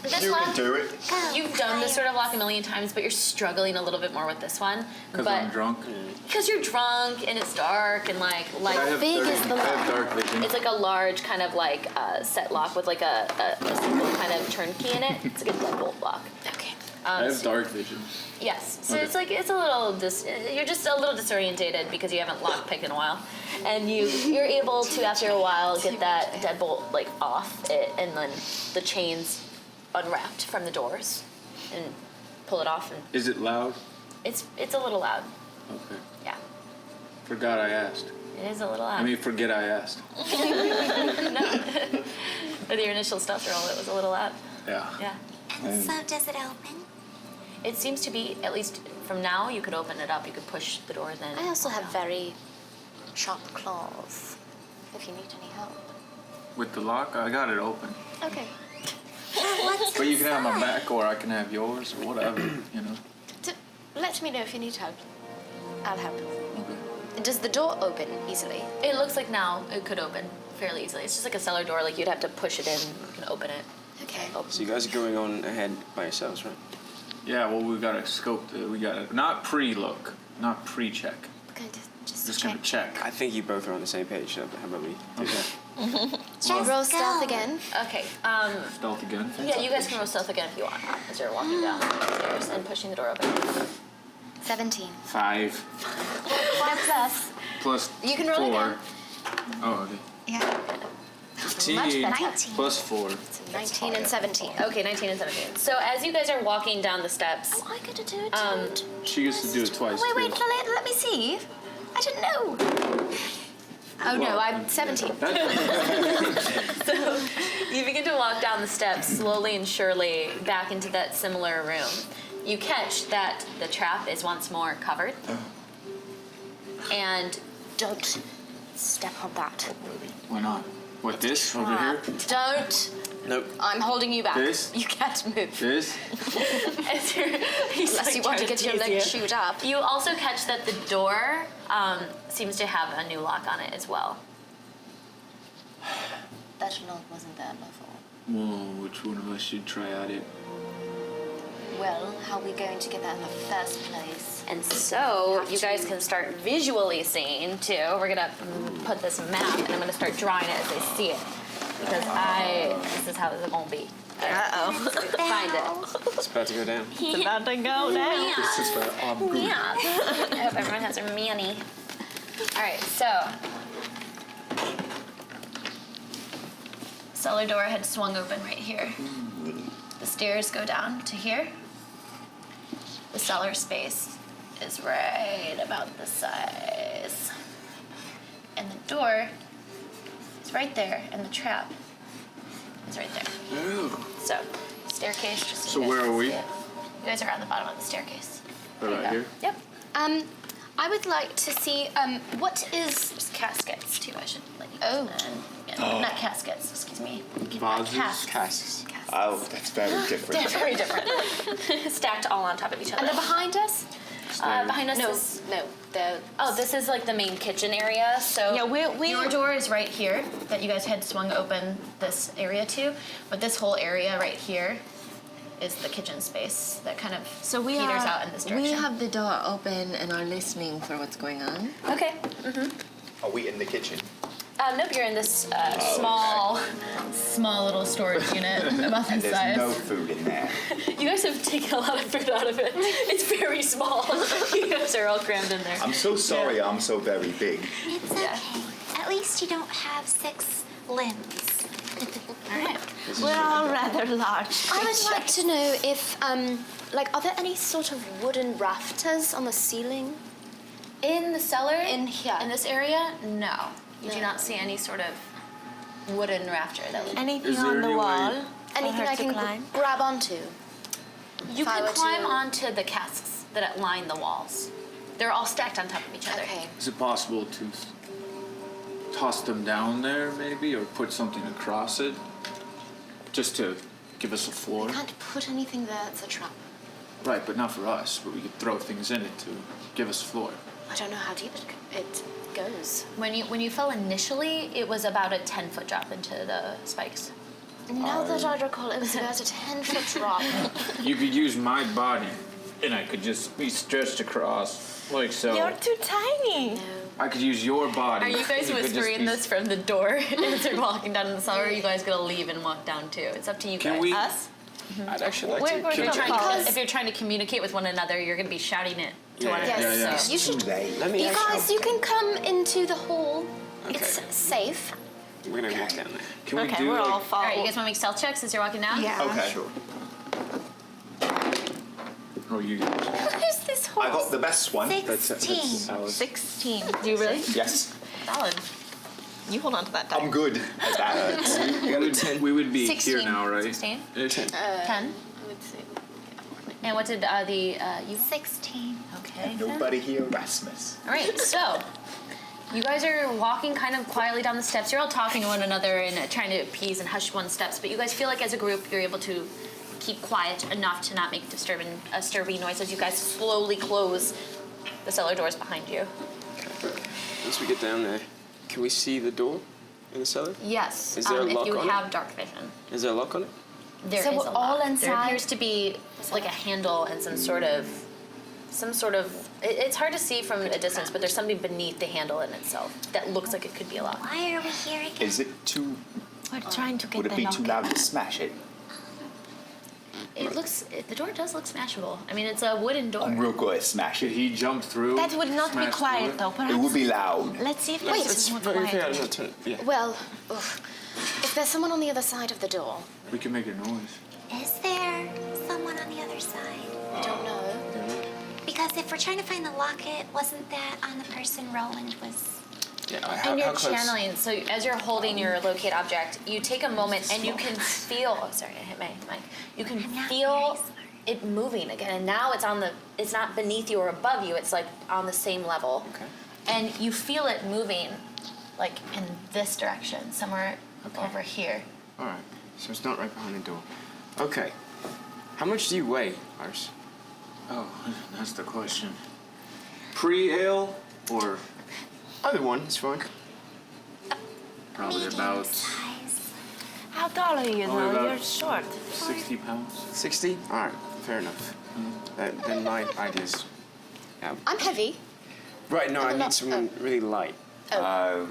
This You one, can do it. you've done this sort of lock a million times, but you're struggling a little bit more with this one. Because I'm drunk. Because you're drunk and it's dark and like I have, big is the I have dark vision. it's like a large kind of like set lock with like a single kind of turnkey in it. It's like a deadbolt lock. Okay. I have dark vision. Yes, so Okay. it's like it's a little you're just a little disorientated because you haven't lockpicked in a while, and you're able to after a while get that deadbolt like off it, and then the chains unwrapped from the doors, and pull it off, and Is it loud? it's a little loud. Okay. Yeah, Forgot I asked. it is a little loud. I mean, forget I asked. With your initial stealth roll, it was a little loud. Yeah. Yeah. So does it open? It seems to be, at least from now, you could open it up. You could push the doors in. I also have very sharp claws, if you need any help. With the lock, I got it open. Okay. What's But you can have my inside? back, or I can have yours, or whatever, you know. Let me know if you need help. I'll help. Okay. Does the door open easily? It looks like now it could open fairly easily. It's just like a cellar door. Like you'd have to push it in and open it. Okay. So you guys are going on ahead by yourselves, right? Yeah, well, we gotta scope we gotta, not pre-look, not pre-check. We're going to Just check. gonna check. I think you both are on the same page. So how about we do that? Roll Let's stealth go. again. Okay. Stealth again? Yeah, you guys can roll stealth again if you want, as you're walking down the stairs and pushing the door open. 17. 5 One plus. plus You can roll 4. again. Oh, okay. Yeah. 15 better. plus 4. 19 and 17. Okay, 19 and 17. So as you guys are walking down the steps, I get to do it. She gets to do it twice. Wait, too. let me see. I didn't know. Oh no, I'm 17. so you begin to walk down the steps slowly and surely back into that similar room. You catch that the trap is once more covered. And Don't step on that. Why not? What, this over here? Don't. Nope. I'm holding you back. This? You can't move. This? as he's Unless you want to get your leg chewed up. You also catch that the door seems to have a new lock on it as well. That lock wasn't there before. Whoa, which one of us should try at it? Well, how are we going to get that in the first place? And so you guys can start visually seeing too. We're gonna put this map and I'm gonna start drawing it as I see it. Because this is how it's gonna be. Uh-oh. Find it. It's about to go down. It's about to go down. This is where I'm good. Yeah. I hope everyone has their manny. Alright, so cellar door had swung open right here. The stairs go down to here. The cellar space is right about this size. And the door is right there, and the trap is right there. Ooh. So, staircase, just So you guys where can are we? see it. You guys are on the bottom of the staircase. Right There you go. here? Yep. I would like to see, what is... There's caskets too, I should let you Oh. know. Yeah, not caskets, excuse me. Vases? Casks. Casks. Oh, that's very different. They're very different. Stacked all on top of each other. And they're behind us? Behind us No, is... no, they're... Oh, this is like the main kitchen area. So Yeah, we- your door is right here that you guys had swung open this area to, but this whole area right here is the kitchen space that kind of So we peters are, out in this direction. we have the door open and are listening for what's going on. Okay. Are we in the kitchen? Nope, you're in this small little storage unit about And this there's size. no food in there. You guys have taken a lot of food out of it. It's very small. You guys are all crammed in there. I'm so sorry I'm so very big. It's okay. Yeah. At least you don't have 6 limbs. All right. We're all rather large. I would like to know if, are there any sort of wooden rafters on the ceiling? In the cellar? In here. In this area? No. You do No. not see any sort of wooden rafter that would... Anything Is there on the any wall? way- for Anything her I to can climb? grab onto? You If I can were climb to- onto the casks that line the walls. They're all stacked on top of each other. Okay. Is it possible to toss them down there, maybe, or put something across it, just to give us a floor? I can't put anything there, it's a trap. Right, but not for us. But we could throw things in it to give us a floor. I don't know how deep it goes. When you fell initially, it was about a 10-foot drop into the spikes. Now that I recall, it was about a 10-foot drop. You could use my body, and I could just be stretched across like so. You're too tiny. I could use your body. Are you guys and could just whispering be- this from the door as they're walking down in the cellar, or are you guys gonna leave and walk down too? It's up to you Can guys. we? Us? I'd actually like We're to. gonna Can follow. If you're trying to communicate with one another, you're gonna be shouting it to one Yes, another. yeah. So. you should. Too late. Let me You actually. guys, you can come into the hall. It's Okay. safe. We're gonna walk down there. Can we Okay, do we're all like, follow. All right, you guys want to make stealth checks as you're walking down? Yeah. Okay. Sure. Oh, you. Who's this horse? I got the best one. 16. Alice. 16. Do you really? Yes. Solid. You hold on to that die. I'm good at that. We would be 16. here now, right? 16? Ish. 10. I would say. And what did you... 16. Okay. Nobody here, Rasmus. All right, so you guys are walking kind of quietly down the steps. You're all talking to one another and trying to appease and hush one's steps, but you guys feel like as a group you're able to keep quiet enough to not make disturbing noise as you guys slowly close the cellar doors behind you. Once we get down there, can we see the door in the cellar? Yes, Is there a if lock you on it? have dark vision. Is there a lock on it? There So is we're a all lock. There inside? appears to be like a handle and some sort of. It's hard to see from a distance, but there's something beneath the handle in itself that looks like it could be a lock. Why are we here again? Is it too? We're trying to get Would it the be lock. too loud to smash it? The door does look smashable. I mean, it's a wooden door. I'm real good at smashing. Should he jump through? That would not be smash quiet through it? though. Perhaps. It would be loud. Let's see if Wait, this It's is more very fair. quiet. Not to, yeah. Well, if there's someone on the other side of the door, We can make a noise. Is there someone on the other side? I don't know. Because if we're trying to find the locket, wasn't that on the person Roland was? Yeah. And you're how close? channeling, so as you're holding your locate object, you take a moment and you can feel, oh sorry, I hit my mic. You can I'm not feel very smart. it moving again, and now it's not beneath you or above you, it's like on the same level. Okay. And you feel it moving, like in this direction, somewhere over here. All right. So it's not right behind the door. Okay. How much do you weigh, Iris? Oh, that's the question. Pre-ale or Either one. It's fine. probably Medium about size. How tall are you Oh, though? about- You're short. 60 pounds. 60. All right. Fair enough. Then my ideas. Yeah. I'm heavy. Right. No, I not- need someone really light. Yeah.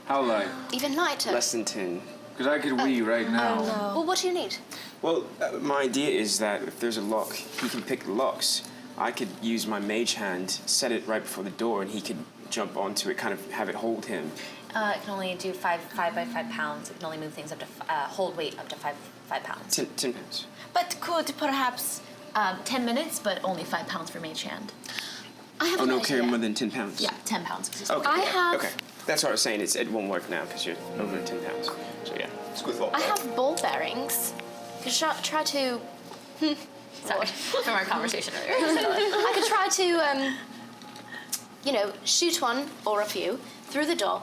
How light? Even lighter. Less than 10. Because I could wee right now. Well, what do you need? Well, my idea is that if there's a lock, he can pick the locks. I could use my mage hand, set it right before the door, and he could jump onto it, kind of have it hold him. It can only do 5 by 5 pounds. It can only move things up to, hold weight up to 5 pounds. 10 pounds. But could perhaps 10 minutes, but only 5 pounds for mage hand. I have Oh, an no, idea. carry more than 10 pounds? Yeah, 10 pounds. 'cause it's Okay. I yeah, have- Okay. That's what I was saying. It won't work now because you're over 10 pounds. So, yeah. It's good thought. I have ball bearings. Could try to. Sorry, from our conversation earlier. I could try to, shoot one or a few through the door.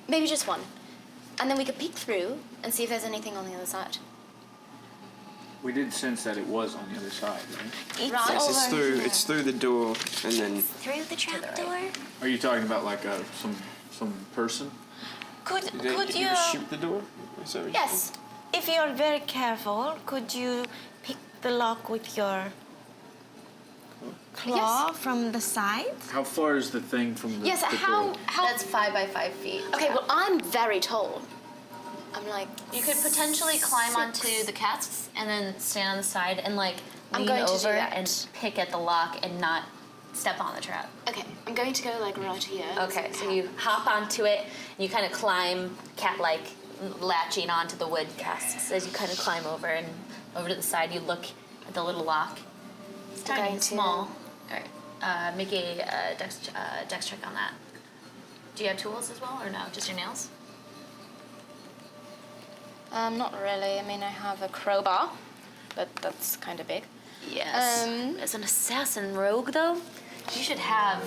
Maybe just one. And then we could peek through and see if there's anything on the other side. We did sense that it was on the other side, right? it's Right. Yes, it's over through. here. It's through the door, and then Through the trap door? Are you talking about like some person? Could Did you? shoot the door? Is that what you Yes. If you're very careful, could you pick the lock with your claw from the side? How far is the thing from the Yes, the how. door? That's 5 by 5 feet. Okay, well, I'm very tall. I'm like. You could potentially climb onto the casks and then stand on the side and like I'm lean going to do over that. and pick at the lock and not step on the trap. Okay, I'm going to go like right here. Okay, so you hop onto it, and you kind of climb cat-like latching onto the wood casks as you kind of climb over and over to the side. You look at the little lock. It's tiny, Going to- small. All right, make a dex check on that. Do you have tools as well, or no? Just your nails? Not really. I mean, I have a crowbar, but that's kind of big. Yes. As an assassin rogue, though, you should have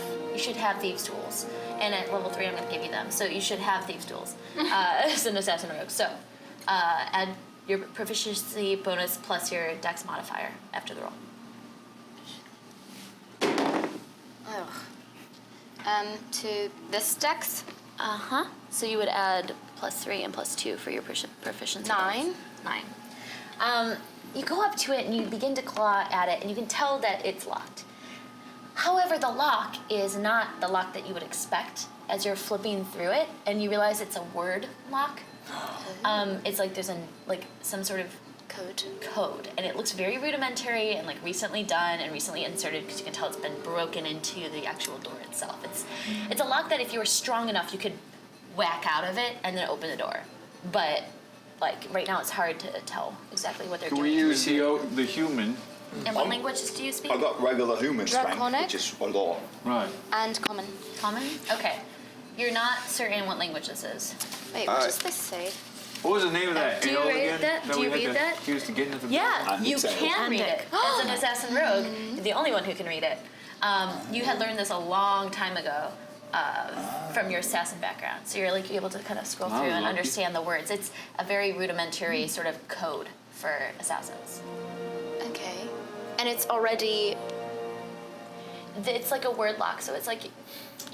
thieves' tools, and at level 3, I'm going to give you them. So you should have thieves' tools as an assassin rogue. So add your proficiency bonus plus your dex modifier after the roll. To this dex, So you would add +3 and +2 for your proficiency. 9. bonus. 9. You go up to it and you begin to claw at it, and you can tell that it's locked. However, the lock is not the lock that you would expect as you're flipping through it, and you realize it's a word lock. It's like there's some sort of code, and it looks very rudimentary and like recently done and recently inserted, because you can tell it's been broken into the actual door itself. It's a lock that if you were strong enough, you could whack out of it and then open the door. But like right now, it's hard to tell exactly what they're Can doing. we use the human? And what languages do you speak? I got regular human strength, Draconic? which is a lot. Right. And common. Common? Okay. You're not certain what language this is. Wait, what does this say? What was the name of that Do you ale read again? that? Do we you had read to that? use to get into the Yeah, And you it's a- can And read it. it. As an assassin rogue, you're the only one who can read it. You had learned this a long time ago from your assassin background. So you're like able to kind of scroll Wow, through and lucky. understand the words. It's a very rudimentary sort of code for assassins. Okay. And it's already. It's like a word lock, so it's like...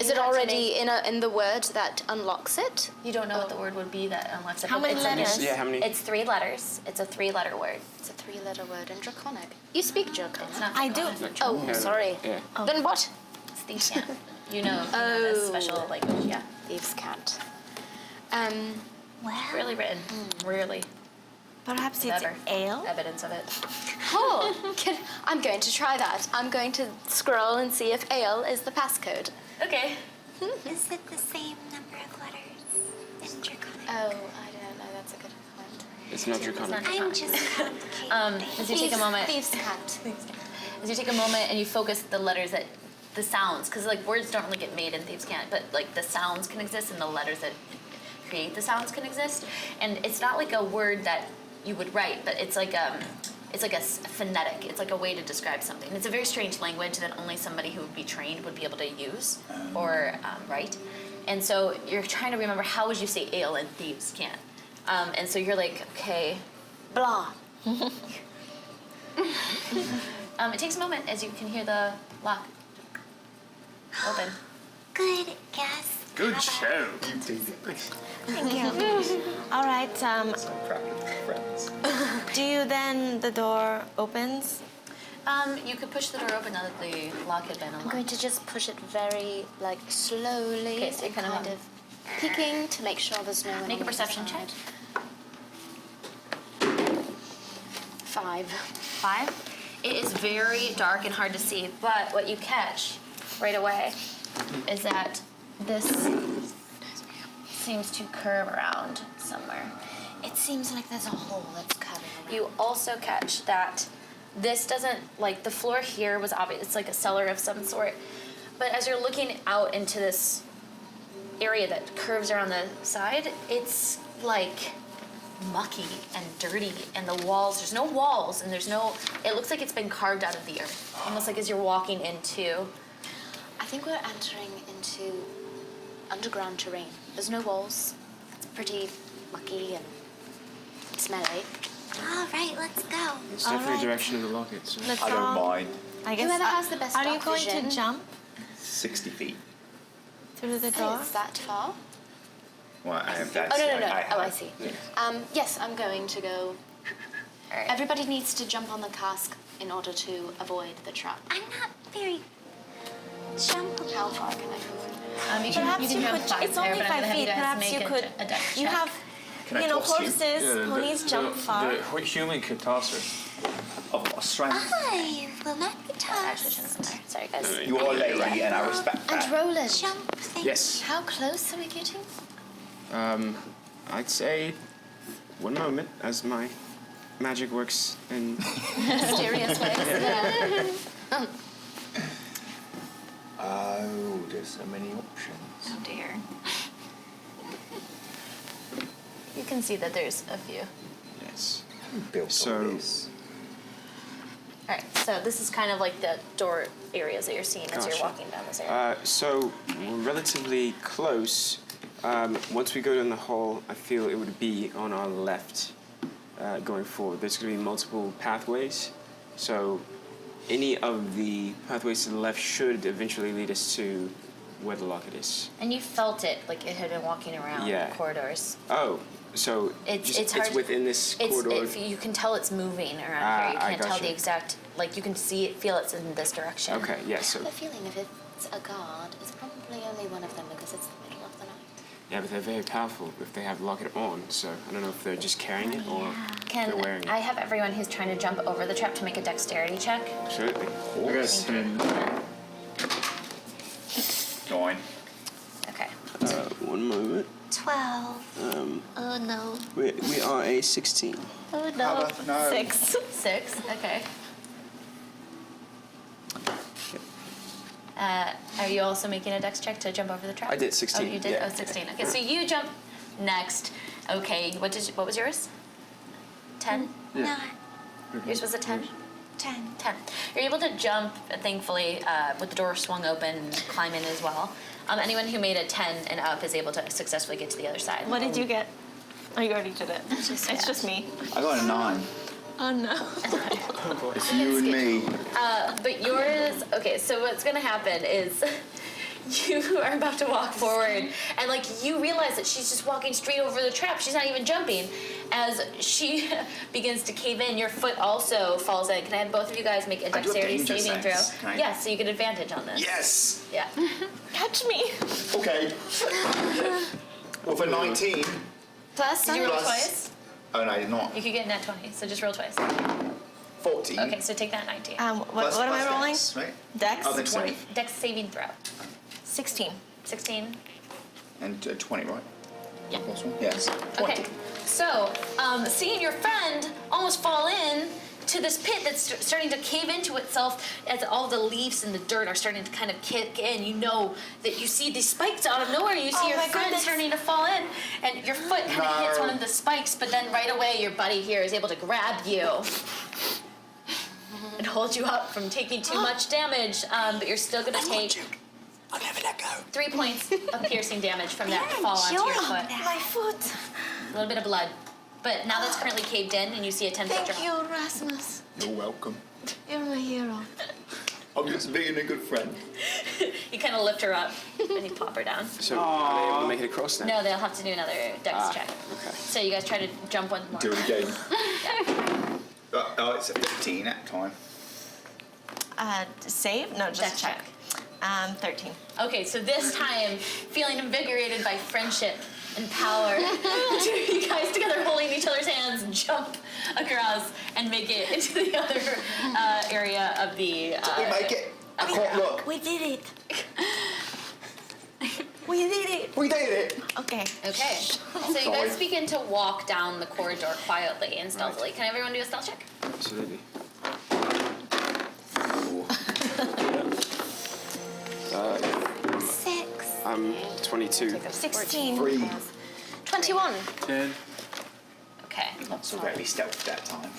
Is you it have to already in the word that unlocks it? You don't know what the word would be that unlocks it. How but many it's like- letters? Yeah, how many? It's 3 letters. It's a 3-letter word. It's a 3-letter word in Draconic. You speak Draconic? It's not I do. Draconic. Oh, sorry. Yeah. Then what? It's Thieves' Cant. You know this special language, yeah. Thieves' Cant. Rarely written. Rarely. Perhaps it's Never. ale? Evidence of it. Oh, I'm going to try that. I'm going to scroll and see if ale is the passcode. Okay. Is it the same number of letters in Draconic? Oh, I don't know. That's a good point. It's not draconic. I'm just complicated. As you take a moment, Thieves' Cant. as you take a moment and you focus the letters that, the sounds, because like words don't really get made in Thieves' Cant, but like the sounds can exist and the letters that create the sounds can exist. And it's not like a word that you would write, but it's like a phonetic. It's like a way to describe something. It's a very strange language that only somebody who would be trained would be able to use or write. And so you're trying to remember, how would you say ale in Thieves' Cant? And so you're like, okay, blah. It takes a moment as you can hear the lock open. Good guess. Good show. You did it. Thank you. All right. I'm proud of my friends. Do you then, the door opens? You could push the door open now that the lock had been I'm unlocked. going to just push it very, slowly, Okay, so you're and kind of peeking to make sure there's no one Make a on the perception side. check. 5. 5. It is very dark and hard to see, but what you catch right away is that this seems to curve around somewhere. It seems like there's a hole that's coming. You also catch that this doesn't, like, the floor here was obvious. It's like a cellar of some sort. But as you're looking out into this area that curves around the side, it's like mucky and dirty, and the walls, there's no walls, and there's no, it looks like it's been carved out of the earth. Almost like as you're walking into, I think we're entering into underground terrain. There's no walls. It's pretty mucky and smelly. All right, let's go. It's definitely Alright. the direction of the locket. So. Let's I don't all- mind. I guess. Whoever has the best Are you dark going vision. to jump 60 feet. through the door? Is that far? Well, I am Oh, no. Oh, I have- see. Yes, I'm going to go. Alright. Everybody needs to jump on the cask in order to avoid the trap. I'm not very jumpable. How far can I move? you Perhaps you jump could. 5 It's there, only but I'm 5 gonna have you feet. guys Perhaps make you a could. a dex You check. have, Can I toss you? horses. Ponies jump far. The human could toss her. I've got strength. I will not be Actually, shouldn't tossed. have been there. Sorry, guys. You are a lady, and I respect And that. Roland, Jump thing. Yes. how close are we getting? I'd say 1 moment as my magic works in Mysterious ways. Yeah. Oh, there's so many options. Oh dear. You can see that there's a few. yes. Who built So- all this? All right, so this is kind of like the door areas that you're seeing as you're Gotcha. walking down this area. So we're relatively close. Once we go down the hall, I feel it would be on our left going forward. There's going to be multiple pathways, so any of the pathways to the left should eventually lead us to where the locket is. And you felt it, like it had been walking around Yeah. the corridors. Oh, so It's hard. within this corridor. You can tell it's moving around here. You I can't tell gotcha. the exact. Like you can see it, feel it's in this direction. Okay, yeah. I So have a feeling if it's a guard, it's probably only one of them because it's the middle of the night. yeah, but they're very powerful if they have locket on. So I don't know if they're just carrying it or Can they're wearing it. I have everyone who's trying to jump over the trap to make a dexterity check? Absolutely. I got 10. 9. Okay. 1 moment. 12. Oh no. We are a 16. Oh no. No. 6. 6. Okay. Are you also making a dex check to jump over the trap? I did 16, Oh, you did? yeah. Oh, 16. Okay, so you jump next. Okay, what was yours? 10? 9. Yours was a 10? 10. 10. You're able to jump, thankfully, with the door swung open, climb in as well. Anyone who made a 10 and up is able to successfully get to the other side. What did you get? Oh, you already did it. It's just me. I got a 9. Oh no. It's you and me. But yours, okay, so what's gonna happen is you are about to walk forward and like you realize that she's just walking straight over the trap. She's not even jumping. As she begins to cave in, your foot also falls in. Can I have both of you guys make a I do a dexterity danger saving sense. throw? Can I? Yes, so you get advantage on this. Yes! Yeah. Catch me. Okay. Well, for 19. Plus, Did you roll Plus- twice? Oh, no, I did not. You could get net 20, so just roll twice. 14. Okay, so take that 19. What Plus- am I plus rolling? dex, right? Dex? Oh, the 20. Dex saving throw. 16. 16. And 20, right? Yeah. Plus 1? Yes. 20. Okay, so seeing your friend almost fall in to this pit that's starting to cave into itself as all the leaves and the dirt are starting to kind of kick in, you know that you see these spikes out of nowhere. You see Oh your my friend goodness. starting to fall in, and your foot kind of hits No. one of the spikes, but then right away your buddy here is able to grab you and hold you up from taking too much damage, but you're still going to take I'll never let go. 3 points of piercing damage from that You're fall onto your enjoying foot. that. My foot. A little bit of blood. But now that's currently caved in, and you see a 10-foot drop. Thank you, Rasmus. You're welcome. You're my hero. I'm just being a good friend. You kind of lift her up, and you pop her down. So are they able to make it across now? No, they'll have to do another dex check. Okay. So you guys try to jump one more. Do it again. Yeah. Oh, it's a 15 that time. Save? No, just Dex check. 13. Okay, so this time, feeling invigorated by friendship and power, you guys together holding each other's hands jump across and make it into the other area of the. We make it. I can't look. We did it. We did it. We did it. Okay. Okay, so you guys begin to walk down the corridor quietly and stealthily. Can everyone do a stealth check? Absolutely. Ooh. 6. I'm 22. 16. 3. 21. 10. Okay. Not so very stealth that time.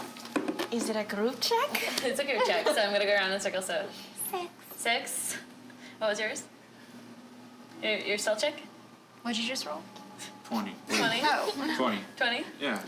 Is it a group check? It's a group check, so I'm gonna go around in a circle. So 6. 6. What was yours? Your stealth check? What'd you just roll? 20. 20? Oh. 20. 20? Yeah.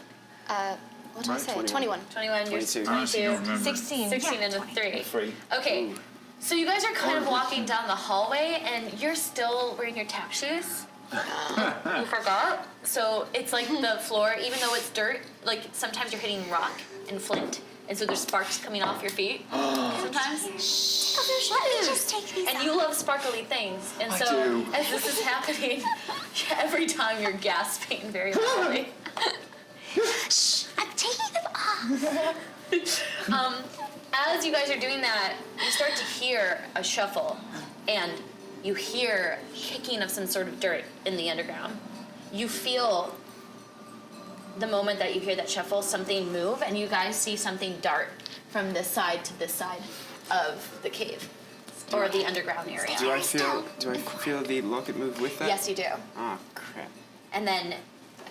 What did I Right, say? 21. 21. 21, yours 22. Honestly, don't 22. remember. 16. 16 and a 3. 3. Okay, so you guys are kind of walking down the hallway and you're still wearing your tap shoes. You forgot. So it's like the floor, even though it's dirt, like sometimes you're hitting rock and flint. And so there's sparks coming off your feet sometimes. Let me just take these And off. you love sparkly things. And I so do. as this is happening, every time you're gasping very loudly. Shh, I'm taking them off. As you guys are doing that, you start to hear a shuffle, and you hear kicking of some sort of dirt in the underground. You feel the moment that you hear that shuffle, something move, and you guys see something dart from this side to this side of the cave, or the underground area. Do I feel the locket move with that? Yes, you do. Oh, crap. And then,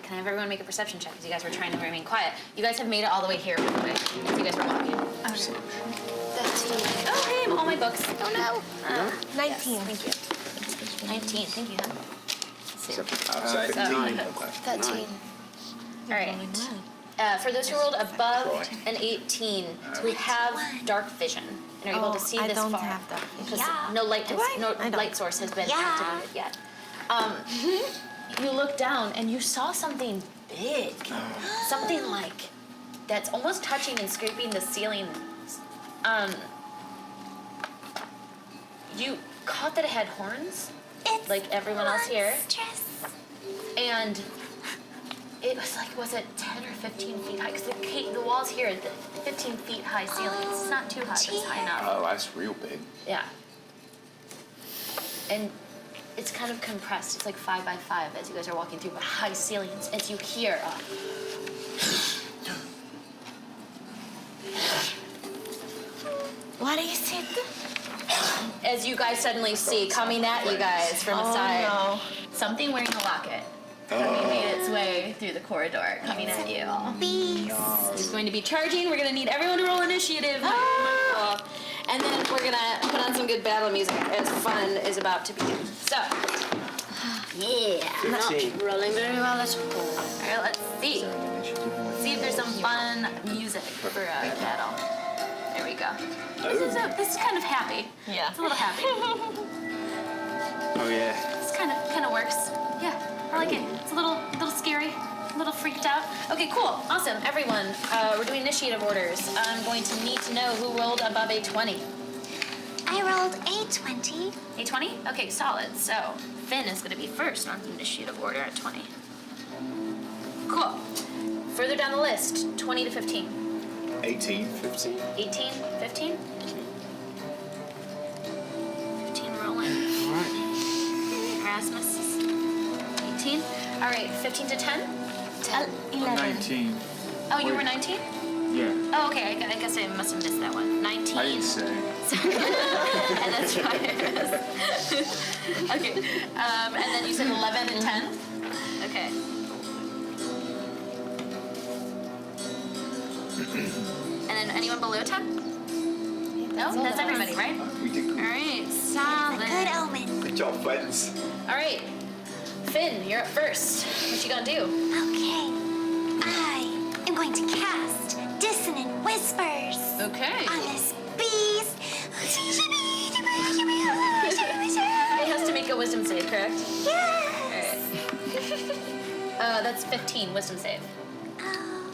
can I have everyone make a perception check? Because you guys were trying to remain quiet. You guys have made it all the way here, by the way, as you guys were walking. That's Oh, hey, all my books. Oh, no. 19. Yes, thank you. 19, thank you. Outside. 13. All right. For those who rolled above an 18, who have dark vision and are able to see I this don't far. have that. Because Yeah. no light, I don't. light source has been Yeah. activated yet. You look down and you saw something big, something like that's almost touching and scraping the ceiling. You caught that it had horns, It's like everyone else here, monstrous. and it was it 10 or 15 feet high? Because the walls here, the 15 feet high ceilings. It's not too high, but it's high enough. Oh, that's real big. Yeah. And it's kind of compressed. It's like 5 by 5 as you guys are walking through, but high ceilings. As you hear What is it? as you guys suddenly see coming at you guys from the side, no. something wearing a locket having made its way through the corridor, coming at you. Beast. It's going to be charging. We're going to need everyone to roll initiative. And then we're going to put on some good battle music as fun is about to begin. So, yeah. Not rolling very well at all. All right, let's see. See if there's some fun music for a battle. There we go. This is kind of happy. Yeah. It's a little happy. Oh, yeah. This kind of works. Yeah, I like it. It's a little scary, a little freaked out. Okay, cool, awesome. Everyone, we're doing initiative orders. I'm going to need to know who rolled above a 20. I rolled a 20. A 20? Okay, solid. So Finn is going to be first on the initiative order at 20. Cool. Further down the list, 20 to 15. 18. 15. 18, 15? 15 rolling. All right. Erasmus is 18. All right, 15 to 10? 11. 19. Oh, you were 19? Yeah. Oh, okay. I guess I must have missed that one. 19. I didn't say. And that's right. Okay. And then you said 11 and 10? Okay. And then anyone below 10? No? That's everybody, right? We did All good. right. Solid. Good omen. Good job, friends. All right. Finn, you're up first. What you gonna do? Okay. I am going to cast Dissonant Whispers Okay. on this beast. It has to make a wisdom save, correct? Yes. All right. That's 15 wisdom save. Oh,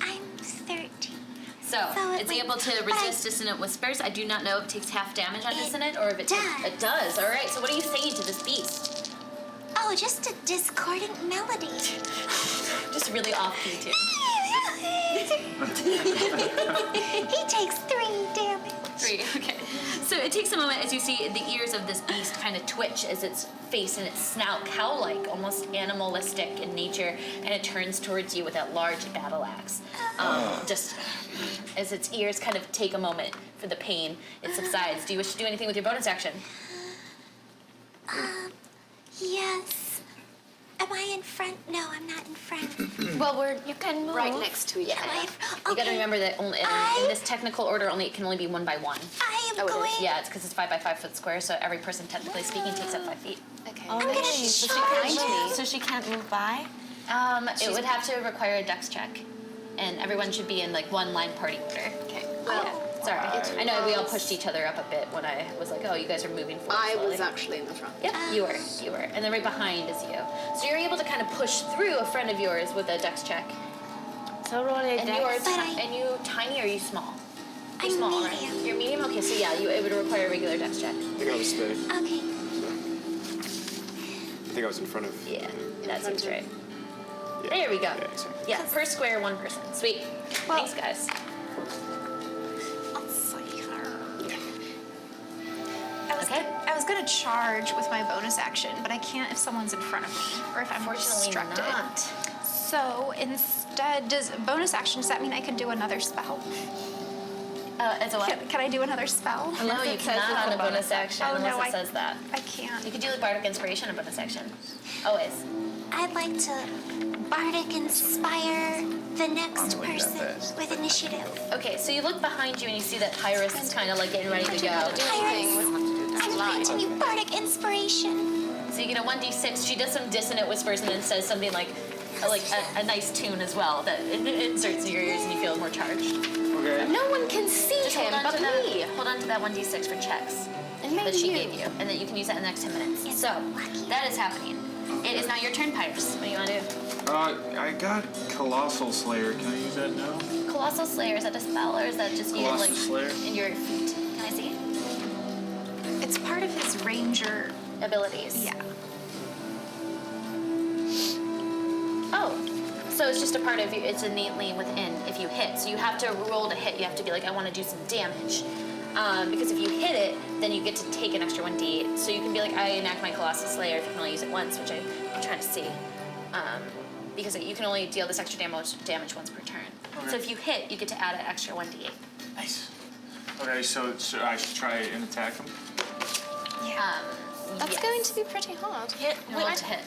I'm 13. So, So it it's would- able to but resist dissonant whispers. I do not know if it takes half damage on It dissonant or if it does. It does. All right. So, what are you saying to this beast? Oh, just a discordant melody. Just really off key too. He takes 3 damage. 3. Okay. So it takes a moment as you see the ears of this beast kind of twitch as its face and its snout, cow-like, almost animalistic in nature, and it turns towards you with that large battle axe. Just as its ears kind of take a moment for the pain, it subsides. Do you wish to do anything with your bonus action? Yes. Am I in front? No, I'm not in front. Well, You can move. right next to each Yeah. other. You gotta remember that only in this technical order, it can only be 1 by 1. I am Oh, it is. going. Yeah, it's because it's 5 by 5 foot square, so every person, technically speaking, takes up 5 feet. Okay. Oh, I'm gonna nice. So she charge can't you. move. So she can't move by? It would have to require a dex check, and everyone should be in like one line party order. Okay. Well, sorry. I know we all pushed each other up a bit when I was like, oh, you guys are moving forward. I was slowly. actually in the front. Yep, you were. And then right behind is you. So you're able to kind of push through a friend of yours with a dex check. So roll a And dex. you tiny or are you small? You're I'm small, medium. right? You're medium? Okay, so yeah, it would require a regular dex check. I think I was third. Okay. I think I was in front of. Yeah, that seems right. Yeah. There we go. Yeah, exactly. Yeah, per square, 1 person. Sweet. Thanks, guys. I'll see her. Okay. I was gonna charge with my bonus action, but I can't if someone's in front of me or if I'm Unfortunately obstructed. not. So instead, does bonus action, does that mean I can do another spell? As a what? Can I do another spell? No, you cannot on a bonus action Oh, unless no, it says that. I can't. You could do like Bardic Inspiration on a bonus action. Always. I'd like to bardic inspire the next person with initiative. Okay, so you look behind you and you see that Tyrus is kind of like getting ready to go. I'm granting you bardic inspiration. So you get a 1d6. She does some dissonant whispers and then says something like a nice tune as well that inserts in your ears and you feel more charged. Okay. No one can see Just him but me. Hold on to that 1d6 for checks And maybe that she you. gave you, and that you can use that in the next 10 minutes. So that is happening. It is now your turn, Pyrus. What do you want to do? I got Colossal Slayer. Can I use that now? Colossal Slayer, is that a spell or is that just you Colossal like Slayer? in your feet? Can I see? It's part of his ranger. Abilities. Yeah. Oh, so it's just a part of you. It's innately within if you hit. So you have to roll to hit. You have to be like, I want to do some damage. Because if you hit it, then you get to take an extra 1d8. So you can be like, I enact my Colossal Slayer if you can only use it once, which I'm trying to see. Because you can only deal this extra damage once per turn. Okay. So if you hit, you get to add an extra 1d8. Nice. Okay, so I should try and attack him. That's yes. going to be pretty hard. Roll to hit.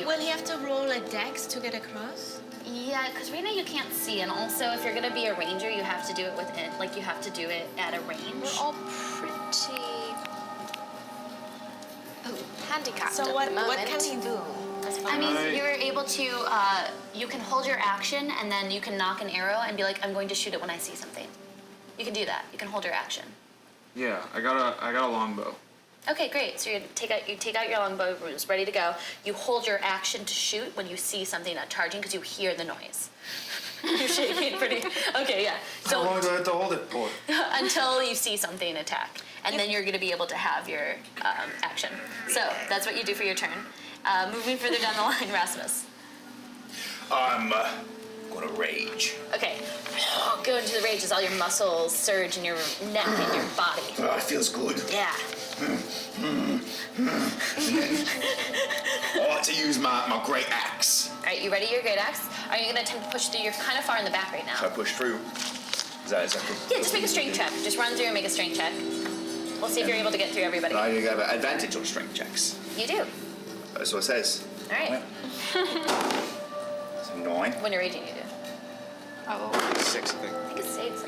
Will he have to roll a dex to get across? Yeah, because right now you can't see, and also if you're gonna be a ranger, you have to do it within, like you have to do it at a range. We're all pretty handicapped So at what the moment. can he do? I mean, you're able to, you can hold your action, and then you can knock an arrow and be like, I'm going to shoot it when I see something. You can do that. You can hold your action. Yeah, I got a longbow. Okay, great. So you take out your longbow, it's ready to go. You hold your action to shoot when you see something not charging because you hear the noise. You're shaking pretty. Okay, yeah. How long do I have to hold it for? Until you see something attack, and then you're going to be able to have your action. So that's what you do for your turn. Moving further down the line, Rasmus. I'm gonna rage. Okay, go into the rage as all your muscles surge in your neck and your body. Oh, it feels good. Yeah. I like to use my great axe. All right, you ready? Your great axe. Are you going to attempt to push through? You're kind of far in the back right So I now. push through. Is that good? Yeah, just make a strength check. Just run through and make a strength check. We'll see if you're able to get through everybody. I have an advantage on strength checks. You do. That's what it says. All right. So 9. When you're raging, you do. Oh. 6, I think. I think it saves.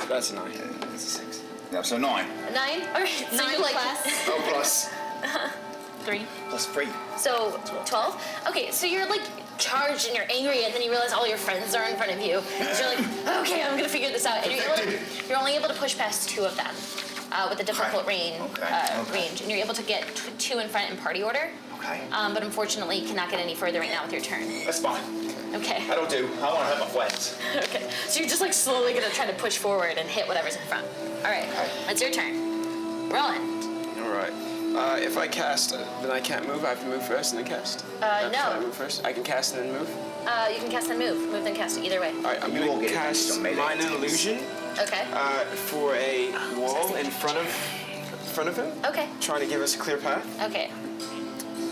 That's a 9. It's a 6. Yeah, so 9. 9? All right. So 9 you like plus Oh, plus 3. plus 3. So 12. Okay, so you're like charged and you're angry, and then you realize all your friends are in front of you. So you're like, okay, I'm gonna figure this out. And you're only able to push past 2 of them with a difficult range, and you're able to get 2 in front in party order. Okay. But unfortunately, you cannot get any further right now with your turn. That's fine. Okay. That'll do. I want to hurt my friends. Okay. So you're just like slowly gonna try to push forward and hit whatever's in front. All right. It's your turn. Roland. All right. If I cast, then I can't move. I have to move first and then cast. No. Can I move first? I can cast and then move. You can cast and move. Move then cast it either way. All right. I'm You will gonna get cast some melee minor attacks. illusion Okay. for a wall in front of him, Okay. trying to give us a clear path. Okay.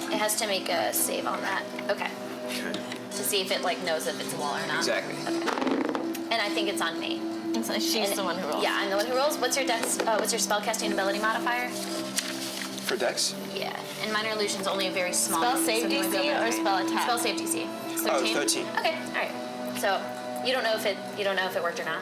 It has to make a save on that. Okay. Okay. To see if it like knows if it's a wall or not. Exactly. And I think it's on me. So she's And the one who rolls. Yeah, I'm the one who rolls. What's your dex? What's your spellcasting ability modifier? For Dex? Yeah. And minor illusion's only a very small. Spell so save you might be DC able to- or spell attack? Spell save DC. It's 13. Oh, 13. Okay. All right. So you don't know if it worked or not.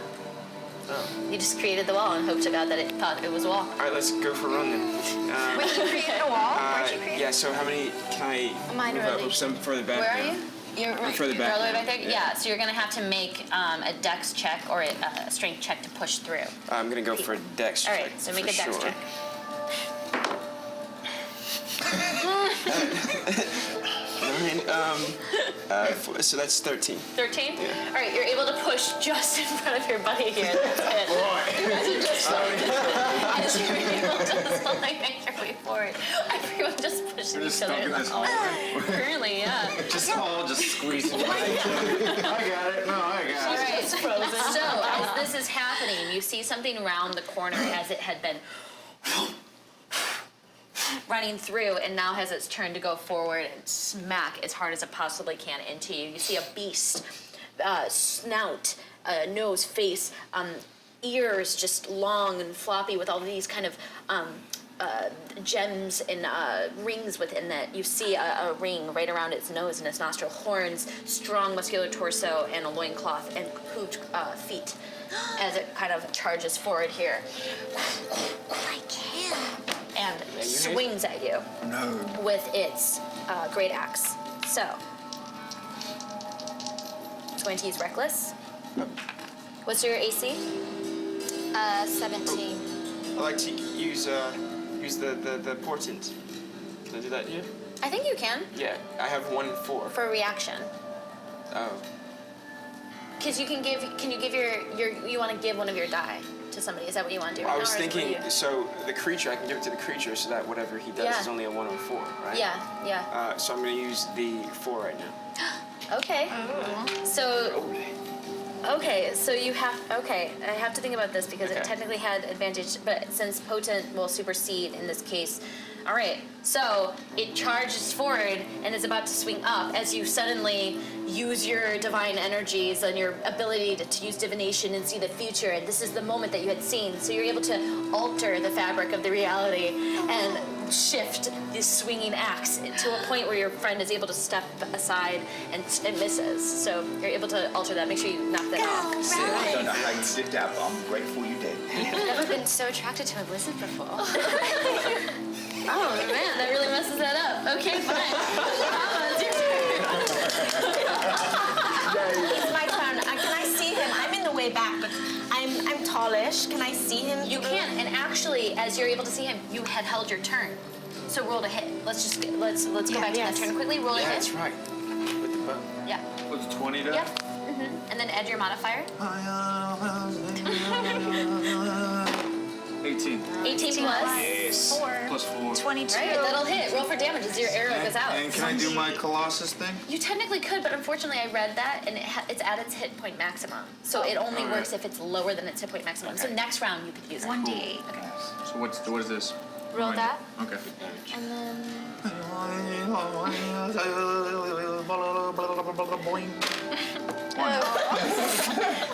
Oh. You just created the wall and hoped to God that it thought it was a wall. All right, let's go for a run then. Wait, you created a wall? Where'd you create Yeah, so how many can I Minor move up? illusion. Some further back Where are now. you? You're I'm further You're back all the way now. back there? Yeah. So you're going to have to make a dex check or a strength check to push through. I'm going to go for a Dex All check. right. So make for a dex sure. check. So that's 13. 13? Yeah. All right, you're able to push just in front of your buddy here. That's it. Imagine just as you're able to slowly make your way forward. Everyone just pushing each other. Currently, yeah. Just all just squeezing. I got it. No, I got All it. right. So as this is happening, you see something round the corner as it had been running through, and now has its turn to go forward and smack as hard as it possibly can into you. You see a beast, snout, nose, face, ears just long and floppy with all these kind of gems and rings within that. You see a ring right around its nose and its nostril, horns, strong muscular torso, and a loincloth and hooved feet as it kind of charges forward here. Like him. And swings at you with its great axe. So, it's going to use Reckless. What's your AC? 17. I like to use the portent. Can I do that here? I think you can. Yeah, I have 1-4. For a reaction. Oh. Because you can give, you want to give one of your die to somebody. Is that what you want to do? I was thinking, so the creature, I can give it to the creature so that whatever he does is only a 1 or 4, right? Yeah. So I'm going to use the 4 right now. Okay. So, you have, I have to think about this because it technically had advantage, but since potent will supersede in this case, all right, so it charges forward and is about to swing up as you suddenly use your divine energies and your ability to use divination and see the future, and this is the moment that you had seen, so you're able to alter the fabric of the reality and shift this swinging axe to a point where your friend is able to step aside and it misses. So you're able to alter that. Make sure you knock that off. I don't know how you did that, but I'm grateful you did. I've never been so attracted to a lizard before. Oh man, that really messes that up. Okay, fine. It's your turn. It's my turn. Can I see him? I'm in the way back, but I'm tallish. Can I see him? You can, and actually, as you're able to see him, you had held your turn. So roll to hit. Let's go back to that turn quickly. Roll to hit. That's right. With the bow. Yeah. What's 20 to? Yep. And then add your modifier. 18. 18 plus. 4. Plus 4. 22. All right, that'll hit. Roll for damage as your arrow goes out. And can I do my Colossus thing? You technically could, but unfortunately I read that, and it's at its hit point maximum. So it only works if it's lower than its hit point maximum. So next round you could use it. 1d8. Okay. So what is this? Roll that. Okay. And then...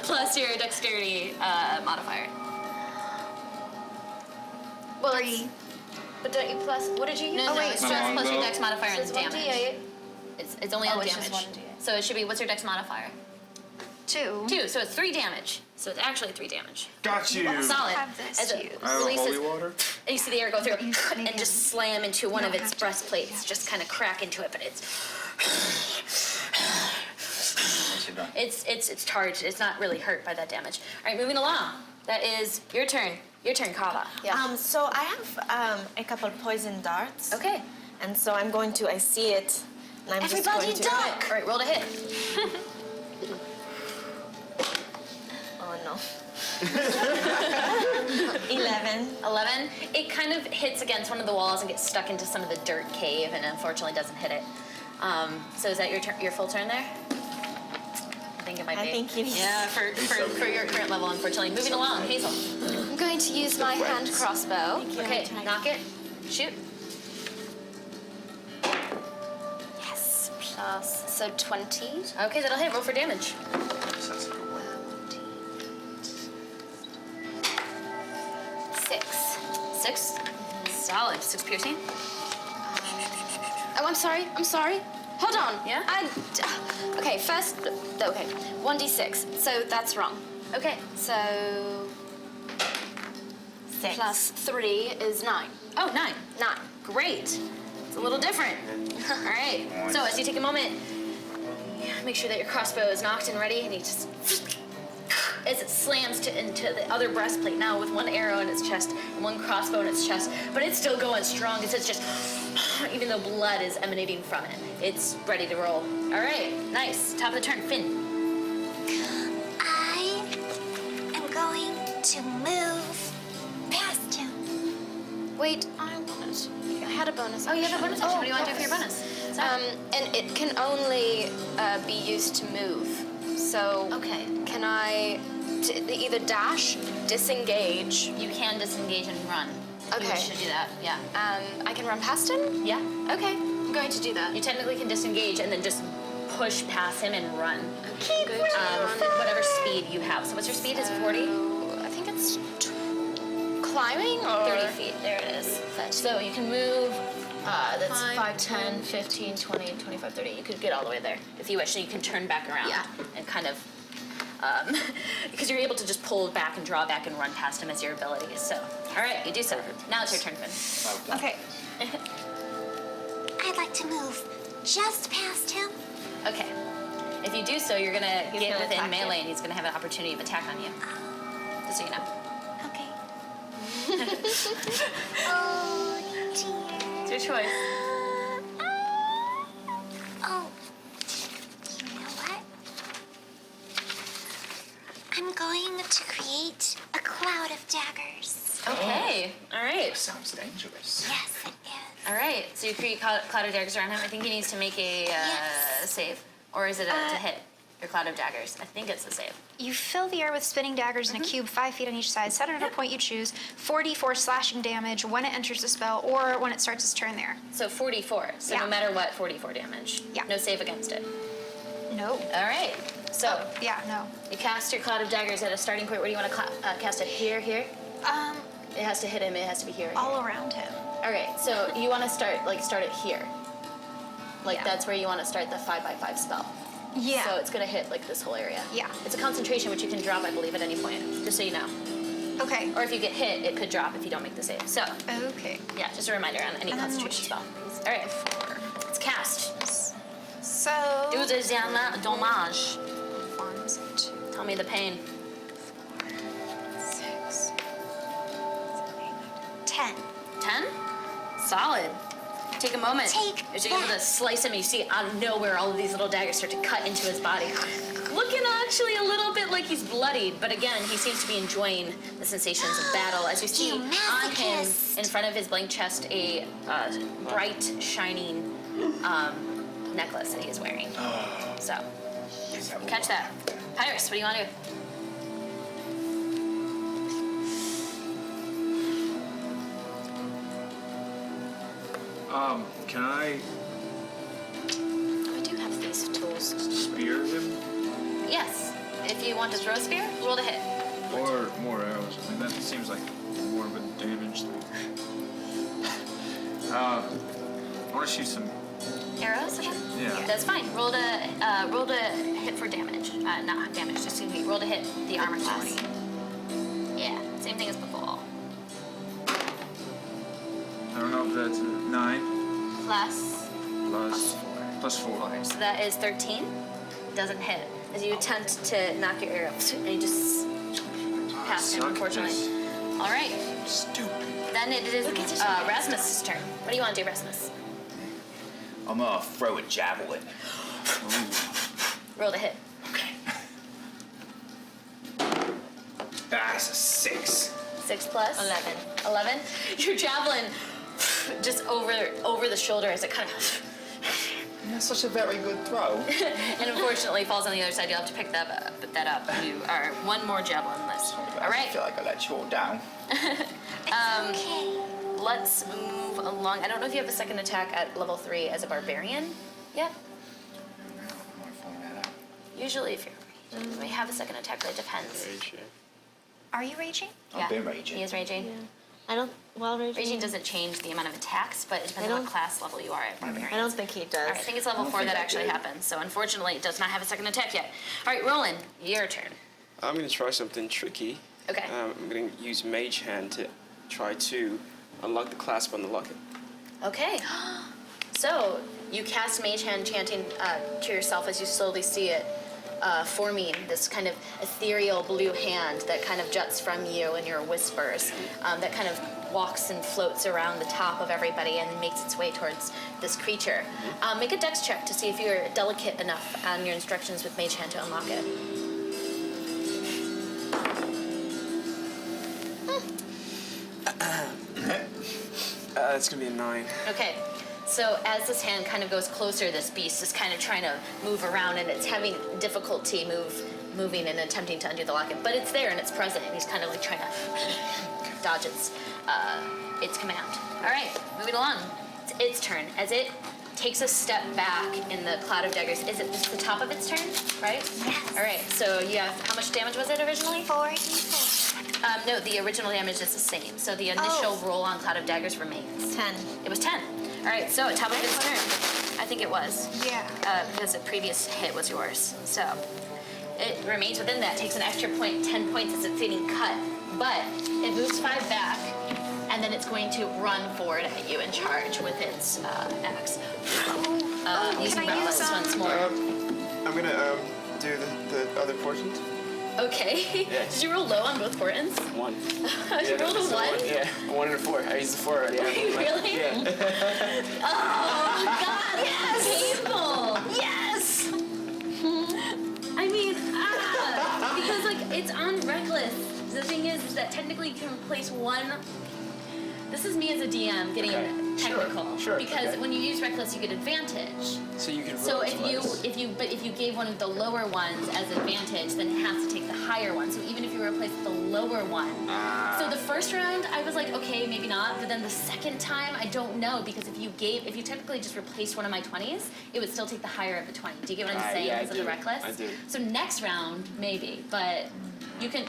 Plus your dexterity modifier. Well, 3. But don't you plus... What did you use? No, it's just plus your no. dex modifier So and it's damage. 1d8. It's only on it's damage. just 1d8. So it should be, what's your dex modifier? 2. 2, so it's 3 damage. So it's actually 3 damage. Got you. Solid. have this As to it use. I have releases, holy water. and you see the air go through You and can- just slam into one of don't its have to. breastplates, just kind of crack into it, but it's charged. It's not really hurt by that damage. All right, moving along. That is your turn. Your turn, Kava. Yeah. So I have a couple of poison darts. Okay. And so I'm going to, I see it, and I'm Everybody just going to... duck! All right, roll to hit. Oh no. 11. 11. It kind of hits against one of the walls and gets stuck into some of the dirt cave, and unfortunately doesn't hit it. So is that your full turn there? I think it might be. I think it is. Yeah, for your current level, unfortunately. Moving along, Hazel. I'm going to use my hand crossbow. Okay, knock it. Shoot. Yes. Plus, so 20. Okay, that'll hit. Roll for damage. 6. 6. Solid. 6 piercing. Oh, I'm sorry. Hold on. Yeah? Okay, first... Okay, 1d6. So that's wrong. Okay. So... 6. Plus 3 is 9. Oh, 9. 9. Great. It's a little different. All right. So as you take a moment, make sure that your crossbow is knocked and ready, and you just... As it slams into the other breastplate now with one arrow in its chest and one crossbow in its chest, but it's still going strong as it's just... Even though blood is emanating from it, it's ready to roll. All right. Nice. Top of the turn. Finn. I am going to move past him. Wait, I had a bonus Oh, you have a bonus action. What do you want to do for your yes. bonus? And it can only be used to move. So Okay. can I either dash, disengage? You can disengage and run. Okay. You should do that. Yeah. I can run past him? Yeah. Okay, I'm going to do that. You technically can disengage and then just push past him and run. Keep Whatever speed you have. So what's your speed? Is it 40? I think it's climbing or 30 feet. There it is. So you can move. That's 5, 10, 15, 20, 25, 30. You could get all the way there if you wish. So you can turn back around and kind of, because you're able to just pull back and draw back and run past him as your ability. So, all right, you do so. Now it's your turn, Finn. Okay. I'd like to move just past him. Okay. If you do so, you're gonna get gonna within attack melee, you. and he's gonna have an opportunity of attack on you. Just so you know. Okay. Oh, dear. It's your choice. Oh, you know what? I'm going to create a cloud of daggers. Okay. All right. Sounds dangerous. Yes, it is. All right. So you create cloud of daggers around him. I think he needs to make a Yes. save, or is it to hit your cloud of daggers? I think it's a save. You fill the air with spinning daggers in a cube 5 feet on each side. Set it at a point you choose. 4d4 slashing damage when it enters the spell or when it starts its turn there. So 44. So no Yeah. matter what, 44 damage. Yeah. No save against it. No. All right. So Yeah, no. you cast your cloud of daggers at a starting point. Where do you want to cast it? Here, here. It has to hit him. It has to be here. All around him. All right. So you want to start it here. Like Yeah. that's where you want to start the 5x5 spell. Yeah. So it's gonna hit like this whole area. Yeah. It's a concentration which you can drop, I believe, at any point. Just so you know. Okay. Or if you get hit, it could drop if you don't make the save. So Okay. yeah, just a reminder on any And then concentration spell. All right. It's cast. So. Do the dommage. 1, 2, Tell me the pain. 6, 10. 10? Solid. Take a moment. Take As you're able to that. slice him, you see out of nowhere all of these little daggers start to cut into his body. Looking actually a little bit like he's bloodied, but again, he seems to be enjoying the sensations of battle. As you see You on him, masochist. in front of his blank chest, a bright, shining necklace that he is wearing. So, catch that. Pyrus, what do you want to do? Can I We do have these tools. spear him? Yes. If you want to throw a spear, roll to hit. Or more arrows. I mean, that seems like more of a damage thing. I want to shoot some. Arrows? Yeah. That's fine. Roll to hit for damage. Not damage, excuse me. Roll to hit the armor class. Yeah, same thing as before. I don't know if that's a 9 Plus plus 4. So that is 13. Doesn't hit. As you attempt to knock your arrow, and you just pass him, Suck unfortunately. this. All right. Stupid. Then it is Rasmus's turn. What do you want to do, Rasmus? I'm gonna throw a javelin. Roll to hit. Okay. That's a 6. 6 plus 11. Your javelin just over the shoulder as it kind of That's such a very good throw. and unfortunately falls on the other side. You'll have to pick that up. You are one more javelin less. All I right. feel like I let you all down. Okay. Let's move along. I don't know if you have a second attack at level 3 as a barbarian yet. Usually, if you're you may have a second attack, but it depends. Are you raging? I've been raging. He is raging. I don't. Well, Raging doesn't change the amount of attacks, but it depends on what class level you are at barbarian. I don't think he does. All right, I think it's level 4 that actually happens. So unfortunately, it does not have a second attack yet. All right, Roland, your turn. I'm going to try something tricky. Okay. I'm going to use Mage Hand to try to unlock the clasp on the locket. Okay. So you cast Mage Hand, chanting to yourself as you slowly see it forming this kind of ethereal blue hand that kind of juts from you in your whispers, that kind of walks and floats around the top of everybody and makes its way towards this creature. Make a dex check to see if you're delicate enough on your instructions with Mage Hand to unlock it. It's going to be a 9. Okay, so as this hand kind of goes closer, this beast is kind of trying to move around, and it's having difficulty moving and attempting to undo the locket. But it's there and it's present, and he's kind of like trying to dodge its its command. All right, moving along. It's its turn. As it takes a step back in the cloud of daggers. Is it the top of its turn, right? Yes. All right, so you have, how much damage was it originally? 4d4. No, the original damage is the same. So the initial roll on cloud of daggers remains. 10. It was 10. All right, so top of its turn. I think it was. Yeah. Because the previous hit was yours. So it remains within that, takes an extra 10 points as it's getting cut. But it moves 5 back, and then it's going to run forward at you and charge with its axe. Using can I use, Breathless once more. I'm gonna do the other portions. Okay. Yeah. Did you roll low on both portents? 1. You rolled a 1? Yeah, 1 and a 4. I used the 4 already. Really? Yeah. Oh, God, yes! Painful! Yes! I mean, because, like, it's on Reckless. The thing is that technically you can replace one. This is me as a DM getting technical. Sure. Because Okay. when you use Reckless, you get advantage. So you can roll So twice. if you gave one of the lower ones as advantage, then it has to take the higher one. So even if you replace the lower one. So the first round, I was like, okay, maybe not. But then the second time, I don't know, because if you technically just replaced one of my 20s, it would still take the higher of the 20. Do you get what I'm saying? Yeah, Because of the Reckless? I do. So next round, maybe, but you can.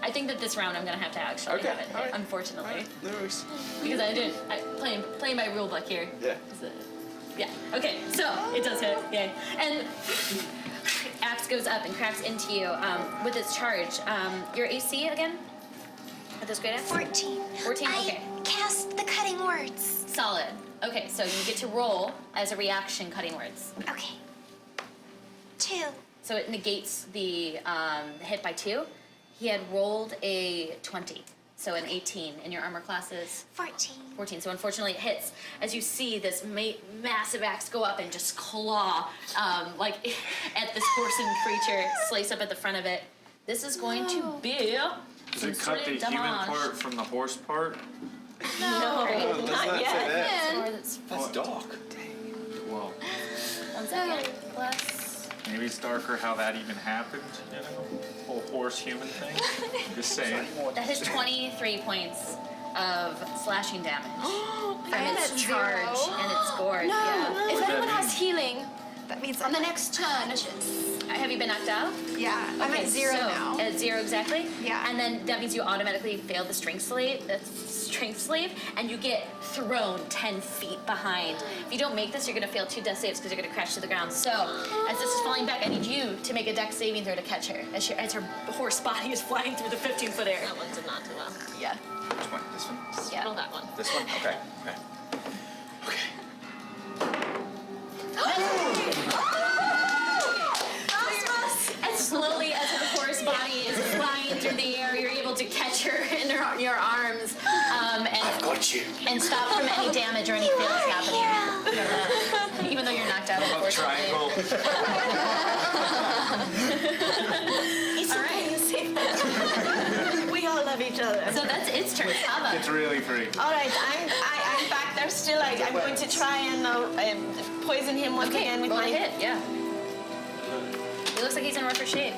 I think that this round I'm gonna have to actually have it hit, alright. unfortunately, No worries. because I didn't. Playing by rule book here. Yeah. Yeah, okay, so it does hit, yay. And axe goes up and cracks into you with its charge. Your AC again? With this great axe? 14. 14, okay. I cast the cutting words. Solid. Okay, so you get to roll as a reaction cutting words. Okay. 2. So it negates the hit by 2. He had rolled a 20, so an 18, and your armor class is 14. 14. So unfortunately, it hits as you see this massive axe go up and just claw, like at this horse-and creature, slice up at the front of it. This is going to be. Does it cut the human part from the horse part? No, Not yet. That's dark. Well, 1 second. Plus. maybe it's darker how that even happened, you know? Whole horse-human thing. Just saying. That is 23 points of slashing damage from am its at charge 0. and its gore. No, Yeah. if What does anyone that has healing, That means on the next turn, Have you been knocked out? yeah, I'm Okay, at 0 so, now. At 0 exactly? Yeah. And then that means you automatically fail the strength slave, and you get thrown 10 feet behind. If you don't make this, you're going to fail 2 death saves because you're going to crash to the ground. So, as this is falling back, I need you to make a dex saving throw to catch her as her horse body is flying through the 15-foot air. That one did not do well. Yeah. Which one? This one? Yeah. Roll that one. This one? Okay. Okay. And slowly, as her horse body is flying through the air, you're able to catch her in your arms I've got you. and stop from any damage or anything that's happening. Even though you're knocked out, Love unfortunately. triangle. It's okay, you see. We all love each other. So that's its turn. Ava. It's really free. All right, I'm back there still. I'm going to try and poison him once again with roll my a hit, yeah. He looks like he's in rougher shape.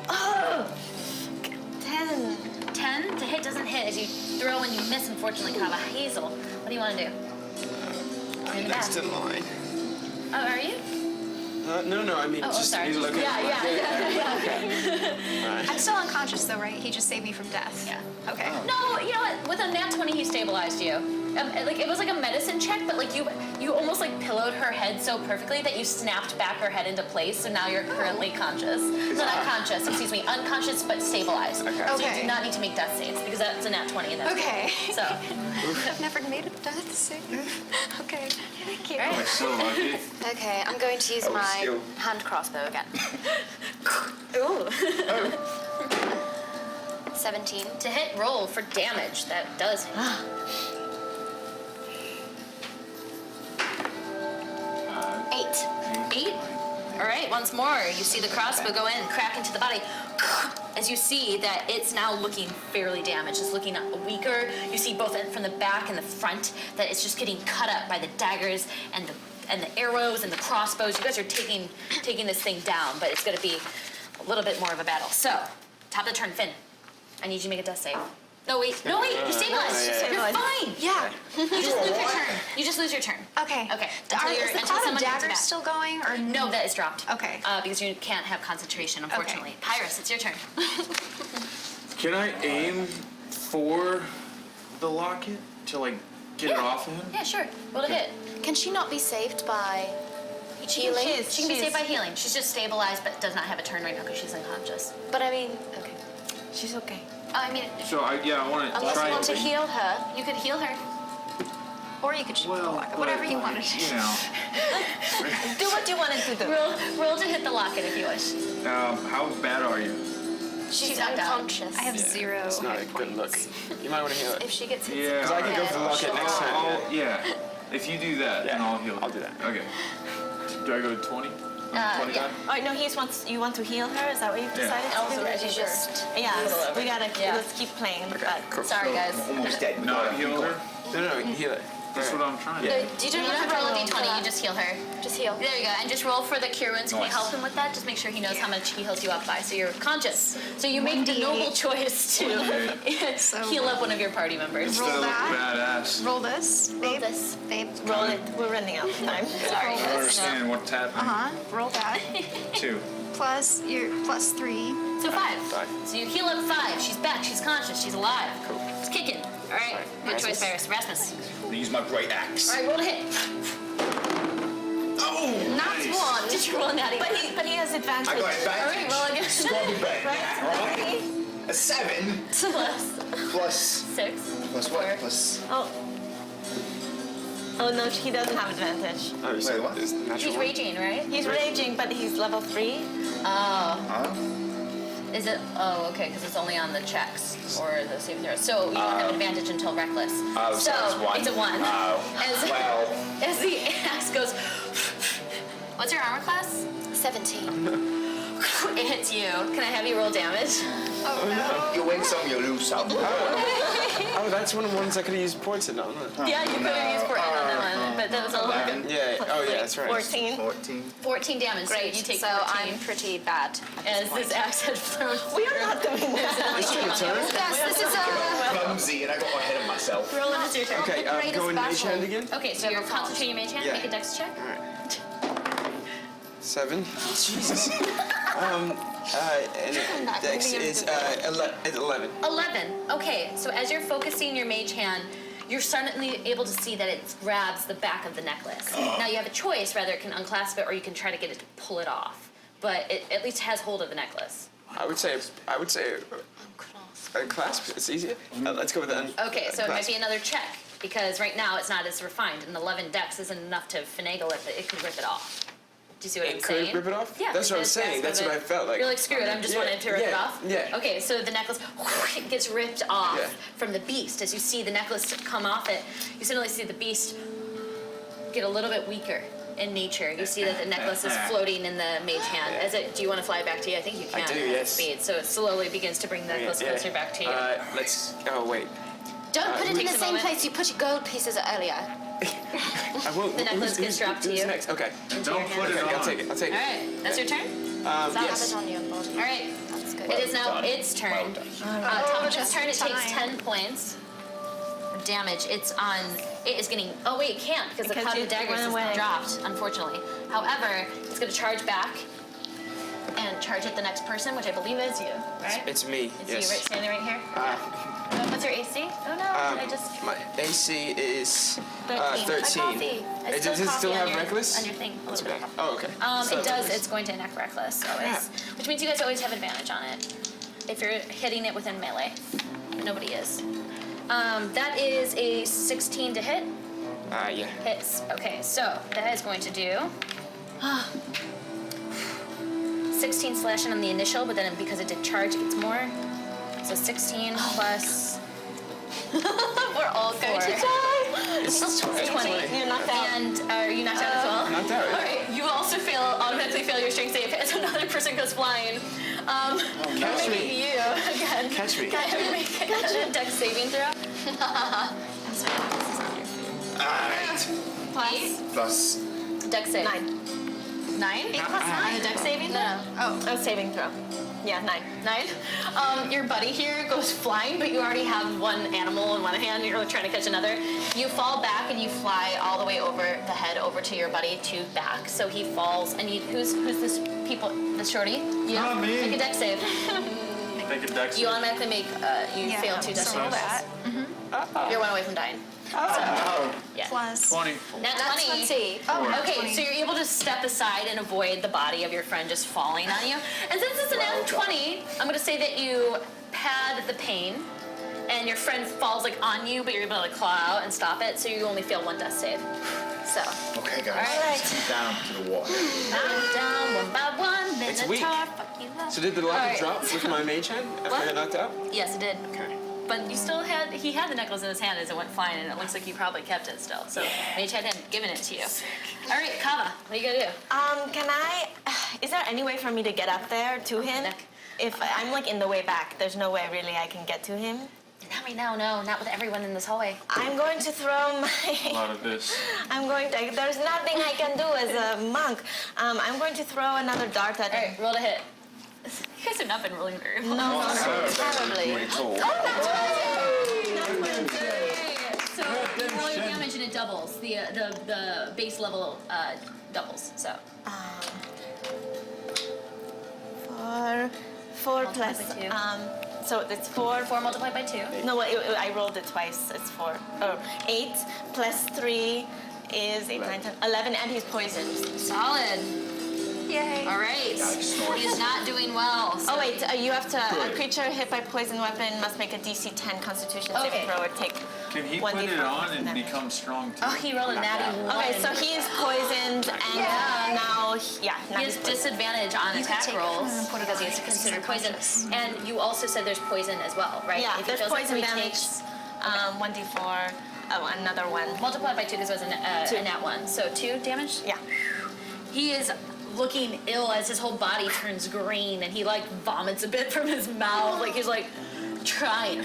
Oh, 10. 10 to hit doesn't hit. As you throw and you miss, unfortunately, Kava. Hazel, what do you want to do? I'm next in line. Oh, are you? No, I mean, just sorry. he's looking. Yeah. I'm still unconscious though, right? He just saved me from death. Yeah. Okay. No, you know what? With a nat 20, he stabilized you. Like it was like a medicine check, but like you almost like pillowed her head so perfectly that you snapped back her head into place. So now you're currently conscious. No, not conscious. Excuse me, unconscious but stabilized. Okay. So you Okay. do not need to make death saves because that's a nat 20 and that's Okay. So. I've never made a death save. Okay. Thank you. I'm so lucky. Okay, I'm going to use my skill. hand crossbow again. Ooh. 17. To hit, roll for damage. That does hit. 8. 8. All right, once more, you see the crossbow go in, crack into the body. As you see that it's now looking fairly damaged. It's looking weaker. You see both from the back and the front that it's just getting cut up by the daggers and the arrows and the crossbows. You guys are taking this thing down, but it's going to be a little bit more of a battle. So, top of the turn, Finn. I need you to make a death save. No, wait. You're stabilized. You're fine. Yeah. You just lose your turn. You just lose your turn. Okay. Okay. Is the cloud of daggers still going, or No, that is dropped. Okay. Because you can't have concentration, unfortunately. Pyrus, it's your turn. Can I aim for the locket to like get it off of him? Yeah, sure. Roll to hit. Can she not be saved by healing? She can be saved by healing. She's just stabilized, but does not have a turn right now because she's unconscious. But I mean, okay. She's okay. I mean, So I want to Unless try you want to and- heal her. you could heal her. or you could shoot the Well, locket, whatever you wanted. You know, Do what you want to do. Roll to hit the locket if you wish. how bad are you? She's knocked out. unconscious. I have 0 It's not a hit good look. points. You might want to heal it. If she gets hit, Yeah. Because I can go for the locket next time. Yeah. If you do that, then I'll heal. I'll do that. Okay. Do I go to 20? 20 yeah. Oh, no, you want to heal her? Is that what you've decided to Also, do? as you just Yeah, we gotta, Yeah. let's keep playing. Cool. sorry guys. Almost dead. We Not gotta heal keep her? going. No, heal it. That's what I'm trying to No, do. you You don't don't have have to to roll a roll d20, you just heal her. Just heal. There you go, and just roll for the cure wounds. Can you Nice. help him with that? Just make sure he knows how much he heals you up by, so you're conscious. So you make the noble choice to heal up one of your party members. Instead of looking badass. Roll this, babe. this. Babe. Roll it. We're running out of time. Sorry. I don't understand what's happening. Roll that. 2. Plus your plus 3. So 5. 5. So you heal up 5. She's back. She's conscious. She's alive. Cool. She's kicking. All right. Good choice, Ferris. Rasmus. I'm gonna use my great axe. All right, roll to hit. Oh! Not one. Did you roll a natty? But he has advantage. I got it back. All right, roll again. It's gotta be better than that, right? A 7 Plus plus 6. plus what? Plus Oh no, he doesn't have advantage. Oh, you said what? it's the natural He's one? raging, right? He's raging, but he's level 3. Oh. huh? Is it? Oh, okay, because it's only on the checks or the saving throws. So you don't have advantage until reckless. Oh, so it's 1. It's a 1. Oh. As, Well. as the axe goes. What's your armor class? 17. It hits you. Can I have you roll damage? You win some, you lose some. Oh, that's one of the ones I could have used pointed on. Yeah, you could have used Brant on that one, but that was a little 11. Yeah. Oh, yeah, that's right. 14. 14. 14 damage. Great. So you take so 14. I'm pretty bad. As this axe had thrown. We are not doing that. It's your turn. Yes, this is Clumsy, and I got ahead of myself. Roll it, it's your turn. Okay, greatest going mage battle. hand again? Okay, so you're concentrating your mage hand. Yeah. Make a dex check. Alright. 7. Jesus. And Dex is 11. 11. Okay, so as you're focusing your mage hand, you're suddenly able to see that it grabs the back of the necklace. Now you have a choice, whether it can unclasp it or you can try to get it to pull it off. But it at least has hold of the necklace. I would say a clasp. It's easier. Let's go with that. Okay, so it might be another check, because right now it's not as refined. An 11 dex isn't enough to finagle it, but it can rip it off. Do you see what I'm It saying? could rip it off? Yeah. That's what I was because saying. That's what I felt like. You're like, screw it, I'm just Yeah, wanting to rip it yeah, off? yeah. Okay, so the necklace gets ripped off Yeah. from the beast. As you see the necklace come off it, you suddenly see the beast get a little bit weaker in nature. You see that the necklace is floating in the mage hand. Do you want to fly back to you? I think you can I do, at yes. speed. So it slowly begins to bring the necklace closer back to you. Oh, wait. Don't put it in takes the a same moment. place you put your gold pieces earlier. I won't. The necklace gets dropped to who's you. next? Okay. Into your Don't hand. put it Okay, on. I'll take it. All right, that's your turn? Have Yes. it on your body. All right. That's good. It is now done. its turn. Well done. Tom's just turn. in It takes time. 10 points of damage. It is getting. Oh wait, it can't because the Because cloud you of daggers went is away. dropped. Unfortunately, however, it's going to charge back and charge at the next person, which I believe is you, right? It's me. It's Yes. you, right, standing right here. What's your AC? Oh no, I just. My AC is 13. 13. Coffee. It's Does it still coffee on have your- reckless? On your thing. A That's little bit. okay. Oh, okay. It does. It's going to enact reckless always, which means you guys always have advantage on it if you're hitting it within melee. Nobody is. That is a 16 to hit. Yeah. Hits. Okay, so that is going to do 16 slashing on the initial, but then because it did charge, it gets more. So 16 plus. We're all going to die. It's 20. 20. You're knocked out. And are you knocked out as well? Knocked out, yeah. All right, you also automatically fail your strength save as another person goes flying. Catch Maybe me. you again. Catch me. Can I have you make a dex saving throw? Alright. Plus Plus Dex save. 9. 9? 8 plus 9. A dex saving throw? Oh, saving throw. Yeah, 9. 9. Your buddy here goes flying, but you already have one animal in one hand, and you're trying to catch another. You fall back and you fly all the way over the head over to your buddy to back. So he falls, and who's this people? The shorty? You? Not me. Make a dex save. Make a dex. You automatically make, you fail 2 dex saves. that. You're 1 away from dying. Yeah. Plus. 20. Nat 20. Oh, Okay, 20. so you're able to step aside and avoid the body of your friend just falling on you. And since it's a nat 20, I'm going to say that you pad the pain, and your friend falls like on you, but you're able to claw out and stop it, so you only fail 1 death save. So. Okay, guys. All right. Sit down to the water. Down one by one, It's Minotaur, weak. fuck you up. So did the locket Alright. drop with my mage hand after I got knocked out? Yes, it did. Okay. But you still he had the necklace in his hand as it went flying, and it looks like you probably kept it still. So Mage hadn't given it to you. All right, Kava, what are you gonna do? Can I? Is there any way for me to get up there to him? If I'm like in the way back, there's no way really I can get to him. Not right now, no, not with everyone in this hallway. I'm going to throw my. A lot of this. I'm going to. There's nothing I can do as a monk. I'm going to throw another dart at All him. right, roll to hit. You guys have not been rolling very well. No, Terribly. So you roll your damage and it doubles. The base level doubles. So. 4 plus. by 2. So it's 4. 4 multiplied by 2. No, I rolled it twice. It's 4. 8 plus 3 is 8, 9, 10, 11, and he's poisoned. Solid. Yay. All right. He's not doing well. So. Oh wait, you have to. A creature hit by poison weapon must make a DC 10 Constitution saving throw or take. Can he 1d4 put it on and damage. become strong too? Oh, he rolled a natty 1. Okay, so he is poisoned, and now now He has disadvantage on attack rolls because he is considered poison. And you also said there's poison as well, right? Yeah, If he there's feels like poison he damage. takes- 1d4. Oh, another one. Multiplied by 2 because it was a nat 1. So 2 damage? Yeah. He is looking ill as his whole body turns green and he like vomits a bit from his mouth. Like he's like trying.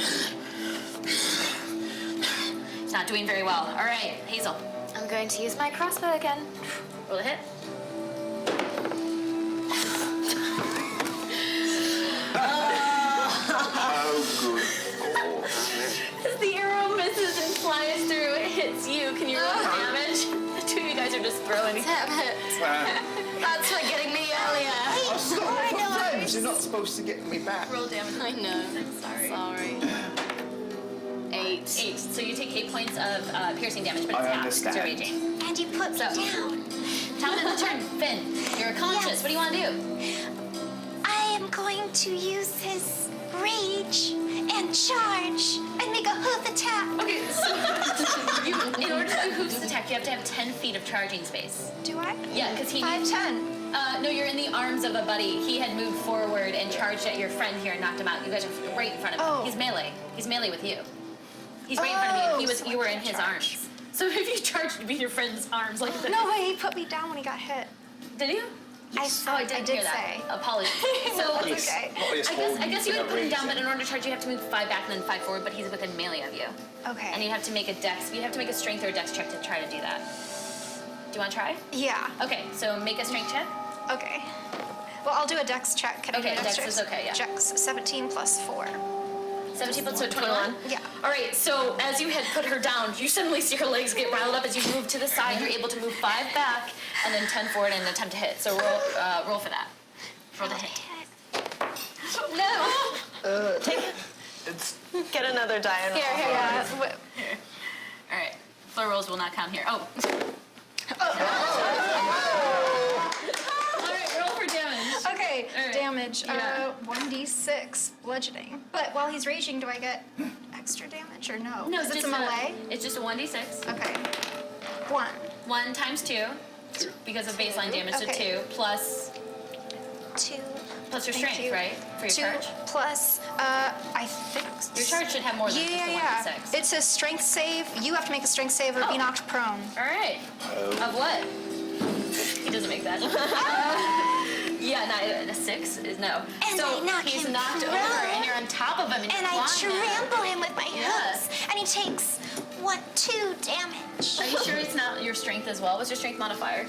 He's not doing very well. All right, Hazel. I'm going to use my crossbow again. Roll a hit. As the arrow misses and flies through, it hits you. Can you roll damage? The two of you guys are just throwing. That's what getting me earlier. Friends, you're not supposed to get me back. Roll damage. I know. Sorry. 8. So you take 8 points of piercing damage, but it's I half because you're understand. raging. And you put me down. Top of the turn, Finn. You're conscious. Yes. What do you want to do? I am going to use his rage and charge and make a hoof attack. Okay, so in order to do Hoof's attack, you have to have 10 feet of charging space. Do I? Yeah, because he 5'10". No, you're in the arms of a buddy. He had moved forward and charged at your friend here and knocked him out. You guys are right in front of him. Oh. He's melee. He's melee with you. He's right in front of you. You were in his arms. So if you charged to be your friend's arms like this. No way, he put me down when he got hit. Did you? I didn't did hear that. say. Apologies. No, So it's okay. I guess you would put him down, but in order to charge, you have to move 5 back and then 5 forward. But he's within melee of you, Okay. and you have to make a dex. You have to make a strength or a dex check to try to do that. Do you want to try? Yeah. Okay, so make a strength check. Okay. Well, I'll do a dex check. Can I do Okay, a dex check? is okay, yeah. Dex 17 plus 4. 17 plus 21. Yeah. All right. So as you had put her down, you suddenly see her legs get riled up. As you move to the side, you're able to move 5 back and then 10 forward and attempt to hit. So roll for that. Roll the hit. No. Take it. Get another die. And roll. Yeah. Here. All right. Floor rolls will not count here. Oh. All right. Roll for damage. Okay, All right. damage. Yeah. 1d6 bludgeoning. But while he's raging, do I get extra damage or no? No, Is it's it a melee? It's just a 1d6. Okay. 1. 1 times 2 because of baseline damage. So Okay. 2 plus 2. plus your Thank strength, you. right? For your 2 charge. plus, I think. Your charge should have more than just a 1d6. It's a strength save. You have to make a strength save or be knocked prone. All right. Of what? He doesn't make that. Yeah, no, a 6 is no. And so I knock he's him knocked over, prone, and you're on top of him, and And you're I flying at him. trample him with my Yeah. hooves. And he takes 2 damage. Are you sure it's not your strength as well? What's your strength modifier?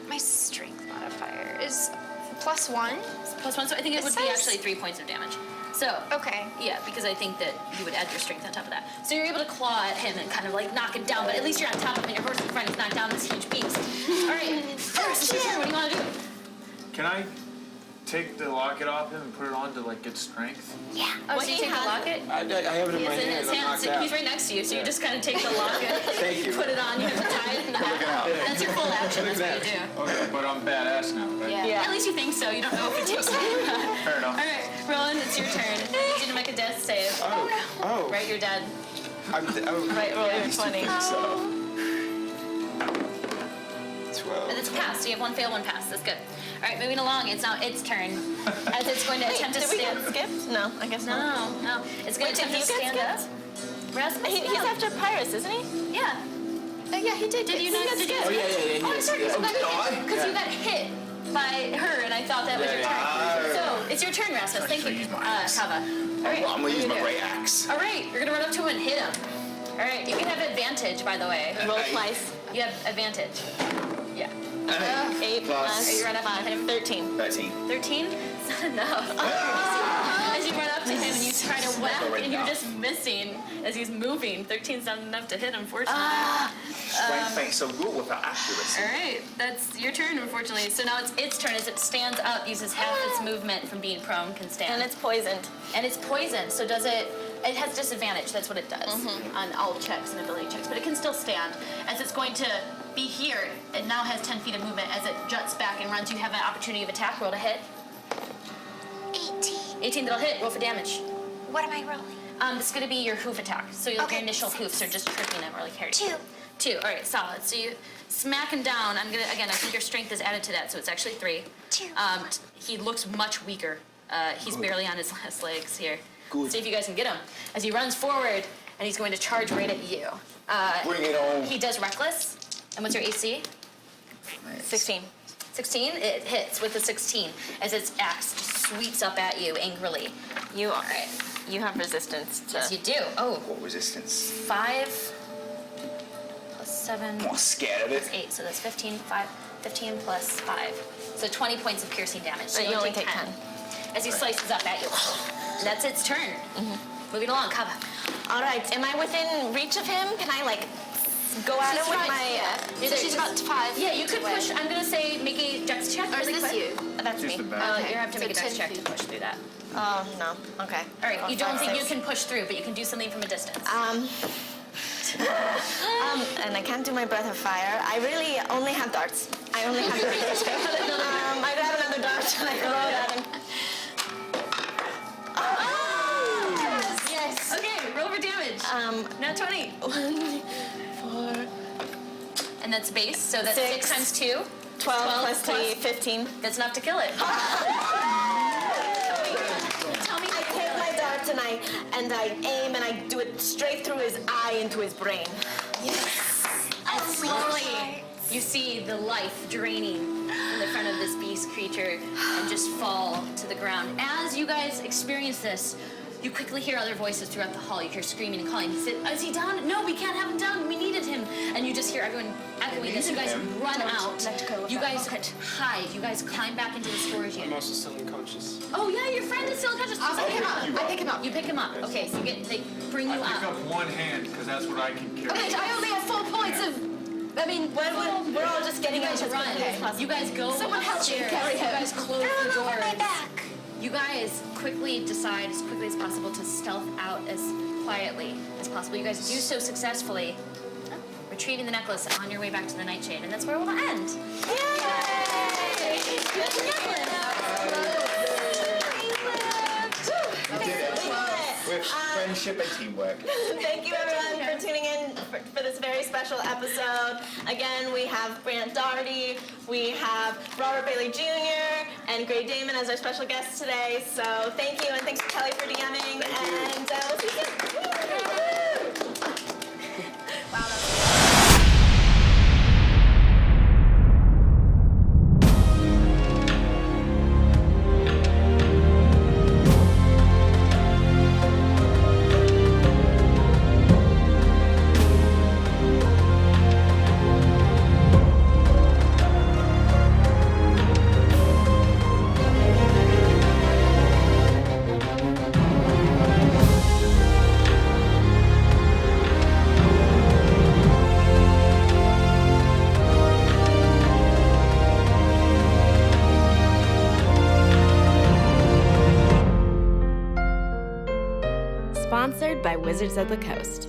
My strength modifier. modifier is +1. +1, so I think it would be actually 3 points of damage. So, Okay. yeah, because I think that you would add your strength on top of that. So you're able to claw at him and kind of like knock him down, but at least you're on top of him and your horse in front is knocked down this huge beast. All right, first, it's your turn. What do you want to do? Can I take the locket off him and put it on to like get strength? Yeah. Oh, so you take the locket? I have it in He my has it in hand. his I'm hand. knocked So out. he's right next to you, so you just kind of take the locket. Thank you. Put it on. You have to tie it in the back. That's your full action. That's what you do. Okay, but I'm badass now, right? Yeah. At least you think so. You don't know if it takes time or not. Fair enough. All right, Rowan, it's your turn. I need you to make a death save. Oh. Right, you're dead. Right, roll your 20. So. 12. And it's passed. So you have one fail, one pass. That's good. All right, moving along. It's now its turn. As it's going to attempt to Did we stand. get skipped? No, I guess not. No. It's going Wait, to attempt to did you stand get up. Rasmus, He's after Pyrus, isn't he? Yeah. Yeah, he did. Did you not? Did you? Oh, yeah. Oh, I'm sorry. Yes. Because you got hit by her, and I thought that was your turn. So it's your turn, Rasmus. Thank you, Kava. All right. I'm gonna use my great axe. All right, you're gonna run up to him and hit him. All right, you can have advantage, by the way. Roll twice. You have advantage. Yeah. 8 Plus- plus You run up and hit him. 13. 13. 13? It's not enough. As you run up to him and you try to whack, and you're just missing as he's moving. 13's not enough to hit, unfortunately. Strength ain't so good without accuracy. All right, that's your turn, unfortunately. So now it's its turn. As it stands up, uses half its movement from being prone, can stand. And it's poisoned. And it's poisoned, so does it... It has disadvantage, that's what it does on all checks and ability checks, but it can still stand. As it's going to be here, it now has 10 feet of movement. As it juts back and runs, you have an opportunity of attack. Roll to hit. 18. 18, that'll hit. Roll for damage. What am I rolling? It's going to be your hoof attack. So your initial hoofs are just tripping him or like hurting. 2. 2, all right, solid. So you smack him down. I think your strength is added to that, so it's actually 3. 2. He looks much weaker. He's barely on his last legs here. Good. See if you guys can get him. As he runs forward, and he's going to charge right at you. Bring it on. He does reckless. And what's your AC? 16. 16? It hits with a 16 as its axe just sweeps up at you angrily. You are. Right. You have resistance to. Yes, you do. Oh, What resistance? 5 plus 7 I'm not scared of it. plus 8, so that's 15. 15 plus 5. So 20 points of piercing damage. So But you only take 10. As he slices up at you. That's its turn. Moving along, Kava. All right. Am I within reach of him? Can I like go at him with my? So she's about 5. Yeah, you could push. I'm gonna say make a dex check. Or is really this quick. you? That's Just me. the back. You have to So make a dex 10 check to feet. push through that. Oh no. Okay. All right, you don't 5, think you 6. can push through, but you can do something from a distance. And I can't do my breath of fire. I really only have darts. I only have darts. I grab another dart and I throw it at him. Yes. Okay, roll for damage. Not 20. 1, 4, And that's base, so that's 6 6 times 2. 12 plus 3, 15. That's enough to kill it. Tell me, I take my darts and I aim and I do it straight through his eye into his brain. And slowly, you see the life draining from the front of this beast creature and just fall to the ground. As you guys experience this, you quickly hear other voices throughout the hall. You hear screaming and calling. Is he down? No, we can't have him down. We needed him. And you just hear everyone echoing this. You guys run out. You guys hide. You guys climb back into the storage I'm unit. also still unconscious. Oh yeah, your friend is still unconscious. I pick him up. I pick him up. You pick him up. Okay, so they bring you I pick up. up one hand because that's what I can carry. Okay, I only have 4 points of. I mean, We're all just getting You guys into run. You guys go Someone help me upstairs. carry him. You guys close Throw the him over my doors. back. You guys quickly decide as quickly as possible to stealth out as quietly as possible. You guys do so successfully, retrieving the necklace on your way back to the Nightshade, and that's where we'll end. With friendship and teamwork. Thank you everyone for tuning in for this very special episode. Again, we have Brant Daugherty, we have Robert Bailey Jr., and Grey Damon as our special guests today. So thank you, and thanks to Kelly for DMing, and we'll see you soon. Sponsored by Wizards of the Coast.